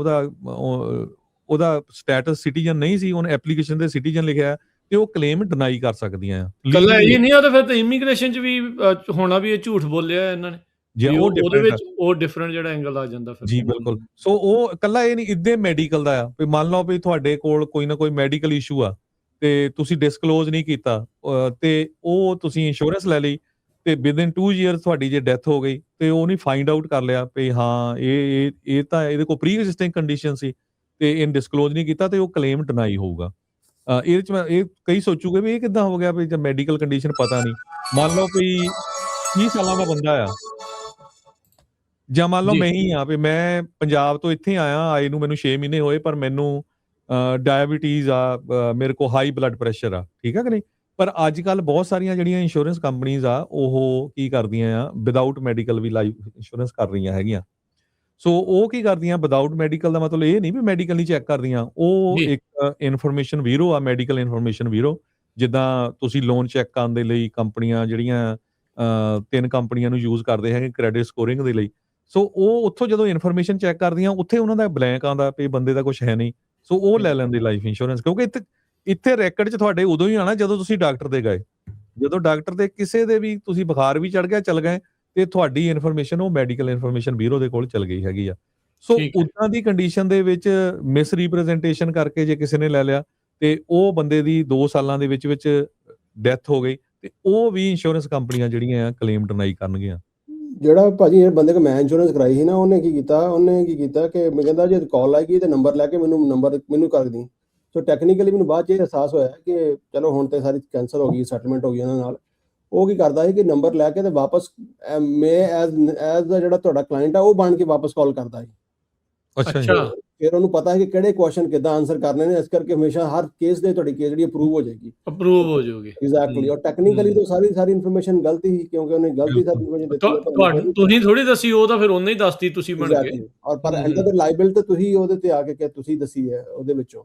ਉਹਦਾ ਸਟੇਟਸ ਸਿਟੀਜ਼ਨ ਨਹੀਂ ਸੀ, ਉਹਨੇ ਐਪਲੀਕੇਸ਼ਨ ਤੇ ਸਿਟੀਜ਼ਨ ਲਿਖਿਆ, ਤੇ ਉਹ ਕਲੇਮ ਡਿਨਾਈ ਕਰ ਸਕਦੀਆਂ ਆ। ਕੱਲਾ ਇਹ ਨਹੀਂ ਆ, ਤਾਂ ਫਿਰ ਤਾਂ ਇਮੀਗ੍ਰੇਸ਼ਨ 'ਚ ਵੀ ਹੋਣਾ ਵੀ ਇਹ ਝੂਠ ਬੋਲਿਆ ਇਹਨਾਂ ਨੇ, ਉਹਦੇ ਵਿੱਚ ਉਹ ਡਿਫਰੈਂਟ ਜਿਹੜਾ ਐਂਗਲ ਆ ਜਾਂਦਾ ਫਿਰ। ਜੀ ਬਿਲਕੁਲ। ਸੋ ਉਹ ਕੱਲਾ ਇਹ ਨਹੀਂ, ਇੱਦੇ ਮੈਡੀਕਲ ਦਾ ਆ ਵੀ ਮੰਨ ਲਓ ਵੀ ਤੁਹਾਡੇ ਕੋਲ ਕੋਈ ਨਾ ਕੋਈ ਮੈਡੀਕਲ ਇਸ਼ੂ ਆ, ਤੇ ਤੁਸੀਂ ਡਿਸਕਲੋਜ਼ ਨਹੀਂ ਕੀਤਾ, ਤੇ ਉਹ ਤੁਸੀਂ ਇੰਸ਼ੋਰੈਂਸ ਲੈ ਲਈ, ਤੇ ਵਿਦਿਨ 2 ਈਅਰ ਤੁਹਾਡੀ ਜੇ ਡੈਥ ਹੋ ਗਈ, ਤੇ ਉਹ ਨਹੀਂ ਫਾਈਂਡ ਆਊਟ ਕਰ ਲਿਆ ਵੀ ਹਾਂ ਇਹ ਤਾਂ ਇਹਦੇ ਕੋਲ ਪ੍ਰੀ ਐਗਜ਼ਿਸਟਿੰਗ ਕੰਡੀਸ਼ਨ ਸੀ, ਤੇ ਇਹਨ ਡਿਸਕਲੋਜ਼ ਨਹੀਂ ਕੀਤਾ, ਤੇ ਉਹ ਕਲੇਮ ਡਿਨਾਈ ਹੋਊਗਾ। ਇਹਦੇ ਚ ਇਹ ਕਈ ਸੋਚੂਗੇ ਵੀ ਇਹ ਕਿੱਦਾਂ ਹੋ ਗਿਆ ਵੀ ਮੈਡੀਕਲ ਕੰਡੀਸ਼ਨ ਪਤਾ ਨਹੀਂ। ਮੰਨ ਲਓ ਵੀ 30 ਸਾਲਾਂ ਦਾ ਬੰਦਾ ਆ, ਜਾਂ ਮੰਨ ਲਓ ਮੈਂ ਹੀ ਆ ਵੀ ਮੈਂ ਪੰਜਾਬ ਤੋਂ ਇੱਥੇ ਆਏ ਨੂੰ ਮੈਨੂੰ 6 ਮਹੀਨੇ ਹੋਏ, ਪਰ ਮੈਨੂੰ ਡਾਇਬਟੀਜ਼ ਆ, ਮੇਰੇ ਕੋਲ ਹਾਈ ਬਲੱਡ ਪ੍ਰੈਸ਼ਰ ਆ, ਠੀਕ ਆ ਕਿ ਨਹੀਂ? ਪਰ ਅੱਜ ਕੱਲ ਬਹੁਤ ਸਾਰੀਆਂ ਜਿਹੜੀਆਂ ਇੰਸ਼ੋਰੈਂਸ ਕੰਪਨੀਜ਼ ਆ, ਉਹ ਕੀ ਕਰਦੀਆਂ ਆ, ਵਿਦਆਊਟ ਮੈਡੀਕਲ ਵੀ ਲਾਈਫ ਇੰਸ਼ੋਰੈਂਸ ਕਰ ਰਹੀਆਂ ਹੈਗੀਆਂ। ਸੋ ਉਹ ਕੀ ਕਰਦੀਆਂ, ਵਿਦਆਊਟ ਮੈਡੀਕਲ ਦਾ ਮਤਲਬ ਇਹ ਨਹੀਂ ਵੀ ਮੈਡੀਕਲ ਨਹੀਂ ਚੈੱਕ ਕਰਦੀਆਂ, ਉਹ ਇੱਕ ਇਨਫੋਰਮੇਸ਼ਨ ਬਿਊਰੋ ਆ, ਮੈਡੀਕਲ ਇਨਫੋਰਮੇਸ਼ਨ ਬਿਊਰੋ। ਜਿੱਦਾਂ ਤੁਸੀਂ ਲੋਨ ਚੈੱਕ ਕਰਨ ਦੇ ਲਈ ਕੰਪਨੀਆਂ ਜਿਹੜੀਆਂ 3 ਕੰਪਨੀਆਂ ਨੂੰ ਯੂਜ਼ ਕਰਦੇ ਹੈਗੇ ਕ੍ਰੈਡਿਟ ਸਕੋਰਿੰਗ ਦੇ ਲਈ, ਸੋ ਉਹ ਉੱਥੋਂ ਜਦੋਂ ਇਨਫੋਰਮੇਸ਼ਨ ਚੈੱਕ ਕਰਦੀਆਂ, ਉੱਥੇ ਉਹਨਾਂ ਦਾ ਬਲੈਂਕ ਆਉਂਦਾ ਵੀ ਬੰਦੇ ਦਾ ਕੁਝ ਹੈ ਨਹੀਂ, ਸੋ ਉਹ ਲੈ ਲੈਂਦੇ ਲਾਈਫ ਇੰਸ਼ੋਰੈਂਸ। ਕਿਉਂਕਿ ਇੱਥੇ ਰੈਕਡ 'ਚ ਤੁਹਾਡੇ ਉਦੋਂ ਹੀ ਆਣਾ ਜਦੋਂ ਤੁਸੀਂ ਡਾਕਟਰ ਦੇ ਗਏ, ਜਦੋਂ ਡਾਕਟਰ ਦੇ ਕਿਸੇ ਦੇ ਵੀ ਤੁਸੀਂ ਬੁਖਾਰ ਵੀ ਚੜ ਗਿਆ, ਚਲ ਗਏ, ਤੇ ਤੁਹਾਡੀ ਇਨਫੋਰਮੇਸ਼ਨ ਉਹ ਮੈਡੀਕਲ ਇਨਫੋਰਮੇਸ਼ਨ ਬਿਊਰੋ ਦੇ ਕੋਲ ਚਲ ਗਈ ਹੈਗੀ ਆ। ਸੋ ਉਦਾਂ ਦੀ ਕੰਡੀਸ਼ਨ ਦੇ ਵਿੱਚ ਮਿਸ ਰਿਪਰੈਜ਼ੈਂਟੇਸ਼ਨ ਕਰਕੇ ਜੇ ਕਿਸੇ ਨੇ ਲੈ ਲਿਆ, ਤੇ ਉਹ ਬੰਦੇ ਦੀ 2 ਸਾਲਾਂ ਦੇ ਵਿੱਚ ਡੈਥ ਹੋ ਗਈ, ਤੇ ਉਹ ਵੀ ਇੰਸ਼ੋਰੈਂਸ ਕੰਪਨੀਆਂ ਜਿਹੜੀਆਂ ਆ ਕਲੇਮ ਡਿਨਾਈ ਕਰਨਗੀਆਂ। ਜਿਹੜਾ ਭਾਜੀ ਇਹ ਬੰਦੇ ਕੋ ਮੈਂ ਇੰਸ਼ੋਰੈਂਸ ਕਰਾਈ ਸੀ ਨਾ, ਉਹਨੇ ਕੀ ਕੀਤਾ ਕਿ ਮੈਂ ਕਹਿੰਦਾ ਜੇ ਕਾਲ ਆਏਗੀ ਤੇ ਨੰਬਰ ਲੈ ਕੇ ਮੈਨੂੰ ਕਰ ਦੀ। ਸੋ ਟੈਕਨੀਕਲੀ ਮੈਨੂੰ ਬਾਅਦ 'ਚ ਇਹ ਅਹਿਸਾਸ ਹੋਇਆ ਕਿ ਚਲੋ ਹੁਣ ਤੇ ਸਾਰੀ ਕੈਂਸਲ ਹੋ ਗਈ, ਸੈਟਲਮੈਂਟ ਹੋ ਗਈ ਉਹਨਾਂ ਨਾਲ। ਉਹ ਕੀ ਕਰਦਾ ਸੀ ਕਿ ਨੰਬਰ ਲੈ ਕੇ ਤੇ ਵਾਪਸ ਮੈਂ ਐਜ਼ ਦਾ ਜਿਹੜਾ ਤੁਹਾਡਾ ਕਲਾਇੰਟ ਆ, ਉਹ ਬਣ ਕੇ ਵਾਪਸ ਕਾਲ ਕਰਦਾ ਸੀ। ਅੱਛਾ। ਫਿਰ ਉਹਨੂੰ ਪਤਾ ਹੈ ਕਿ ਕਿਹੜੇ ਕੁਐਸਚਨ ਕਿੱਦਾਂ ਆਨਸਰ ਕਰਨੇ ਨੇ, ਇਸ ਕਰਕੇ ਹਮੇਸ਼ਾ ਹਰ ਕੇਸ ਦੇ ਤੁਹਾਡੀ ਕੇਸ ਜਿਹੜੀ ਅਪਰੂਵ ਹੋ ਜਾਏਗੀ। ਐਗਜ਼ੈਕਟਲੀ। ਔਰ ਟੈਕਨੀਕਲੀ ਤਾਂ ਸਾਰੀ ਇਨਫੋਰਮੇਸ਼ਨ ਗਲਤ ਹੀ, ਕਿਉਂਕਿ ਉਹਨੇ ਗਲਤੀ ਸਾਰੀ ਇਨਫੋਰਮੇਸ਼ਨ ਦਿੱਤੀ। ਤੁਸੀਂ ਥੋੜੀ ਦੱਸੀ, ਉਹ ਤਾਂ ਫਿਰ ਉਹਨੇ ਹੀ ਦੱਸਤੀ ਤੁਸੀਂ ਬਣ ਕੇ। ਔਰ ਪਰ ਐਂਡ ਦਾ ਲਾਇਬਲ ਤੇ ਤੁਸੀਂ ਉਹਦੇ ਤੇ ਆ ਕੇ ਤੁਸੀਂ ਦੱਸੀ ਹੈ ਉਹਦੇ ਵਿੱਚੋਂ।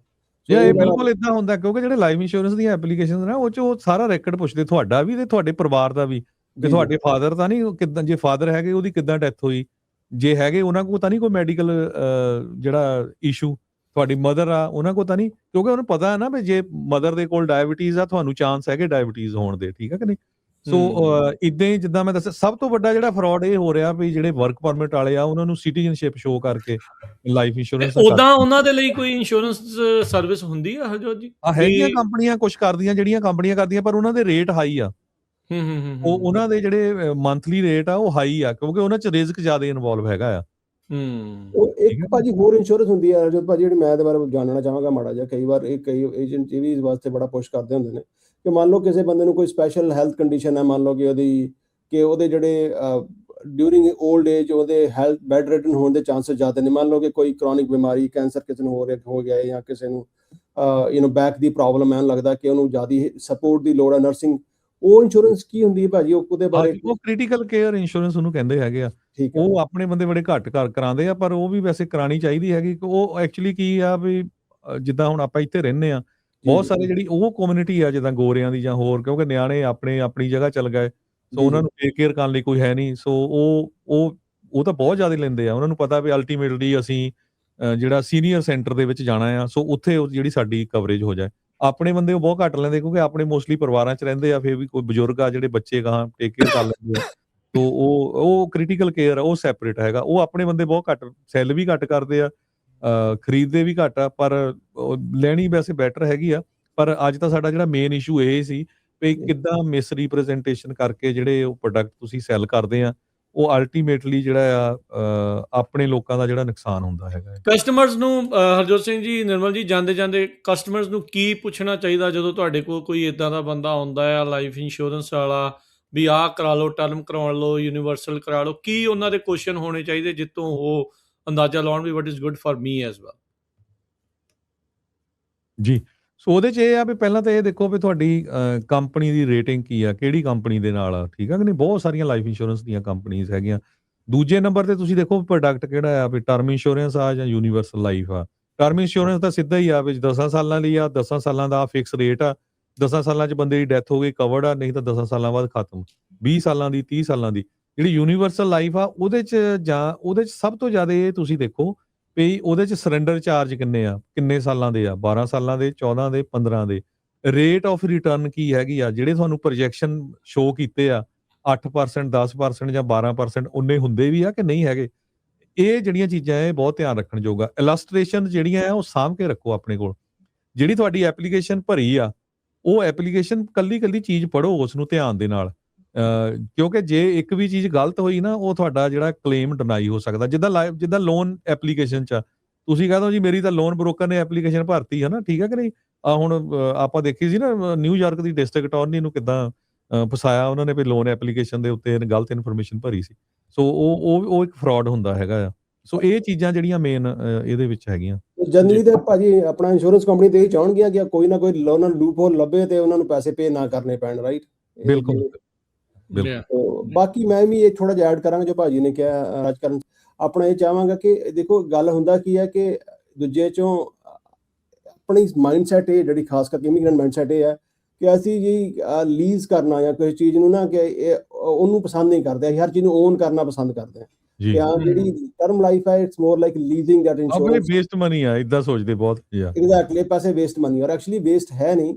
ਇਹ ਬਿਲਕੁਲ ਇਦਾਂ ਹੁੰਦਾ, ਕਿਉਂਕਿ ਜਿਹੜੇ ਲਾਈਫ ਇੰਸ਼ੋਰੈਂਸ ਦੀਆਂ ਐਪਲੀਕੇਸ਼ਨਸ ਨੇ, ਉਹ 'ਚ ਉਹ ਸਾਰਾ ਰੈਕਡ ਪੁੱਛਦੇ, ਤੁਹਾਡਾ ਵੀ ਤੇ ਤੁਹਾਡੇ ਪਰਿਵਾਰ ਦਾ ਵੀ, ਤੇ ਤੁਹਾਡੇ ਫਾਦਰ ਤਾਂ ਨਹੀਂ ਕਿੱਦਾਂ, ਜੇ ਫਾਦਰ ਹੈਗੇ ਉਹਦੀ ਕਿੱਦਾਂ ਡੈਥ ਹੋਈ, ਜੇ ਹੈਗੇ ਉਹਨਾਂ ਕੋਲ ਤਾਂ ਨਹੀਂ ਕੋਈ ਮੈਡੀਕਲ ਜਿਹੜਾ ਇਸ਼ੂ ਤੁਹਾਡੀ ਮਦਰ ਆ ਉਹਨਾਂ ਕੋਲ ਤਾਂ ਨਹੀਂ, ਕਿਉਂਕਿ ਉਹਨੂੰ ਪਤਾ ਹੈ ਨਾ ਵੀ ਜੇ ਮਦਰ ਦੇ ਕੋਲ ਡਾਇਬਟੀਜ਼ ਆ ਤੁਹਾਨੂੰ ਚਾਂਸ ਹੈਗੇ ਡਾਇਬਟੀਜ਼ ਹੋਣ ਦੇ, ਠੀਕ ਹੈ ਕਿ ਨਹੀਂ। ਸੋ ਇੱਦਾਂ ਹੀ ਜਿੱਦਾਂ ਮੈਂ ਦੱਸਿਆ ਸਭ ਤੋਂ ਵੱਡਾ ਜਿਹੜਾ ਫਰਾਡ ਇਹ ਹੋ ਰਿਹਾ ਵੀ ਜਿਹੜੇ ਵਰਕ ਪਰਮਿਟ ਵਾਲੇ ਆ ਉਹਨਾਂ ਨੂੰ ਸਿਟੀਜ਼ਨਸ਼ਿਪ ਸ਼ੋ ਕਰਕੇ ਲਾਈਫ ਇੰਸ਼ੋਰੈਂਸ ਉਦਾਂ ਉਹਨਾਂ ਦੇ ਲਈ ਕੋਈ ਇੰਸ਼ੋਰੈਂਸ ਸਰਵਿਸ ਹੁੰਦੀ ਆ ਹਰਜੋਤ ਜੀ? ਹੈਗੀਆਂ ਕੰਪਨੀਆਂ ਕੁਝ ਕਰਦੀਆਂ, ਜਿਹੜੀਆਂ ਕੰਪਨੀਆਂ ਕਰਦੀਆਂ, ਪਰ ਉਹਨਾਂ ਦੇ ਰੇਟ ਹਾਈ ਆ। ਉਹ ਉਹਨਾਂ ਦੇ ਜਿਹੜੇ ਮੰਥਲੀ ਰੇਟ ਆ ਉਹ ਹਾਈ ਆ, ਕਿਉਂਕਿ ਉਹਨਾਂ 'ਚ ਰਿਸਕ ਜ਼ਿਆਦਾ ਇਨਵੋਲਵ ਹੈਗਾ ਆ। ਉਹ ਇੱਕ ਭਾਜੀ ਹੋਰ ਇੰਸ਼ੋਰੈਂਸ ਹੁੰਦੀ ਹੈ ਹਰਜੋਤ ਭਾਜੀ, ਜਿਹੜੀ ਮੈਂ ਇਹਦੇ ਬਾਰੇ ਜਾਣਨਾ ਚਾਹਾਂਗਾ ਮਾੜਾ ਜਿਹਾ। ਕਈ ਵਾਰ ਕਈ ਏਜੰਟ ਇਹ ਵੀ ਇਸ ਵਾਸਤੇ ਬੜਾ ਪੁਸ਼ ਕਰਦੇ ਹੁੰਦੇ ਨੇ ਕਿ ਮੰਨ ਲਓ ਕਿਸੇ ਬੰਦੇ ਨੂੰ ਕੋਈ ਸਪੈਸ਼ਲ ਹੈਲਥ ਕੰਡੀਸ਼ਨ ਹੈ, ਮੰਨ ਲਓ ਕਿ ਉਹਦੇ ਜਿਹੜੇ ਡਿਊਰਿੰਗ ਓਲਡ ਏਜ ਉਹਦੇ ਹੈਲਥ ਬੈਡ ਰਿਟਨ ਹੋਣ ਦੇ ਚਾਂਸਸ ਜ਼ਿਆਦਾ ਨੇ। ਮੰਨ ਲਓ ਕਿ ਕੋਈ ਕ੍ਰੋਨਿਕ ਬਿਮਾਰੀ, ਕੈਂਸਰ ਕਿਸੇ ਨੂੰ ਹੋ ਗਿਆ ਜਾਂ ਕਿਸੇ ਨੂੰ ਬੈਕ ਦੀ ਪ੍ਰੋਬਲਮ ਹੈ, ਲੱਗਦਾ ਕਿ ਉਹਨੂੰ ਜ਼ਿਆਦਾ ਸਪੋਰਟ ਦੀ ਲੋੜ ਹੈ, ਨਰਸਿੰਗ, ਉਹ ਇੰਸ਼ੋਰੈਂਸ ਕੀ ਹੁੰਦੀ ਹੈ ਭਾਜੀ? ਉਹਦੇ ਬਾਰੇ ਉਹ ਕ੍ਰਿਟੀਕਲ ਕੇਅਰ ਇੰਸ਼ੋਰੈਂਸ ਉਹਨੂੰ ਕਹਿੰਦੇ ਹੈਗੇ ਆ। ਉਹ ਆਪਣੇ ਬੰਦੇ ਬੜੇ ਘੱਟ ਕਰਾਉਂਦੇ ਆ, ਪਰ ਉਹ ਵੀ ਵੈਸੇ ਕਰਾਉਣੀ ਚਾਹੀਦੀ ਹੈਗੀ। ਉਹ ਐਕਚੁਅਲੀ ਕੀ ਆ ਵੀ ਜਿੱਦਾਂ ਹੁਣ ਆਪਾਂ ਇੱਥੇ ਰਹਿੰਦੇ ਆ, ਬਹੁਤ ਸਾਰੇ ਜਿਹੜੀ ਉਹ ਕਮਿਊਨਿਟੀ ਆ ਜਿੱਦਾਂ ਗੋਰਿਆਂ ਦੀ ਜਾਂ ਹੋਰ, ਕਿਉਂਕਿ ਨਿਆਣੇ ਆਪਣੀ ਜਗ੍ਹਾ ਚੱਲ ਗਏ, ਸੋ ਉਹਨਾਂ ਨੂੰ ਟੇਕ ਕੇਅਰ ਕਰਨ ਲਈ ਕੋਈ ਹੈ ਨਹੀਂ। ਸੋ ਉਹ ਤਾਂ ਬਹੁਤ ਜ਼ਿਆਦਾ ਲੈਂਦੇ ਆ। ਉਹਨਾਂ ਨੂੰ ਪਤਾ ਵੀ ਅਲਟੀਮੇਟਲੀ ਅਸੀਂ ਜਿਹੜਾ ਸੀਨੀਅਰ ਸੈਂਟਰ ਦੇ ਵਿੱਚ ਜਾਣਾ ਆ, ਸੋ ਉੱਥੇ ਜਿਹੜੀ ਸਾਡੀ ਕਵਰੇਜ ਹੋ ਜਾਏ। ਆਪਣੇ ਬੰਦੇ ਉਹ ਬਹੁਤ ਘੱਟ ਲੈਂਦੇ, ਕਿਉਂਕਿ ਆਪਣੇ ਮੋਸਟਲੀ ਪਰਿਵਾਰਾਂ 'ਚ ਰਹਿੰਦੇ ਆ, ਫਿਰ ਵੀ ਕੋਈ ਬਜ਼ੁਰਗ ਆ ਜਿਹੜੇ ਬੱਚੇ ਗਾਹਾਂ ਟੇਕ ਕੇਅਰ ਕਰ ਲੈਂਦੇ ਆ। ਸੋ ਉਹ ਕ੍ਰਿਟੀਕਲ ਕੇਅਰ ਆ, ਉਹ ਸੈਪਰੇਟ ਹੈਗਾ। ਉਹ ਆਪਣੇ ਬੰਦੇ ਬਹੁਤ ਘੱਟ ਸੈੱਲ ਵੀ ਘੱਟ ਕਰਦੇ ਆ, ਖਰੀਦਦੇ ਵੀ ਘੱਟ ਆ, ਪਰ ਲੈਣੀ ਵੈਸੇ ਬੈਟਰ ਹੈਗੀ ਆ। ਪਰ ਅੱਜ ਤਾਂ ਸਾਡਾ ਜਿਹੜਾ ਮੇਨ ਇਸ਼ੂ ਇਹ ਸੀ ਵੀ ਕਿੱਦਾਂ ਮਿਸ ਰੀਪ੍ਰੈਜ਼ੈਂਟੇਸ਼ਨ ਕਰਕੇ ਜਿਹੜੇ ਉਹ ਪ੍ਰੋਡਕਟ ਤੁਸੀਂ ਸੈੱਲ ਕਰਦੇ ਆ, ਉਹ ਅਲਟੀਮੇਟਲੀ ਜਿਹੜਾ ਆ ਆਪਣੇ ਲੋਕਾਂ ਦਾ ਜਿਹੜਾ ਨੁਕਸਾਨ ਹੁੰਦਾ ਹੈਗਾ। ਕਸਟਮਰਸ ਨੂੰ ਹਰਜੋਤ ਸਿੰਘ ਜੀ, ਨਿਰਮਲ ਜੀ, ਜਾਂਦੇ ਕਸਟਮਰਸ ਨੂੰ ਕੀ ਪੁੱਛਣਾ ਚਾਹੀਦਾ ਜਦੋਂ ਤੁਹਾਡੇ ਕੋਲ ਕੋਈ ਇਦਾਂ ਦਾ ਬੰਦਾ ਆਉਂਦਾ ਆ ਲਾਈਫ ਇੰਸ਼ੋਰੈਂਸ ਵਾਲਾ, ਵੀ ਆਹ ਕਰਾ ਲਓ, ਟਰਮ ਕਰਵਾ ਲਓ, ਯੂਨੀਵਰਸਲ ਕਰਾ ਲਓ? ਕੀ ਉਹਨਾਂ ਦੇ ਕੁਐਸਚਨ ਹੋਣੇ ਚਾਹੀਦੇ ਜਿੱਤੋਂ ਉਹ ਅੰਦਾਜ਼ਾ ਲਾਉਣ ਵੀ what is good for me as well? ਜੀ, ਸੋ ਉਹਦੇ 'ਚ ਇਹ ਆ ਵੀ ਪਹਿਲਾਂ ਤਾਂ ਇਹ ਦੇਖੋ ਵੀ ਤੁਹਾਡੀ ਕੰਪਨੀ ਦੀ ਰੇਟਿੰਗ ਕੀ ਆ, ਕਿਹੜੀ ਕੰਪਨੀ ਦੇ ਨਾਲ ਆ, ਠੀਕ ਆ ਕਿ ਨਹੀਂ। ਬਹੁਤ ਸਾਰੀਆਂ ਲਾਈਫ ਇੰਸ਼ੋਰੈਂਸ ਦੀਆਂ ਕੰਪਨੀਜ਼ ਹੈਗੀਆਂ। ਦੂਜੇ ਨੰਬਰ ਤੇ ਤੁਸੀਂ ਦੇਖੋ ਪ੍ਰੋਡਕਟ ਕਿਹੜਾ ਆ, ਵੀ ਟਰਮ ਇੰਸ਼ੋਰੈਂਸ ਆ ਜਾਂ ਯੂਨੀਵਰਸਲ ਲਾਈਫ ਆ। ਟਰਮ ਇੰਸ਼ੋਰੈਂਸ ਤਾਂ ਸਿੱਧਾ ਹੀ ਆ ਵੀ 10 ਸਾਲਾਂ ਲਈ ਆ, 10 ਸਾਲਾਂ ਦਾ ਫਿਕਸ ਰੇਟ ਆ, 10 ਸਾਲਾਂ 'ਚ ਬੰਦੇ ਦੀ ਡੈਥ ਹੋ ਗਈ ਕਵਰਡ ਆ, ਨਹੀਂ ਤਾਂ 10 ਸਾਲਾਂ ਬਾਅਦ ਖਤਮ, 20 ਸਾਲਾਂ ਦੀ, 30 ਸਾਲਾਂ ਦੀ। ਜਿਹੜੀ ਯੂਨੀਵਰਸਲ ਲਾਈਫ ਆ ਉਹਦੇ 'ਚ ਸਭ ਤੋਂ ਜ਼ਿਆਦਾ ਇਹ ਤੁਸੀਂ ਦੇਖੋ ਵੀ ਉਹਦੇ 'ਚ ਸਰੈਂਡਰ ਚਾਰਜ ਕਿੰਨੇ ਸਾਲਾਂ ਦੇ ਆ, 12 ਸਾਲਾਂ ਦੇ, 14 ਦੇ, 15 ਦੇ। ਰੇਟ ਆਫ ਰਿਟਰਨ ਕੀ ਹੈਗੀ ਆ, ਜਿਹੜੇ ਤੁਹਾਨੂੰ ਪ੍ਰੋਜੈਕਸ਼ਨ ਸ਼ੋ ਕੀਤੇ ਆ 8%, 10% ਜਾਂ 12% ਉਨੇ ਹੁੰਦੇ ਵੀ ਆ ਕਿ ਨਹੀਂ ਹੈਗੇ। ਇਹ ਜਿਹੜੀਆਂ ਚੀਜ਼ਾਂ ਇਹ ਬਹੁਤ ਧਿਆਨ ਰੱਖਣ ਯੋਗ ਆ। ਇਲਸਟ੍ਰੇਸ਼ਨ ਜਿਹੜੀਆਂ ਆ ਉਹ ਸਾਂਭ ਕੇ ਰੱਖੋ ਆਪਣੇ ਕੋਲ। ਜਿਹੜੀ ਤੁਹਾਡੀ ਐਪਲੀਕੇਸ਼ਨ ਭਰੀ ਆ, ਉਹ ਐਪਲੀਕੇਸ਼ਨ ਕੱਲੀ ਚੀਜ਼ ਪੜ੍ਹੋ ਉਸ ਨੂੰ ਧਿਆਨ ਦੇ ਨਾਲ, ਕਿਉਂਕਿ ਜੇ ਇੱਕ ਵੀ ਚੀਜ਼ ਗਲਤ ਹੋਈ ਨਾ, ਉਹ ਤੁਹਾਡਾ ਜਿਹੜਾ ਕਲੇਮ ਡਿਨਾਈ ਹੋ ਸਕਦਾ। ਜਿੱਦਾਂ ਲੋਨ ਐਪਲੀਕੇਸ਼ਨ 'ਚ ਤੁਸੀਂ ਕਹਿ ਦੋ ਜੀ ਮੇਰੀ ਤਾਂ ਲੋਨ ਬ੍ਰੋਕਰ ਨੇ ਐਪਲੀਕੇਸ਼ਨ ਭਰਤੀ ਹੈ ਨਾ, ਠੀਕ ਹੈ ਕਿ ਨਹੀਂ। ਹੁਣ ਆਪਾਂ ਦੇਖੀ ਸੀ ਨਾ ਨਿਊਯਾਰਕ ਦੀ ਡਿਸਟ੍ਰਿਕਟ ਅਟਾਰਨੀ ਨੂੰ ਕਿੱਦਾਂ ਫਸਾਇਆ ਉਹਨਾਂ ਨੇ ਵੀ ਲੋਨ ਐਪਲੀਕੇਸ਼ਨ ਦੇ ਉੱਤੇ ਗਲਤ ਇਨਫੋਰਮੇਸ਼ਨ ਭਰੀ ਸੀ। ਸੋ ਉਹ ਇੱਕ ਫਰਾਡ ਹੁੰਦਾ ਹੈਗਾ ਆ। ਸੋ ਇਹ ਚੀਜ਼ਾਂ ਜਿਹੜੀਆਂ ਮੇਨ ਇਹਦੇ ਵਿੱਚ ਹੈਗੀਆਂ। ਜਨਰਲੀ ਤੇ ਭਾਜੀ ਆਪਣਾ ਇੰਸ਼ੋਰੈਂਸ ਕੰਪਨੀ ਤੇ ਇਹ ਚਾਹਣਗੀਆਂ ਕਿ ਕੋਈ ਨਾ ਕੋਈ ਉਹਨਾਂ ਨੂੰ ਲੂਪ ਹੋਲ ਲੱਭੇ ਤੇ ਉਹਨਾਂ ਨੂੰ ਪੈਸੇ ਪੇ ਨਾ ਕਰਨੇ ਪੈਣ, ਰਾਈਟ? ਬਿਲਕੁਲ। ਬਾਕੀ ਮੈਂ ਵੀ ਇਹ ਥੋੜਾ ਜਿਹਾ ਐਡ ਕਰਾਂਗਾ ਜੋ ਭਾਜੀ ਨੇ ਕਿਹਾ ਰਾਜਕਰਨ। ਆਪਣਾ ਇਹ ਚਾਹਾਂਗਾ ਕਿ ਦੇਖੋ ਗੱਲ ਹੁੰਦਾ ਕੀ ਹੈ ਕਿ ਦੂਜੇ ਚੋਂ ਆਪਣੀ ਮਾਈਂਡਸੈਟ ਇਹ ਜਿਹੜੀ ਖਾਸ ਕਰਕੇ ਇਮੀਗ੍ਰੈਂਟ ਮਾਈਂਡਸੈਟ ਇਹ ਹੈ ਕਿ ਅਸੀਂ ਜੀ ਲੀਜ਼ ਕਰਨਾ ਜਾਂ ਕਿਸੇ ਚੀਜ਼ ਨੂੰ ਨਾ ਕਿ ਉਹਨੂੰ ਪਸੰਦ ਨਹੀਂ ਕਰਦੇ, ਅਸੀਂ ਹਰ ਚੀਜ਼ ਨੂੰ ਓਨ ਕਰਨਾ ਪਸੰਦ ਕਰਦੇ ਹਾਂ। ਕਿ ਹਾਂ ਜਿਹੜੀ ਟਰਮ ਲਾਈਫ ਹੈ it's more like leasing that insurance. Waste money ਆ, ਇਦਾਂ ਸੋਚਦੇ ਬਹੁਤ। ਐਗਜ਼ੈਕਟਲੀ, ਪੈਸੇ ਵੇਸਟ ਮਨੀ, ਔਰ ਐਕਚੁਅਲੀ ਵੇਸਟ ਹੈ ਨਹੀਂ।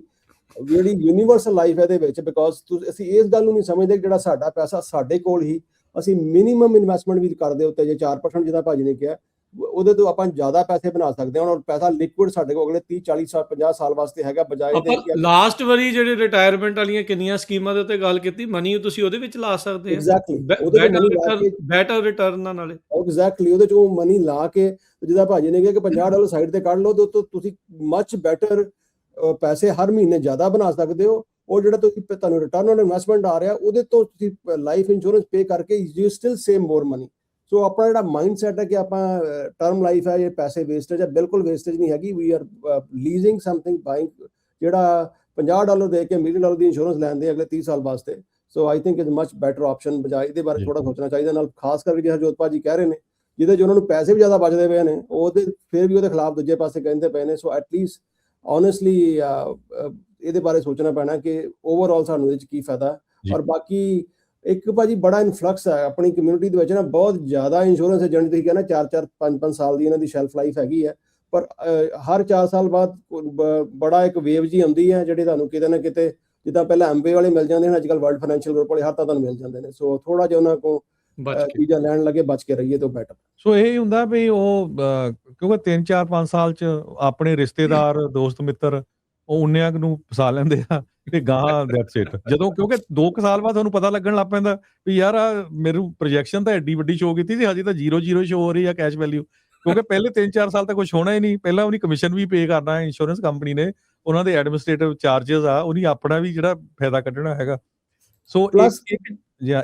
ਜਿਹੜੀ ਯੂਨੀਵਰਸਲ ਲਾਈਫ ਹੈ ਦੇ ਵਿੱਚ, ਬਿਕੋਜ਼ ਅਸੀਂ ਇਸ ਗੱਲ ਨੂੰ ਨਹੀਂ ਸਮਝਦੇ ਕਿ ਜਿਹੜਾ ਸਾਡਾ ਪੈਸਾ ਸਾਡੇ ਕੋਲ ਹੀ ਅਸੀਂ ਮਿਨੀਮਮ ਇਨਵੈਸਟਮੈਂਟ ਵੀ ਕਰਦੇ ਉੱਤੇ ਜੇ 4% ਜਿੱਦਾਂ ਭਾਜੀ ਨੇ ਕਿਹਾ, ਉਹਦੇ ਤੋਂ ਆਪਾਂ ਜ਼ਿਆਦਾ ਪੈਸੇ ਬਣਾ ਸਕਦੇ ਹਾਂ। ਔਰ ਪੈਸਾ ਲਿਕੁਇਡ ਸਾਡੇ ਕੋਲ ਅਗਲੇ 30 40 ਸਾਲ 50 ਸਾਲ ਵਾਸਤੇ ਹੈਗਾ, ਬਜਾਏ ਆਪਾਂ ਲਾਸਟ ਵਾਰੀ ਜਿਹੜੇ ਰਿਟਾਇਰਮੈਂਟ ਵਾਲੀਆਂ ਕਿੰਨੀਆਂ ਸਕੀਮਾਂ ਦੇ ਉੱਤੇ ਗੱਲ ਕੀਤੀ, ਮਨੀ ਤੁਸੀਂ ਉਹਦੇ ਵਿੱਚ ਲਾ ਸਕਦੇ ਆ। ਐਗਜ਼ੈਕਟਲੀ, ਬੈਟਰ ਰਿਟਰਨ ਨਾਲੇ। ਐਗਜ਼ੈਕਟਲੀ, ਉਹਦੇ ਚੋਂ ਮਨੀ ਲਾ ਕੇ ਜਿੱਦਾਂ ਭਾਜੀ ਨੇ ਕਿਹਾ ਕਿ $50 ਸਾਈਡ ਤੇ ਕੱਢ ਲਓ, ਤੇ ਤੁਸੀਂ ਮੱਚ ਬੈਟਰ ਪੈਸੇ ਹਰ ਮਹੀਨੇ ਜ਼ਿਆਦਾ ਬਣਾ ਸਕਦੇ ਹੋ। ਉਹ ਜਿਹੜਾ ਤੁਹਾਨੂੰ ਰਿਟਰਨ ਔਨ ਇਨਵੈਸਟਮੈਂਟ ਆ ਰਿਹਾ, ਉਹਦੇ ਤੋਂ ਤੁਸੀਂ ਲਾਈਫ ਇੰਸ਼ੋਰੈਂਸ ਪੇ ਕਰਕੇ you still save more money. So ਆਪਣਾ ਜਿਹੜਾ ਮਾਈਂਡ ਸੈਟ ਹੈ ਕਿ ਆਪਾਂ ਟਰਮ ਲਾਈਫ ਹੈ, ਇਹ ਪੈਸੇ ਵੇਸਟੇਜ ਹੈ, ਬਿਲਕੁਲ ਵੇਸਟੇਜ ਨਹੀਂ ਹੈਗੀ। ਵੀ ਆਰ ਲੀਜ਼ਿੰਗ ਸਮਥਿੰਗ, ਬਾਇੰਗ ਜਿਹੜਾ $50 ਦੇ ਕੇ $1 ਮਿਲੀਅਨ ਦੀ ਇੰਸ਼ੋਰੈਂਸ ਲੈਂਦੇ ਅਗਲੇ 30 ਸਾਲ ਵਾਸਤੇ। So I think is much better option. ਬਜਾਏ ਇਹਦੇ ਬਾਰੇ ਥੋੜਾ ਸੋਚਣਾ ਚਾਹੀਦਾ। ਨਾਲ ਖਾਸ ਕਰਕੇ ਜਿਹੜਾ ਹਰਜੋਤ ਭਾਜੀ ਕਹਿ ਰਹੇ ਨੇ, ਜਿਹਦੇ 'ਚ ਉਹਨਾਂ ਨੂੰ ਪੈਸੇ ਵੀ ਜ਼ਿਆਦਾ ਬਚਦੇ ਪਏ ਨੇ, ਉਹਦੇ ਫਿਰ ਵੀ ਉਹਦੇ ਖਿਲਾਫ ਦੂਜੇ ਪਾਸੇ ਕਹਿੰਦੇ ਪਏ ਨੇ। ਸੋ ਐਟਲੀਸਟ ਓਨੈਸਟਲੀ ਇਹਦੇ ਬਾਰੇ ਸੋਚਣਾ ਪੈਣਾ ਕਿ ਓਵਰਆਲ ਸਾਨੂੰ ਇਹਦੇ 'ਚ ਕੀ ਫਾਇਦਾ। ਔਰ ਬਾਕੀ ਇੱਕ ਭਾਜੀ ਬੜਾ ਇਨਫਲਕਸ ਹੈ ਆਪਣੀ ਕਮਿਊਨਿਟੀ ਦੇ ਵਿੱਚ ਨਾ, ਬਹੁਤ ਜ਼ਿਆਦਾ ਇੰਸ਼ੋਰੈਂਸ ਏਜੰਟ ਤੁਸੀਂ ਕਹਿੰਦਾ 4-4 5-5 ਸਾਲ ਦੀ ਇਹਨਾਂ ਦੀ ਸ਼ੈਲਫ ਲਾਈਫ ਹੈਗੀ ਹੈ, ਪਰ ਹਰ 4 ਸਾਲ ਬਾਅਦ ਬੜਾ ਇੱਕ ਵੇਵ ਜੀ ਆਉਂਦੀ ਹੈ ਜਿਹੜੀ ਤੁਹਾਨੂੰ ਕਿਤੇ ਨਾ ਕਿਤੇ, ਜਿੱਦਾਂ ਪਹਿਲਾਂ ਐਮਬੀ ਵਾਲੇ ਮਿਲ ਜਾਂਦੇ ਹਨ, ਅੱਜ ਕੱਲ੍ਹ ਵਰਲਡ ਫਾਈਨੈਂਸ਼ੀਅਲ ਗਰੁੱਪ ਵਾਲੇ ਹਰ ਤਾਂ ਤੁਹਾਨੂੰ ਮਿਲ ਜਾਂਦੇ ਨੇ। ਸੋ ਥੋੜਾ ਜਿਹਾ ਉਹਨਾਂ ਕੋਲ ਚੀਜ਼ਾਂ ਲੈਣ ਲੱਗੇ ਬਚ ਕੇ ਰਹੀਏ ਤਾਂ ਬੈਟਰ। ਸੋ ਇਹ ਹੁੰਦਾ ਵੀ ਉਹ ਕਿਉਂਕਿ 3-4-5 ਸਾਲ ਚ ਆਪਣੇ ਰਿਸ਼ਤੇਦਾਰ ਦੋਸਤ ਮਿੱਤਰ ਉਹ ਉਨਿਆਂ ਨੂੰ ਫਸਾ ਲੈਂਦੇ ਆ ਤੇ ਗਾਹਾਂ ਦੈਟਸ ਇਟ। ਜਦੋਂ ਕਿਉਂਕਿ 2 ਸਾਲ ਬਾਅਦ ਤੁਹਾਨੂੰ ਪਤਾ ਲੱਗਣ ਲੱਗ ਪੈਂਦਾ ਵੀ ਯਾਰ ਮੇਰੀ ਪ੍ਰੋਜੈਕਸ਼ਨ ਤਾਂ ਐਡੀ ਵੱਡੀ ਸ਼ੋ ਕੀਤੀ ਸੀ, ਹਜੇ ਤਾਂ 0 ਸ਼ੋ ਹੋ ਰਹੀ ਆ ਕੈਸ਼ ਵੈਲਿਊ। ਕਿਉਂਕਿ ਪਹਿਲੇ 3-4 ਸਾਲ ਤਾਂ ਕੁਝ ਹੋਣਾ ਹੀ ਨਹੀਂ, ਪਹਿਲਾਂ ਉਹਨੀ ਕਮਿਸ਼ਨ ਵੀ ਪੇ ਕਰਨਾ ਹੈ ਇੰਸ਼ੋਰੈਂਸ ਕੰਪਨੀ ਨੇ, ਉਹਨਾਂ ਦੇ ਐਡਮਿਨਿਸਟ੍ਰੇਟਿਵ ਚਾਰजेस ਆ, ਉਹਨੀ ਆਪਣਾ ਵੀ ਜਿਹੜਾ ਫਾਇਦਾ ਕੱਢਣਾ ਹੈਗਾ। ਸੋ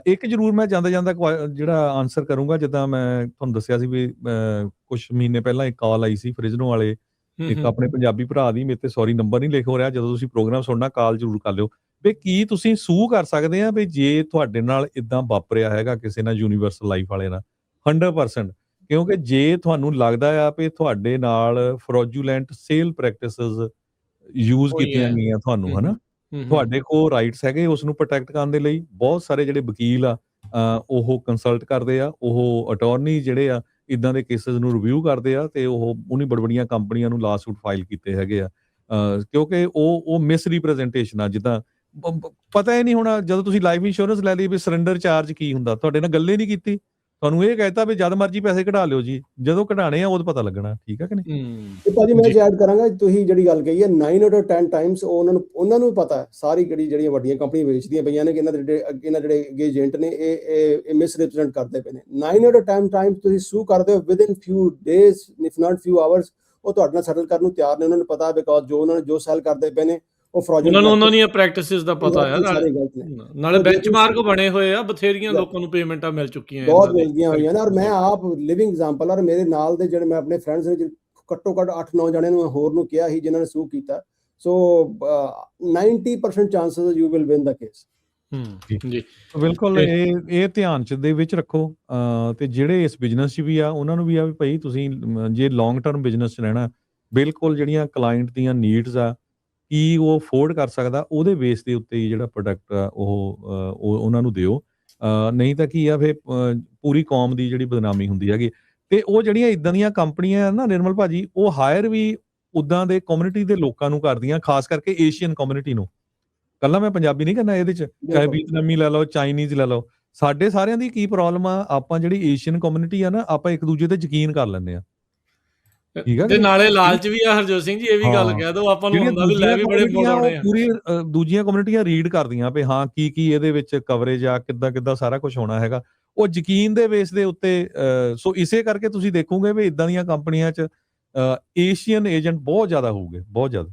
ਇੱਕ ਜ਼ਰੂਰ ਮੈਂ ਜਾਂਦਾ ਜਿਹੜਾ ਆਨਸਰ ਕਰੂੰਗਾ, ਜਿੱਦਾਂ ਮੈਂ ਤੁਹਾਨੂੰ ਦੱਸਿਆ ਸੀ ਵੀ ਕੁਝ ਮਹੀਨੇ ਪਹਿਲਾਂ ਇੱਕ ਕਾਲ ਆਈ ਸੀ ਫਰਿਜ਼ਨੋ ਵਾਲੇ, ਇੱਕ ਆਪਣੇ ਪੰਜਾਬੀ ਭਰਾ ਦੀ, ਮੇਰੇ ਤੇ ਸੌਰੀ ਨੰਬਰ ਨਹੀਂ ਲਿਖ ਹੋ ਰਿਹਾ, ਜਦੋਂ ਤੁਸੀਂ ਪ੍ਰੋਗਰਾਮ ਸੁਣਨਾ ਕਾਲ ਜ਼ਰੂਰ ਕਰ ਲਿਓ ਵੀ ਕੀ ਤੁਸੀਂ ਸੂ ਕਰ ਸਕਦੇ ਆ ਵੀ ਜੇ ਤੁਹਾਡੇ ਨਾਲ ਇਦਾਂ ਵਾਪਰਿਆ ਹੈਗਾ ਕਿਸੇ ਨਾਲ, ਯੂਨੀਵਰਸਲ ਲਾਈਫ ਵਾਲੇ ਨਾਲ 100%। ਕਿਉਂਕਿ ਜੇ ਤੁਹਾਨੂੰ ਲੱਗਦਾ ਆ ਵੀ ਤੁਹਾਡੇ ਨਾਲ ਫਰੋਜੂਲੈਂਟ ਸੇਲ ਪ੍ਰੈਕਟਿਸਿਸ ਯੂਜ਼ ਕੀਤੀਆਂ ਗਈਆਂ ਤੁਹਾਨੂੰ, ਹਨਾ, ਤੁਹਾਡੇ ਕੋਲ ਰਾਈਟਸ ਹੈਗੇ ਉਸ ਨੂੰ ਪ੍ਰੋਟੈਕਟ ਕਰਨ ਦੇ ਲਈ। ਬਹੁਤ ਸਾਰੇ ਜਿਹੜੇ ਵਕੀਲ ਆ ਉਹ ਕੰਸਲਟ ਕਰਦੇ ਆ, ਉਹ ਅਟਾਰਨੀ ਜਿਹੜੇ ਆ ਇਦਾਂ ਦੇ ਕੇਸਿਸ ਨੂੰ ਰਿਵਿਊ ਕਰਦੇ ਆ, ਤੇ ਉਹ ਉਹਨੀ ਬੜੀਆਂ ਕੰਪਨੀਆਂ ਨੂੰ ਲਾਸੂਟ ਫਾਈਲ ਕੀਤੇ ਹੈਗੇ ਆ, ਕਿਉਂਕਿ ਉਹ ਮਿਸ ਰਿਪਰੈਜ਼ੈਂਟੇਸ਼ਨ ਆ। ਜਿੱਦਾਂ ਪਤਾ ਹੀ ਨਹੀਂ ਹੋਣਾ, ਜਦੋਂ ਤੁਸੀਂ ਲਾਈਫ ਇੰਸ਼ੋਰੈਂਸ ਲੈ ਲਈ ਵੀ ਸਰੈਂਡਰ ਚਾਰਜ ਕੀ ਹੁੰਦਾ, ਤੁਹਾਡੇ ਨਾਲ ਗੱਲੇ ਨਹੀਂ ਕੀਤੀ, ਤੁਹਾਨੂੰ ਇਹ ਕਹਿਤਾ ਵੀ ਜਦ ਮਰਜੀ ਪੈਸੇ ਕਢਾ ਲਿਓ ਜੀ, ਜਦੋਂ ਕਢਾਣੇ ਆ ਉਦੋਂ ਪਤਾ ਲੱਗਣਾ। ਠੀਕ ਹੈ ਕਿ ਨਹੀਂ? ਤੇ ਭਾਜੀ ਮੈਂ ਐਡ ਕਰਾਂਗਾ, ਤੁਸੀਂ ਜਿਹੜੀ ਗੱਲ ਕਹੀ ਹੈ 9 out of 10 ਟਾਈਮਸ ਉਹਨਾਂ ਨੂੰ ਪਤਾ ਸਾਰੀ ਜਿਹੜੀਆਂ ਵੱਡੀਆਂ ਕੰਪਨੀਆਂ ਵੇਚਦੀਆਂ ਪਈਆਂ ਨੇ ਕਿ ਇਹਨਾਂ ਜਿਹੜੇ ਏਜੰਟ ਨੇ ਇਹ ਮਿਸ ਰਿਪਰੈਜ਼ੈਂਟ ਕਰਦੇ ਪਏ ਨੇ। 9 out of 10 ਟਾਈਮਸ ਤੁਸੀਂ ਸੂ ਕਰਦੇ ਹੋ within ਫਿਊ days if not ਫਿਊ hours, ਉਹ ਤੁਹਾਡੇ ਨਾਲ ਸੈਟਲ ਕਰਨ ਨੂੰ ਤਿਆਰ ਨੇ। ਉਹਨਾਂ ਨੂੰ ਪਤਾ ਬਿਕੋਜ਼ ਜੋ ਉਹਨਾਂ ਨੇ ਜੋ ਸੈਲ ਕਰਦੇ ਪਏ ਨੇ ਉਹ ਫਰਾਡੂਲੈਂਟ, ਉਹਨਾਂ ਦੀਆਂ ਪ੍ਰੈਕਟਿਸਿਸ ਦਾ ਪਤਾ ਆ, ਨਾਲੇ ਬੈਂਚਮਾਰਕ ਬਣੇ ਹੋਏ ਆ, ਬਥੇਰੀਆਂ ਲੋਕਾਂ ਨੂੰ ਪੇਮੈਂਟਾਂ ਮਿਲ ਚੁੱਕੀਆਂ, ਬਹੁਤ ਮਿਲਦੀਆਂ ਹੋਈਆਂ ਨੇ। ਔਰ ਮੈਂ ਆਪ ਲਿਵਿੰਗ ਐਗਜ਼ਾਮਪਲ, ਔਰ ਮੇਰੇ ਨਾਲ ਦੇ ਜਿਹੜੇ ਮੈਂ ਆਪਣੇ ਫਰੈਂਡਸ ਨੇ ਘੱਟੋ ਘੱਟ 8-9 ਜਣਿਆਂ ਨੂੰ ਹੋਰ ਨੂੰ ਕਿਹਾ ਸੀ ਜਿਨ੍ਹਾਂ ਨੇ ਸੂ ਕੀਤਾ। ਸੋ 90% chances you will win the case. ਜੀ ਬਿਲਕੁਲ, ਇਹ ਧਿਆਨ ਚ ਦੇ ਵਿੱਚ ਰੱਖੋ। ਤੇ ਜਿਹੜੇ ਇਸ ਬਿਜ਼ਨਸ 'ਚ ਵੀ ਆ ਉਹਨਾਂ ਨੂੰ ਵੀ ਆ ਵੀ ਭਾਈ ਤੁਸੀਂ ਜੇ ਲੌਂਗ ਟਰਮ ਬਿਜ਼ਨਸ 'ਚ ਰਹਿਣਾ, ਬਿਲਕੁਲ ਜਿਹੜੀਆਂ ਕਲਾਇੰਟ ਦੀਆਂ ਨੀਡਸ ਆ ਕੀ ਉਹ ਅਫੋਰਡ ਕਰ ਸਕਦਾ, ਉਹਦੇ ਬੇਸ ਦੇ ਉੱਤੇ ਹੀ ਜਿਹੜਾ ਪ੍ਰੋਡਕਟ ਆ ਉਹ ਉਹਨਾਂ ਨੂੰ ਦਿਓ। ਨਹੀਂ ਤਾਂ ਕੀ ਆ ਫਿਰ ਪੂਰੀ ਕੌਮ ਦੀ ਜਿਹੜੀ ਬਦਨਾਮੀ ਹੁੰਦੀ ਹੈਗੀ। ਤੇ ਉਹ ਜਿਹੜੀਆਂ ਇਦਾਂ ਦੀਆਂ ਕੰਪਨੀਆਂ ਨਾ ਨਿਰਮਲ ਭਾਜੀ, ਉਹ ਹਾਇਰ ਵੀ ਉਦਾਂ ਦੇ ਕਮਿਊਨਿਟੀ ਦੇ ਲੋਕਾਂ ਨੂੰ ਕਰਦੀਆਂ, ਖਾਸ ਕਰਕੇ ਏਸ਼ੀਅਨ ਕਮਿਊਨਿਟੀ ਨੂੰ। ਕੱਲਾ ਮੈਂ ਪੰਜਾਬੀ ਨਹੀਂ ਕਹਿੰਦਾ ਇਹਦੇ 'ਚ, ਚਾਹੇ ਵੀਅਤਨਾਮੀ ਲੈ ਲਓ, ਚਾਈਨੀਜ਼ ਲੈ ਲਓ। ਸਾਡੇ ਸਾਰਿਆਂ ਦੀ ਕੀ ਪ੍ਰੋਬਲਮ ਆ, ਆਪਾਂ ਜਿਹੜੀ ਏਸ਼ੀਅਨ ਕਮਿਊਨਿਟੀ ਆ ਨਾ, ਆਪਾਂ ਇੱਕ ਦੂਜੇ ਤੇ ਯਕੀਨ ਕਰ ਲੈਂਦੇ ਆ। ਠੀਕ ਆ, ਤੇ ਨਾਲੇ ਲਾਲਚ ਵੀ ਆ ਹਰਜੋਤ ਸਿੰਘ ਜੀ, ਇਹ ਵੀ ਗੱਲ ਕਹਿ ਦੋ ਆਪਾਂ ਨੂੰ ਹੁੰਦਾ ਵੀ ਲੈ ਵੀ ਬੜੇ ਬੋਲਾਉਣੇ ਆ। ਪੂਰੀ ਦੂਜੀਆਂ ਕਮਿਊਨਿਟੀਆਂ ਰੀਡ ਕਰਦੀਆਂ ਵੀ ਹਾਂ ਕੀ ਇਹਦੇ ਵਿੱਚ ਕਵਰੇਜ ਆ, ਕਿੱਦਾਂ ਸਾਰਾ ਕੁਝ ਹੋਣਾ ਹੈਗਾ, ਉਹ ਯਕੀਨ ਦੇ ਬੇਸ ਦੇ ਉੱਤੇ। ਸੋ ਇਸੇ ਕਰਕੇ ਤੁਸੀਂ ਦੇਖੋਗੇ ਵੀ ਇਦਾਂ ਦੀਆਂ ਕੰਪਨੀਆਂ 'ਚ ਏਸ਼ੀਅਨ ਏਜੰਟ ਬਹੁਤ ਜ਼ਿਆਦਾ ਹੋਊਗੇ, ਬਹੁਤ ਜ਼ਿਆਦਾ।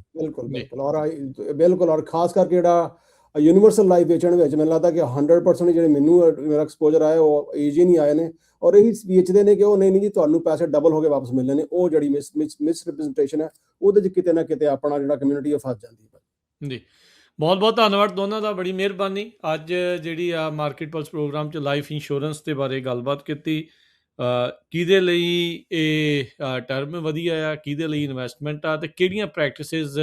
ਬਿਲਕੁਲ ਔਰ ਖਾਸ ਕਰਕੇ ਜਿਹੜਾ ਯੂਨੀਵਰਸਲ ਲਾਈਫ ਵੇਚਣ ਵਿੱਚ ਮੈਨੂੰ ਲੱਗਦਾ ਕਿ 100% ਜਿਹੜੇ ਮੇਰਾ ਐਕਸਪੋਜ਼ਰ ਆਇਆ ਉਹ ਏਸ਼ੀਅਨ ਹੀ ਆਏ ਨੇ, ਔਰ ਇਹੀ ਵੇਚਦੇ ਨੇ ਕਿ ਉਹ ਨਹੀਂ ਜੀ ਤੁਹਾਨੂੰ ਪੈਸੇ ਡਬਲ ਹੋ ਕੇ ਵਾਪਸ ਮਿਲਣੇ ਨੇ। ਉਹ ਜਿਹੜੀ ਮਿਸ ਰਿਪਰੈਜ਼ੈਂਟੇਸ਼ਨ ਹੈ ਉਹਦੇ 'ਚ ਕਿਤੇ ਨਾ ਕਿਤੇ ਆਪਣਾ ਜਿਹੜਾ ਕਮਿਊਨਿਟੀ ਉਹ ਫਸ ਜਾਂਦੀ ਹੈ। ਜੀ ਬਹੁਤ ਬਹੁਤ ਧੰਨਵਾਦ ਦੋਨਾਂ ਦਾ, ਬੜੀ ਮਿਹਰਬਾਨੀ। ਅੱਜ ਜਿਹੜੀ ਆ ਮਾਰਕੀਟ ਪਲਸ ਪ੍ਰੋਗਰਾਮ 'ਚ ਲਾਈਫ ਇੰਸ਼ੋਰੈਂਸ ਦੇ ਬਾਰੇ ਗੱਲਬਾਤ ਕੀਤੀ, ਕਿਹਦੇ ਲਈ ਇਹ ਟਰਮ ਵਧੀਆ ਆ, ਕਿਹਦੇ ਲਈ ਇਨਵੈਸਟਮੈਂਟ ਆ, ਤੇ ਕਿਹੜੀਆਂ ਪ੍ਰੈਕਟਿਸਿਸ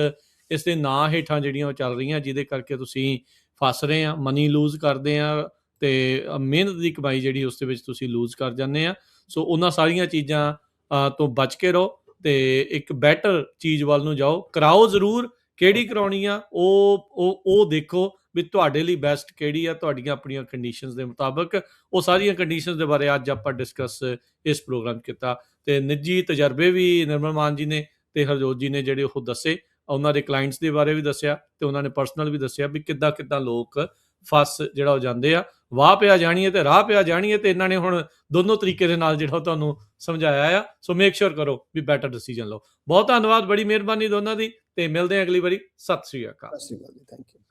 ਇਸ ਦੇ ਨਾਂ ਹੇਠਾਂ ਜਿਹੜੀਆਂ ਉਹ ਚੱਲ ਰਹੀਆਂ ਜਿਹਦੇ ਕਰਕੇ ਤੁਸੀਂ ਫਸ ਰਹੇ ਆ, ਮਨੀ ਲੂਜ਼ ਕਰਦੇ ਆ, ਤੇ ਮਿਹਨਤ ਦੀ ਕਮਾਈ ਜਿਹੜੀ ਉਸ ਦੇ ਵਿੱਚ ਤੁਸੀਂ ਲੂਜ਼ ਕਰ ਜਾਂਦੇ ਆ। ਸੋ ਉਹਨਾਂ ਸਾਰੀਆਂ ਚੀਜ਼ਾਂ ਤੋਂ ਬਚ ਕੇ ਰਹੋ ਤੇ ਇੱਕ ਬੈਟਰ ਚੀਜ਼ ਵੱਲ ਨੂੰ ਜਾਓ। ਕਰਾਓ ਜ਼ਰੂਰ, ਕਿਹੜੀ ਕਰਾਉਣੀ ਆ ਉਹ ਦੇਖੋ ਵੀ ਤੁਹਾਡੇ ਲਈ ਬੈਸਟ ਕਿਹੜੀ ਆ, ਤੁਹਾਡੀਆਂ ਆਪਣੀਆਂ ਕੰਡੀਸ਼ਨਸ ਦੇ ਮੁਤਾਬਕ। ਉਹ ਸਾਰੀਆਂ ਕੰਡੀਸ਼ਨਸ ਦੇ ਬਾਰੇ ਅੱਜ ਆਪਾਂ ਡਿਸਕਸ ਇਸ ਪ੍ਰੋਗਰਾਮ ਕੀਤਾ, ਤੇ ਨਿੱਜੀ ਤਜਰਬੇ ਵੀ ਨਿਰਮਲ ਮਾਨ ਜੀ ਨੇ ਤੇ ਹਰਜੋਤ ਜੀ ਨੇ ਜਿਹੜੇ ਉਹ ਦੱਸੇ, ਉਹਨਾਂ ਦੇ ਕਲਾਇੰਟਸ ਦੇ ਬਾਰੇ ਵੀ ਦੱਸਿਆ, ਤੇ ਉਹਨਾਂ ਨੇ ਪਰਸਨਲ ਵੀ ਦੱਸਿਆ ਵੀ ਕਿੱਦਾਂ ਲੋਕ ਫਸ ਜਿਹੜਾ ਹੋ ਜਾਂਦੇ ਆ। ਵਾਹ ਪਿਆ ਜਾਣੀ ਹੈ ਤੇ ਰਾਹ ਪਿਆ ਜਾਣੀ ਹੈ, ਤੇ ਇਹਨਾਂ ਨੇ ਹੁਣ ਦੋਨੋਂ ਤਰੀਕੇ ਦੇ ਨਾਲ ਜਿਹੜਾ ਤੁਹਾਨੂੰ ਸਮਝਾਇਆ ਆ। ਸੋ ਮੇਕ ਸ਼ੋਰ ਕਰੋ ਵੀ ਬੈਟਰ ਡਿਸੀਜਨ ਲਓ। ਬਹੁਤ ਧੰਨਵਾਦ, ਬੜੀ ਮਿਹਰਬਾਨੀ ਦੋਨਾਂ ਦੀ, ਤੇ ਮਿਲਦੇ ਹਾਂ ਅਗਲੀ ਵਾਰੀ। ਸਤਿ ਸ਼੍ਰੀ ਅਕਾਲ। Thank you.